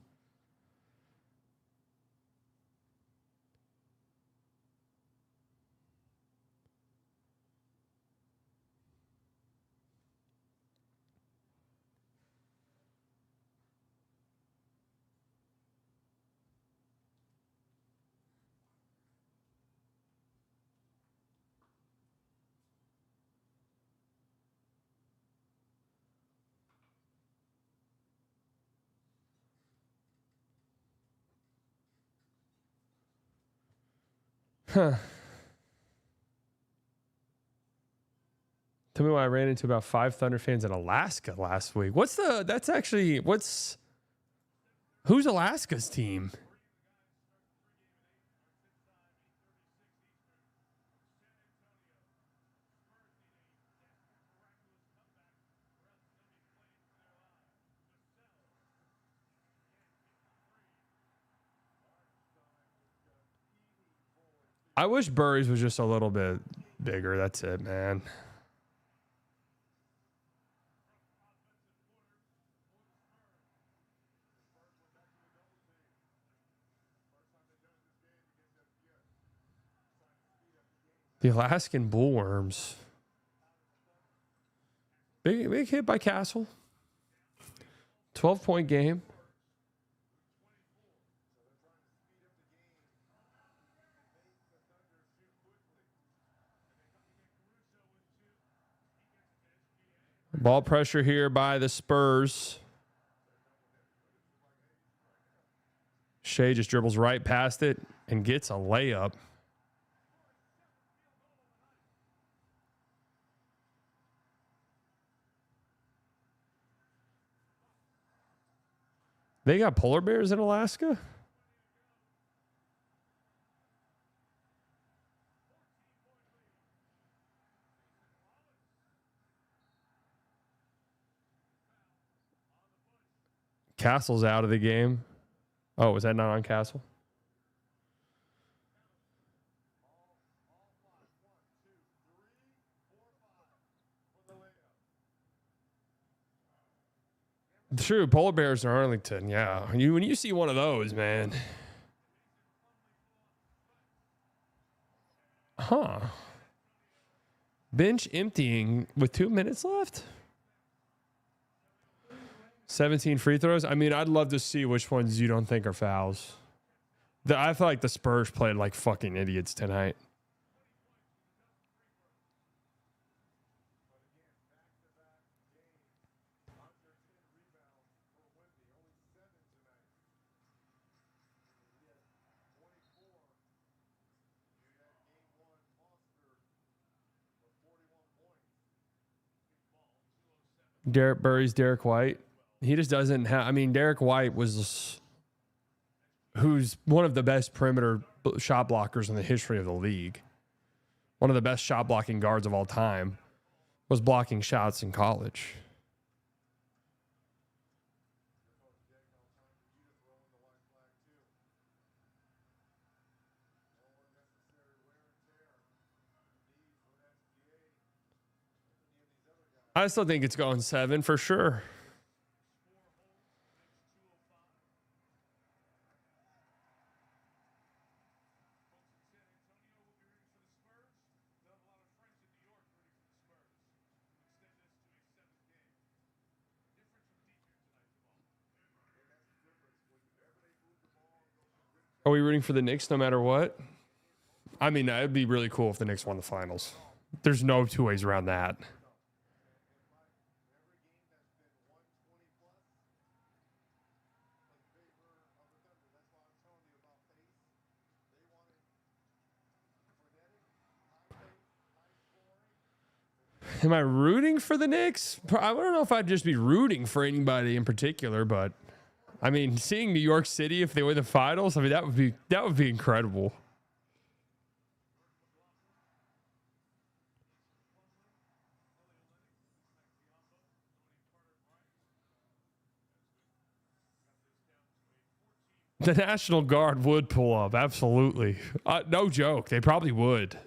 Huh. Tell me why I ran into about 5 Thunder fans in Alaska last week. Who's Alaska's team? I wish Burries was just a little bit bigger. That's it, man. The Alaskan Bullworms. Big hit by Castle. 12-point game. Ball pressure here by the Spurs. Shea just dribbles right past it and gets a layup. They got polar bears in Alaska? Castle's out of the game. Oh, was that not on Castle? True, polar bears in Arlington. Yeah, when you see one of those, man. Huh. Bench emptying with 2 minutes left. 17 free throws. I mean, I'd love to see which ones you don't think are fouls. I feel like the Spurs played like fucking idiots tonight. Derek Burry's Derek White. He just doesn't have. I mean, Derek White was who's one of the best perimeter shot blockers in the history of the league. One of the best shot blocking guards of all time. Was blocking shots in college. I still think it's going 7 for sure. Are we rooting for the Knicks no matter what? I mean, it'd be really cool if the Knicks won the finals. There's no two ways around that. Am I rooting for the Knicks? I don't know if I'd just be rooting for anybody in particular, but I mean, seeing New York City if they win the finals, I mean that would be incredible. The National Guard would pull up, absolutely. No joke, they probably would.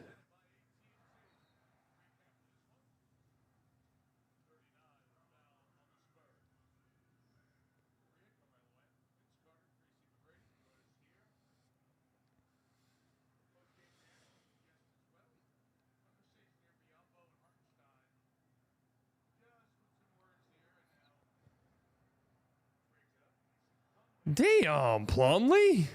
Damn, Plumlee.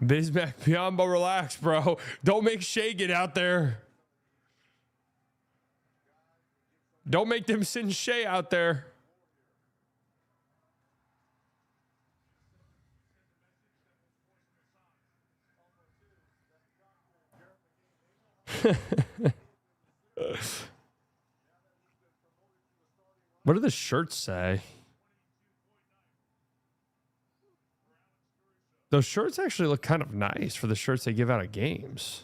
Bismack Biyombo, relax, bro. Don't make Shea get out there. Don't make them send Shea out there. What do the shirts say? Those shirts actually look kind of nice for the shirts they give out at games.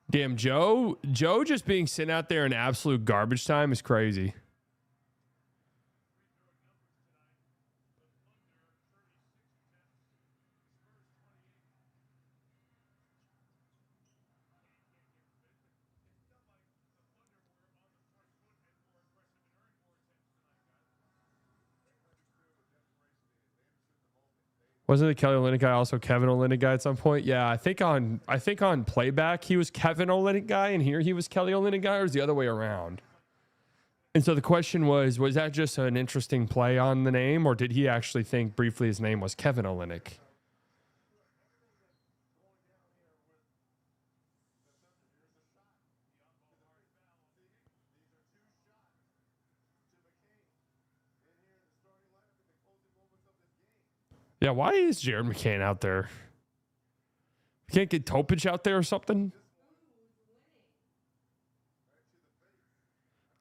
Damn, Joe just being sent out there in absolute garbage time is crazy. Wasn't the Kelly Olynyk guy also Kevin Olynyk guy at some point? Yeah, I think on playback he was Kevin Olynyk guy, and here he was Kelly Olynyk guy, or is the other way around? And so the question was that just an interesting play on the name, or did he actually think briefly his name was Kevin Olynyk? Yeah, why is Jared McCain out there? We can't get Topic out there or something?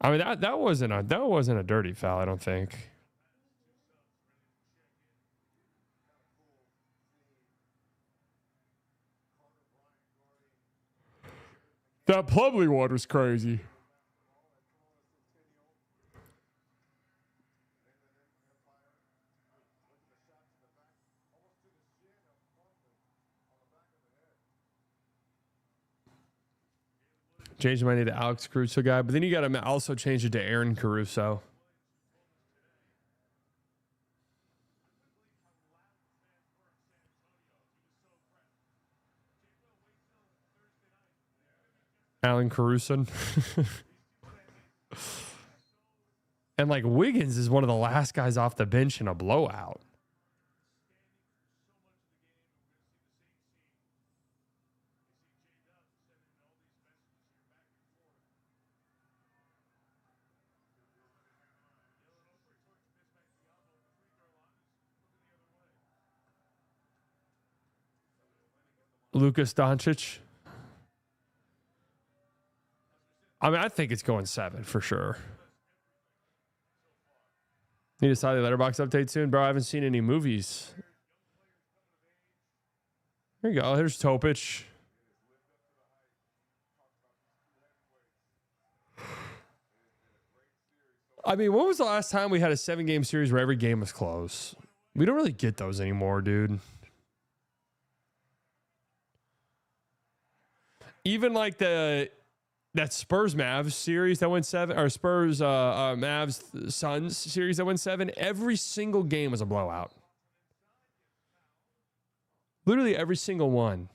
I mean that wasn't a dirty foul, I don't think. That Plumlee one was crazy. Changed my name to Alex Caruso guy, but then you got to also change it to Aaron Caruso. Alan Caruso. And like Wiggins is one of the last guys off the bench in a blowout. Lukas Doncic. I mean, I think it's going 7 for sure. Need a Siley Letterbox update soon, bro. I haven't seen any movies. There you go. Here's Topic. I mean, when was the last time we had a 7-game series where every game was close? We don't really get those anymore, dude. Even like that Spurs Mavs series that went 7, or Spurs Mavs Suns series that went 7, every single game was a blowout. Literally every single one.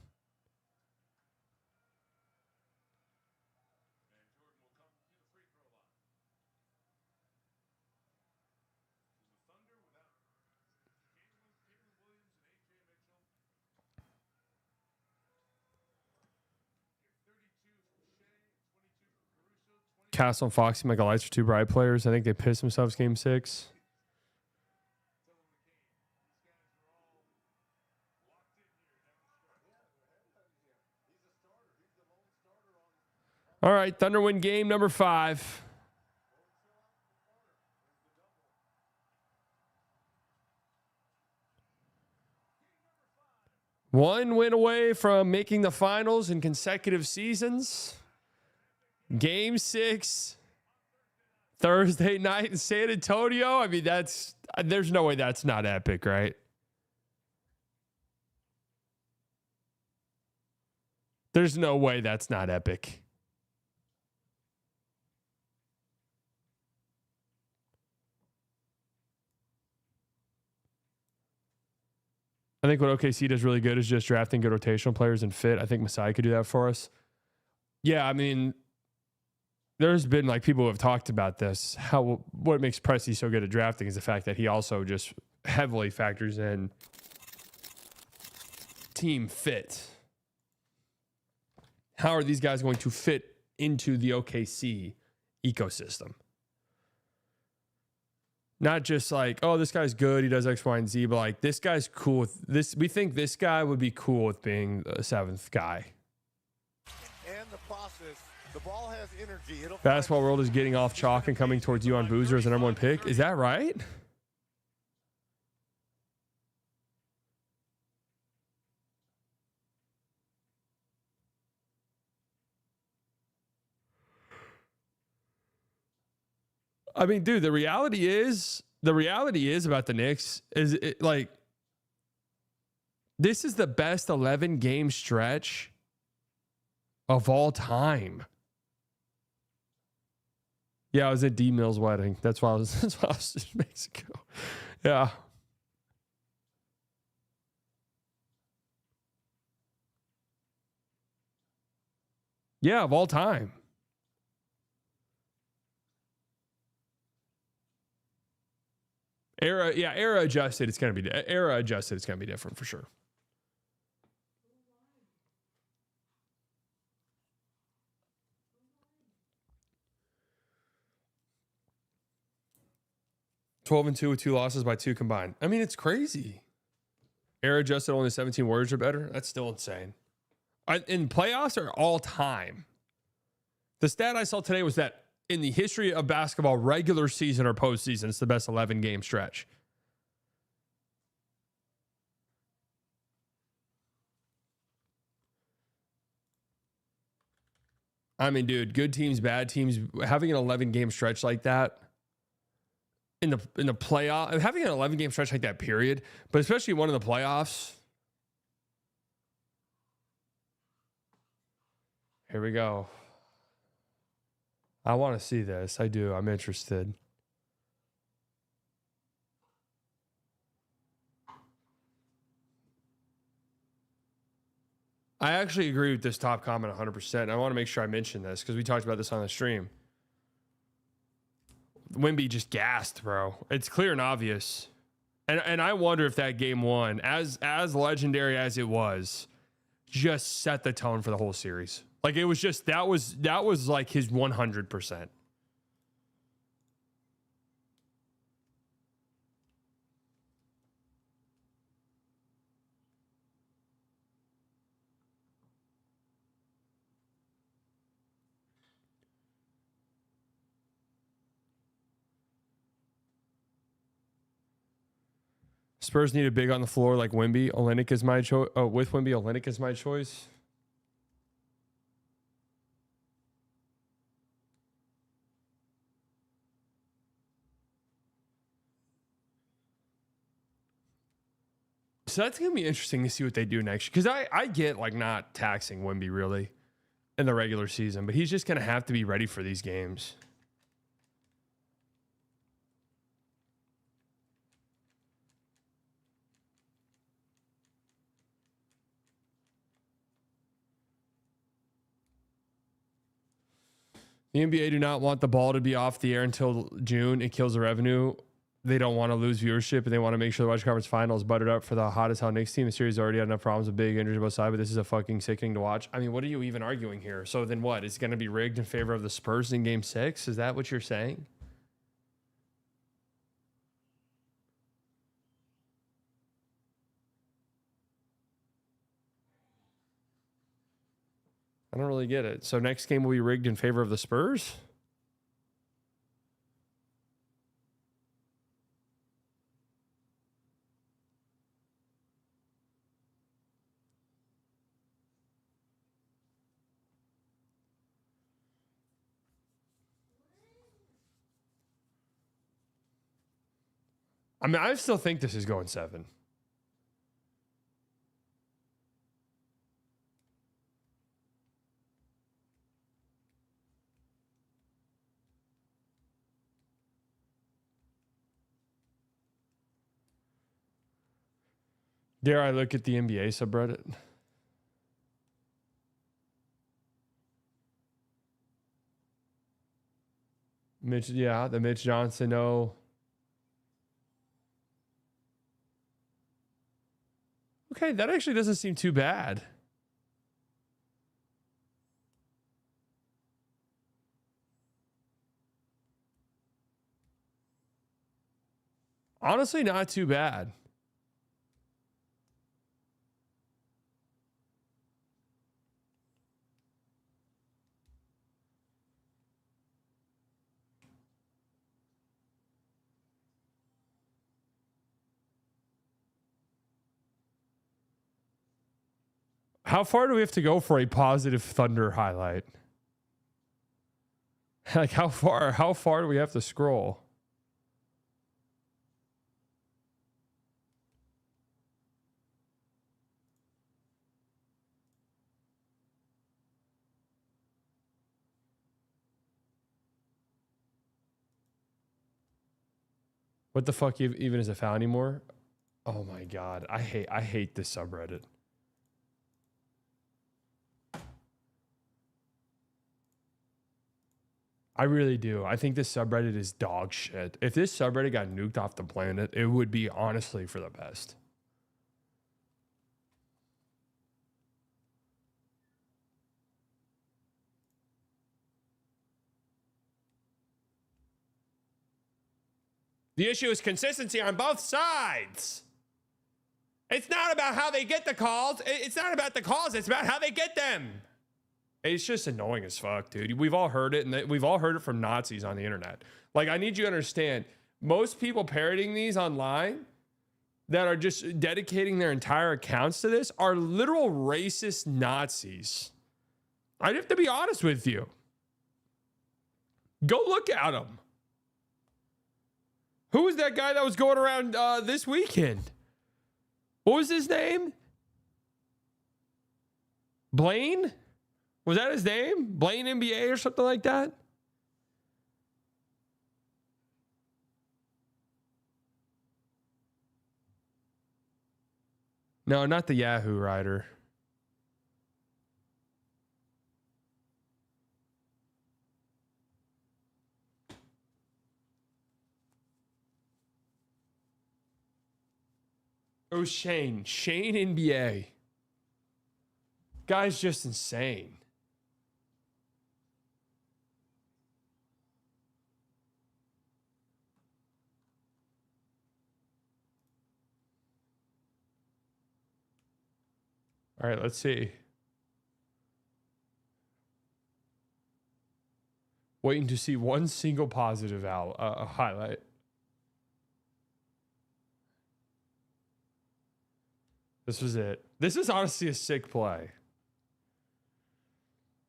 Castle and Foxy, Michael Lights are 2 bright players. I think they pissed themselves game 6. All right, Thunder win game number 5. One win away from making the finals in consecutive seasons. Game 6, Thursday night in San Antonio. I mean, there's no way that's not epic, right? There's no way that's not epic. I think what OKC does really good is just drafting good rotational players and fit. I think Masai could do that for us. Yeah, I mean, there's been like people who have talked about this. What makes Presti so good at drafting is the fact that he also just heavily factors in team fit. How are these guys going to fit into the OKC ecosystem? Not just like, oh, this guy's good, he does X, Y, and Z, but like this guy's cool with this. We think this guy would be cool with being the 7th guy. And the process. The ball has energy. Basketball World is getting off chalk and coming towards you on Boozer as the #1 pick. Is that right? I mean, dude, the reality is about the Knicks is like this is the best 11-game stretch of all time. Yeah, I was at D Mill's wedding. That's why I was in Mexico. Yeah. Yeah, of all time. Era adjusted, it's gonna be different for sure. (12-2) with 2 losses by 2 combined. I mean, it's crazy. Era adjusted, only 17 Warriors are better. That's still insane. In playoffs are all time. The stat I saw today was that in the history of basketball, regular season or postseason, it's the best 11-game stretch. I mean, dude, good teams, bad teams, having an 11-game stretch like that in the playoff, having an 11-game stretch like that, period, but especially one in the playoffs. Here we go. I want to see this. I do. I'm interested. I actually agree with this top comment 100%. I want to make sure I mention this because we talked about this on the stream. Wemby just gassed, bro. It's clear and obvious. And I wonder if that game one, as legendary as it was, just set the tone for the whole series. Like it was just that was like his 100%. Spurs need a big on the floor like Wemby. Olynyk is my choice. Oh, with Wemby, Olynyk is my choice. So that's going to be interesting to see what they do next year. Because I get like not taxing Wemby really in the regular season, but he's just going to have to be ready for these games. The NBA do not want the ball to be off the air until June. It kills the revenue. They don't want to lose viewership, and they want to make sure the Western Conference Finals buttered up for the hottest hell Knicks team. The series already had enough problems with big injuries on both sides, but this is a fucking sickening to watch. I mean, what are you even arguing here? So then what? It's going to be rigged in favor of the Spurs in Game 6? Is that what you're saying? I don't really get it. So next game will be rigged in favor of the Spurs? I mean, I still think this is going 7. Dare I look at the NBA subreddit? Mitch, yeah, the Mitch Johnson, no. Okay, that actually doesn't seem too bad. Honestly, not too bad. How far do we have to go for a positive Thunder highlight? Like how far do we have to scroll? What the fuck even is a foul anymore? Oh my god, I hate this subreddit. I really do. I think this subreddit is dog shit. If this subreddit got nuked off the planet, it would be honestly for the best. The issue is consistency on both sides. It's not about how they get the calls. It's not about the calls. It's about how they get them. It's just annoying as fuck, dude. We've all heard it, and we've all heard it from Nazis on the internet. Like, I need you to understand, most people parroting these online that are just dedicating their entire accounts to this are literal racist Nazis. I have to be honest with you. Go look at him. Who was that guy that was going around this weekend? What was his name? Blaine? Was that his name? Blaine NBA or something like that? No, not the Yahoo writer. Oh, Shane. Shane NBA. Guy's just insane. All right, let's see. Waiting to see one single positive highlight. This was it. This is honestly a sick play.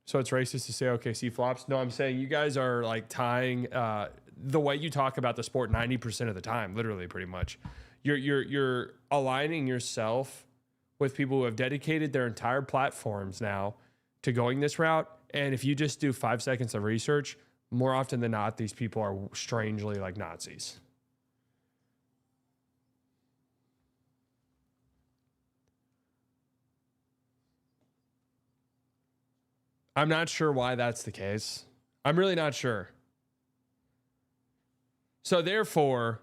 So it's racist to say OKC flops? No, I'm saying you guys are like tying the way you talk about the sport 90% of the time, literally pretty much. You're aligning yourself with people who have dedicated their entire platforms now to going this route. And if you just do 5 seconds of research, more often than not, these people are strangely like Nazis. I'm not sure why that's the case. I'm really not sure. So therefore,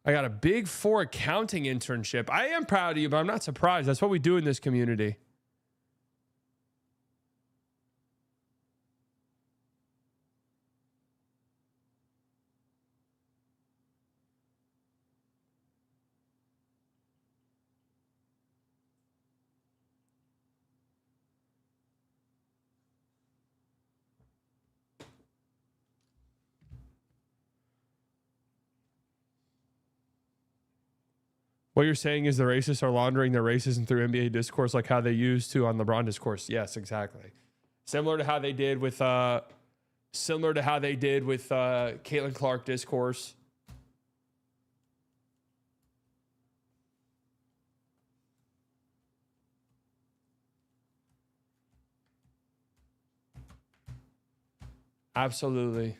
I got a Big Four accounting internship. I am proud of you, but I'm not surprised. That's what we do in this community. What you're saying is the racists are laundering their racism through NBA discourse like how they used to on LeBron discourse. Yes, exactly. Similar to how they did with Caitlin Clark discourse. Absolutely.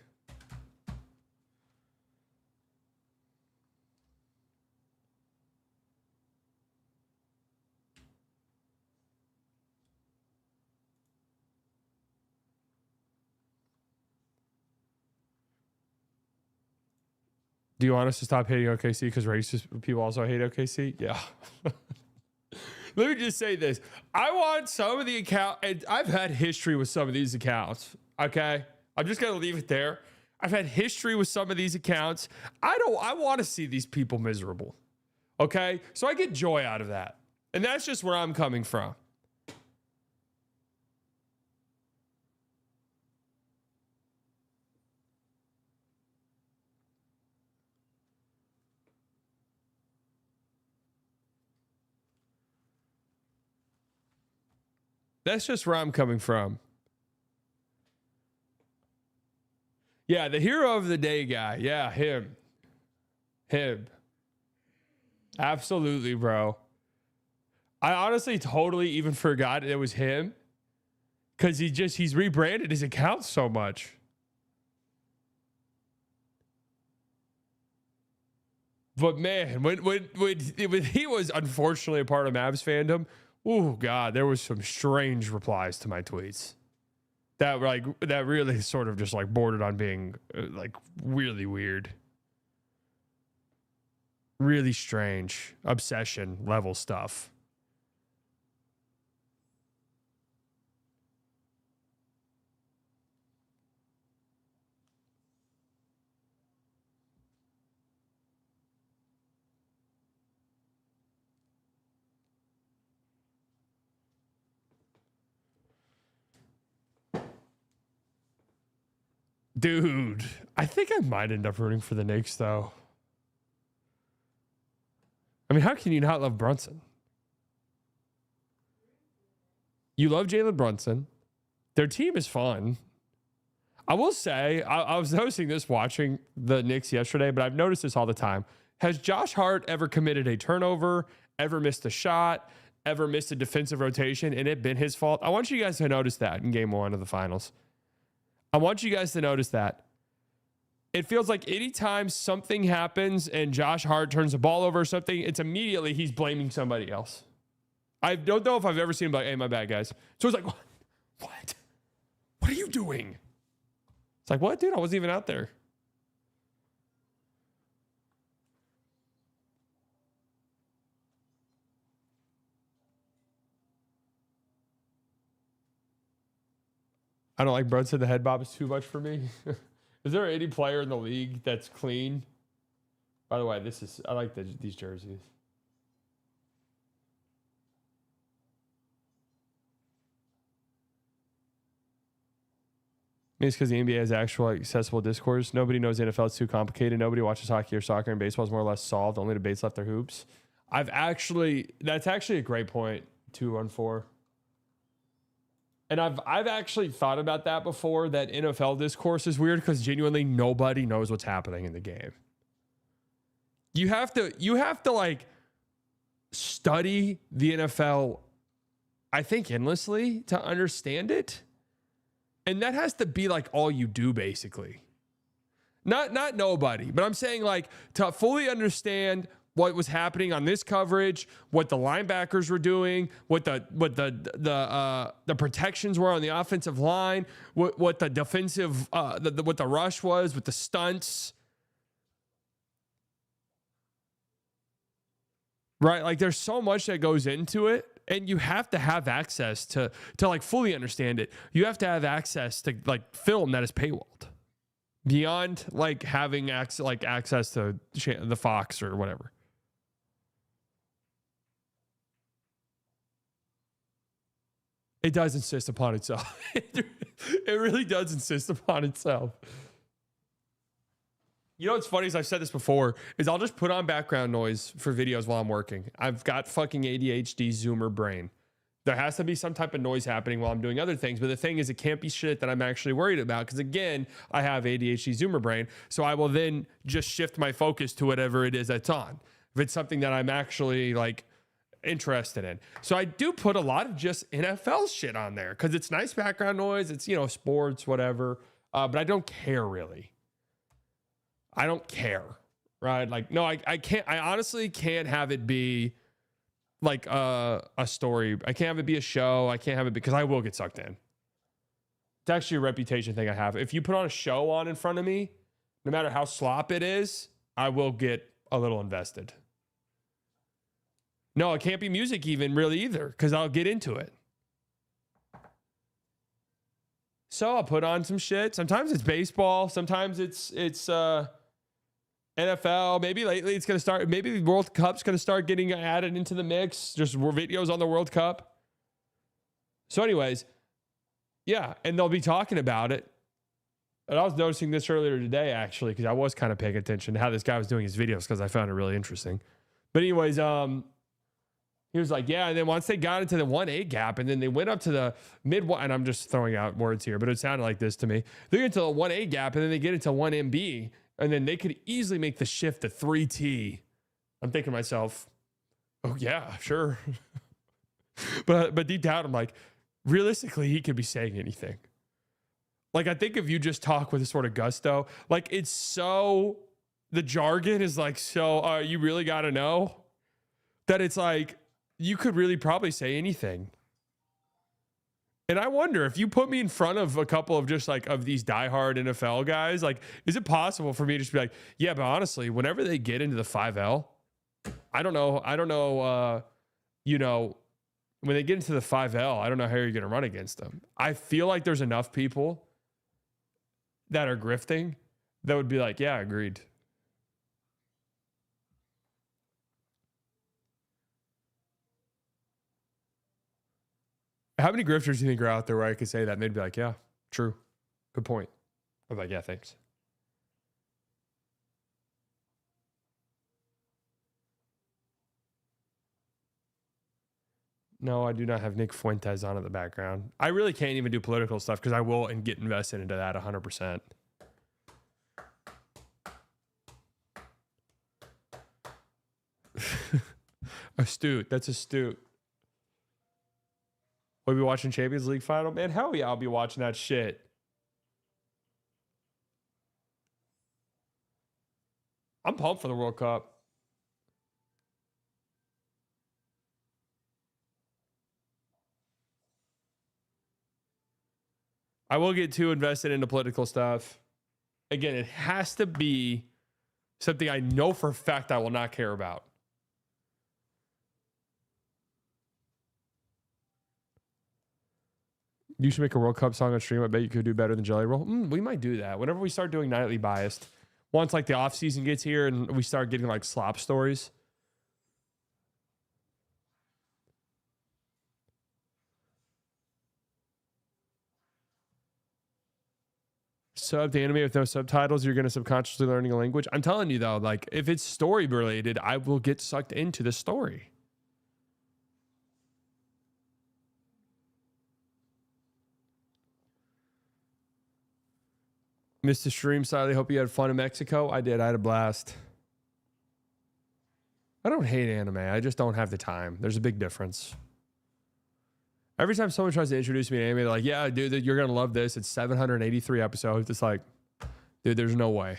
Do you want us to stop hating OKC because racist people also hate OKC? Yeah. Let me just say this. I want some of the account, and I've had history with some of these accounts. Okay. I'm just going to leave it there. I've had history with some of these accounts. I want to see these people miserable. Okay. So I get joy out of that. And that's just where I'm coming from. That's just where I'm coming from. Yeah, the hero of the day guy. Yeah, him. Absolutely, bro. I honestly totally even forgot it was him because he's rebranded his account so much. But man, when he was unfortunately a part of Mavs fandom, oh God, there was some strange replies to my tweets that really sort of just like bordered on being like really weird, really strange, obsession level stuff. Dude, I think I might end up rooting for the Knicks, though. I mean, how can you not love Brunson? You love Jalen Brunson. Their team is fun. I will say, I was noticing this watching the Knicks yesterday, but I've noticed this all the time. Has Josh Hart ever committed a turnover, ever missed a shot, ever missed a defensive rotation, and it been his fault? I want you guys to notice that in game 1 of the finals. I want you guys to notice that. It feels like anytime something happens and Josh Hart turns the ball over or something, it's immediately he's blaming somebody else. I don't know if I've ever seen him like, hey, my bad, guys. So it's like, what? What are you doing? It's like, what, dude? I wasn't even out there. I don't like Brunson. The head bob is too much for me. Is there any player in the league that's clean? By the way, I like these jerseys. Maybe it's because the NBA has actual accessible discourse. Nobody knows the NFL is too complicated. Nobody watches hockey or soccer, and baseball is more or less solved. Only debates left their hoops. That's actually a great point, 214. And I've actually thought about that before, that NFL discourse is weird because genuinely nobody knows what's happening in the game. You have to like study the NFL, I think, endlessly to understand it. And that has to be like all you do, basically. Not nobody, but I'm saying like to fully understand what was happening on this coverage, what the linebackers were doing, what the protections were on the offensive line, what the defensive what the rush was with the stunts. Right? Like there's so much that goes into it, and you have to have access to like fully understand it. You have to have access to like film that is paywalled beyond like having access to the Fox or whatever. It does insist upon itself. It really does insist upon itself. You know what's funny is I've said this before, is I'll just put on background noise for videos while I'm working. I've got fucking ADHD Zoomer brain. There has to be some type of noise happening while I'm doing other things. But the thing is, it can't be shit that I'm actually worried about. Because again, I have ADHD Zoomer brain. So I will then just shift my focus to whatever it is that's on. If it's something that I'm actually like interested in. So I do put a lot of just NFL shit on there because it's nice background noise. It's, sports, whatever. But I don't care really. I don't care, right? Like, no, I can't. I honestly can't have it be like a story. I can't have it be a show. I can't have it because I will get sucked in. It's actually a reputation thing I have. If you put on a show on in front of me, no matter how slop it is, I will get a little invested. No, it can't be music even really either because I'll get into it. So I'll put on some shit. Sometimes it's baseball. Sometimes it's NFL. Maybe lately it's going to start. Maybe the World Cup's going to start getting added into the mix. Just more videos on the World Cup. So anyways, yeah. And they'll be talking about it. And I was noticing this earlier today, actually, because I was kind of paying attention to how this guy was doing his videos because I found it really interesting. But anyways, he was like, yeah. And then once they got into the 1A gap and then they went up to the mid, and I'm just throwing out words here, but it sounded like this to me. They get into the 1A gap and then they get into 1MB and then they could easily make the shift to 3T. I'm thinking to myself, oh yeah, sure. but deep down, I'm like, realistically, he could be saying anything. Like, I think if you just talk with a sort of gusto, like it's so, the jargon is like, so you really got to know that it's like, you could really probably say anything. And I wonder if you put me in front of a couple of just like of these diehard NFL guys, like, is it possible for me to just be like, yeah, but honestly, whenever they get into the 5L, I don't know, when they get into the 5L, I don't know how you're going to run against them. I feel like there's enough people that are grifting that would be like, yeah, agreed. How many grifters do you think are out there where I could say that and they'd be like, yeah, true. Good point. I'm like, yeah, thanks. No, I do not have Nick Fuentes on in the background. I really can't even do political stuff because I will and get invested into that 100%. Astute. That's astute. We'll be watching Champions League final? Man, hell yeah, I'll be watching that shit. I'm pumped for the World Cup. I will get too invested into political stuff. Again, it has to be something I know for a fact I will not care about. You should make a World Cup song on stream. I bet you could do better than Jelly Roll. We might do that. Whenever we start doing Nightly Biased, once like the off season gets here and we start getting like slop stories. Sub to anime with no subtitles, you're going to subconsciously learning a language. I'm telling you though, like if it's story related, I will get sucked into the story. Mr. Stream Slightly, hope you had fun in Mexico. I did. I had a blast. I don't hate anime. I just don't have the time. There's a big difference. Every time someone tries to introduce me to anime, they're like, yeah, dude, you're going to love this. It's 783 episodes. It's like, dude, there's no way. I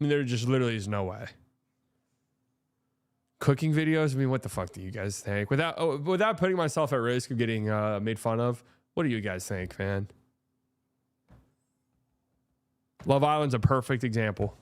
mean, there just literally is no way. Cooking videos? I mean, what the fuck do you guys think? Without putting myself at risk of getting made fun of, what do you guys think, man? Love Island's a perfect example.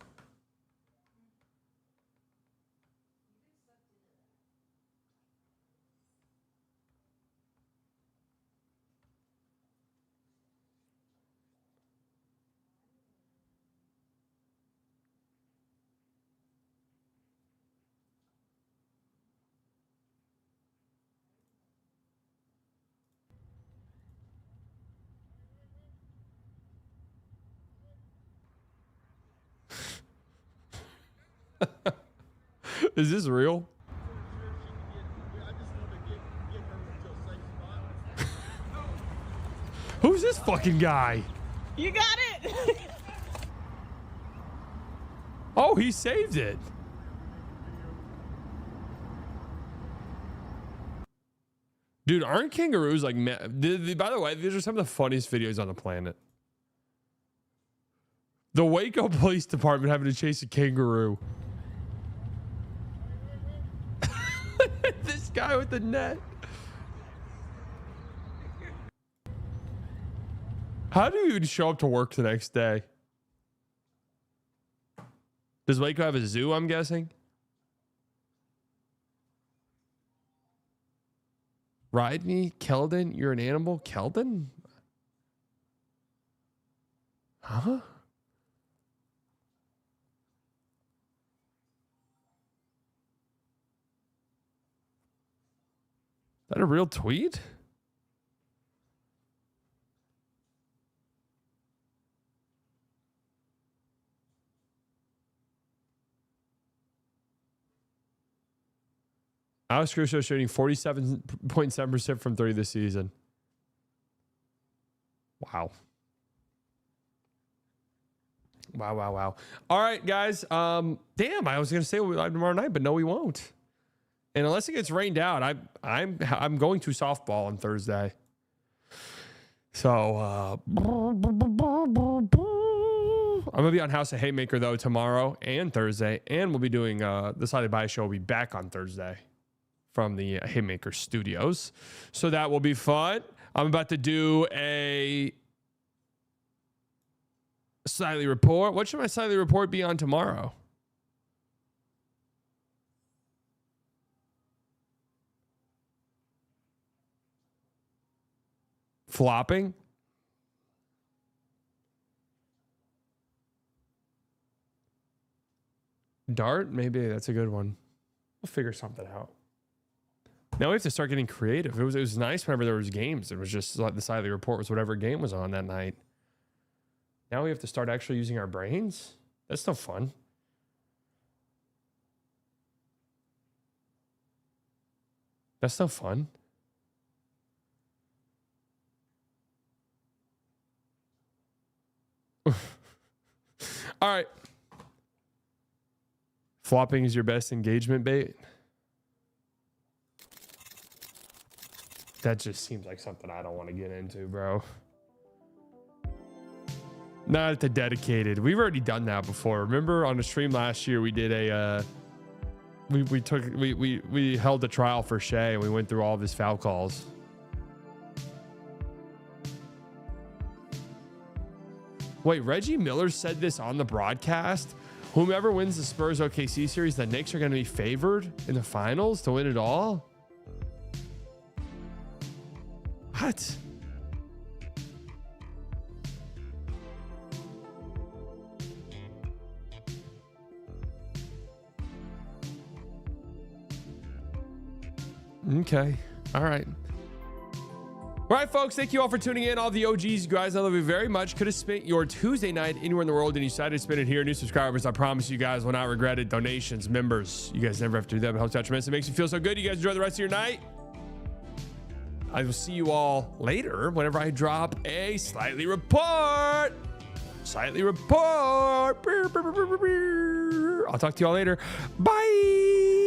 Is this real? Who's this fucking guy? You got it. Oh, he saved it. Dude, aren't kangaroos like... By the way, these are some of the funniest videos on the planet. The Waco Police Department having to chase a kangaroo. This guy with the net. How do you even show up to work the next day? Does Waco have a zoo, I'm guessing? Rodney Keldon, you're an animal? Keldon? Huh? Is that a real tweet? Alex Caruso shooting 47.7% from 3 this season. Wow. Wow. All right, guys. Damn, I was gonna say we'll be live tomorrow night, but no, we won't. And unless it gets rained out, I'm going to softball on Thursday. So I'm gonna be on House of Haymaker though tomorrow and Thursday, and we'll be doing the Slightly Biased show will be back on Thursday from the Haymaker Studios. So that will be fun. I'm about to do a Slightly Report. What should my Slightly Report be on tomorrow? Flopping? Dart? Maybe that's a good one. We'll figure something out. Now we have to start getting creative. It was nice whenever there was games. It was just like the Slightly Report was whatever game was on that night. Now we have to start actually using our brains. That's no fun. That's no fun. All right. Flopping is your best engagement bait. That just seems like something I don't want to get into, bro. Not at the dedicated. We've already done that before. Remember on the stream last year, we did a we held a trial for Shea and we went through all of his foul calls. Wait, Reggie Miller said this on the broadcast. Whomever wins the Spurs OKC series, the Knicks are going to be favored in the finals to win it all. What? Okay. All right. All right, folks. Thank you all for tuning in. All the OGs, you guys, I love you very much. Could have spent your Tuesday night anywhere in the world and you decided to spend it here. New subscribers, I promise you guys will not regret it. Donations, members, you guys never have to do that. It helps out tremendously. It makes you feel so good. You guys enjoy the rest of your night. I will see you all later whenever I drop a Slightly Report. Slightly Report. I'll talk to you all later. Bye.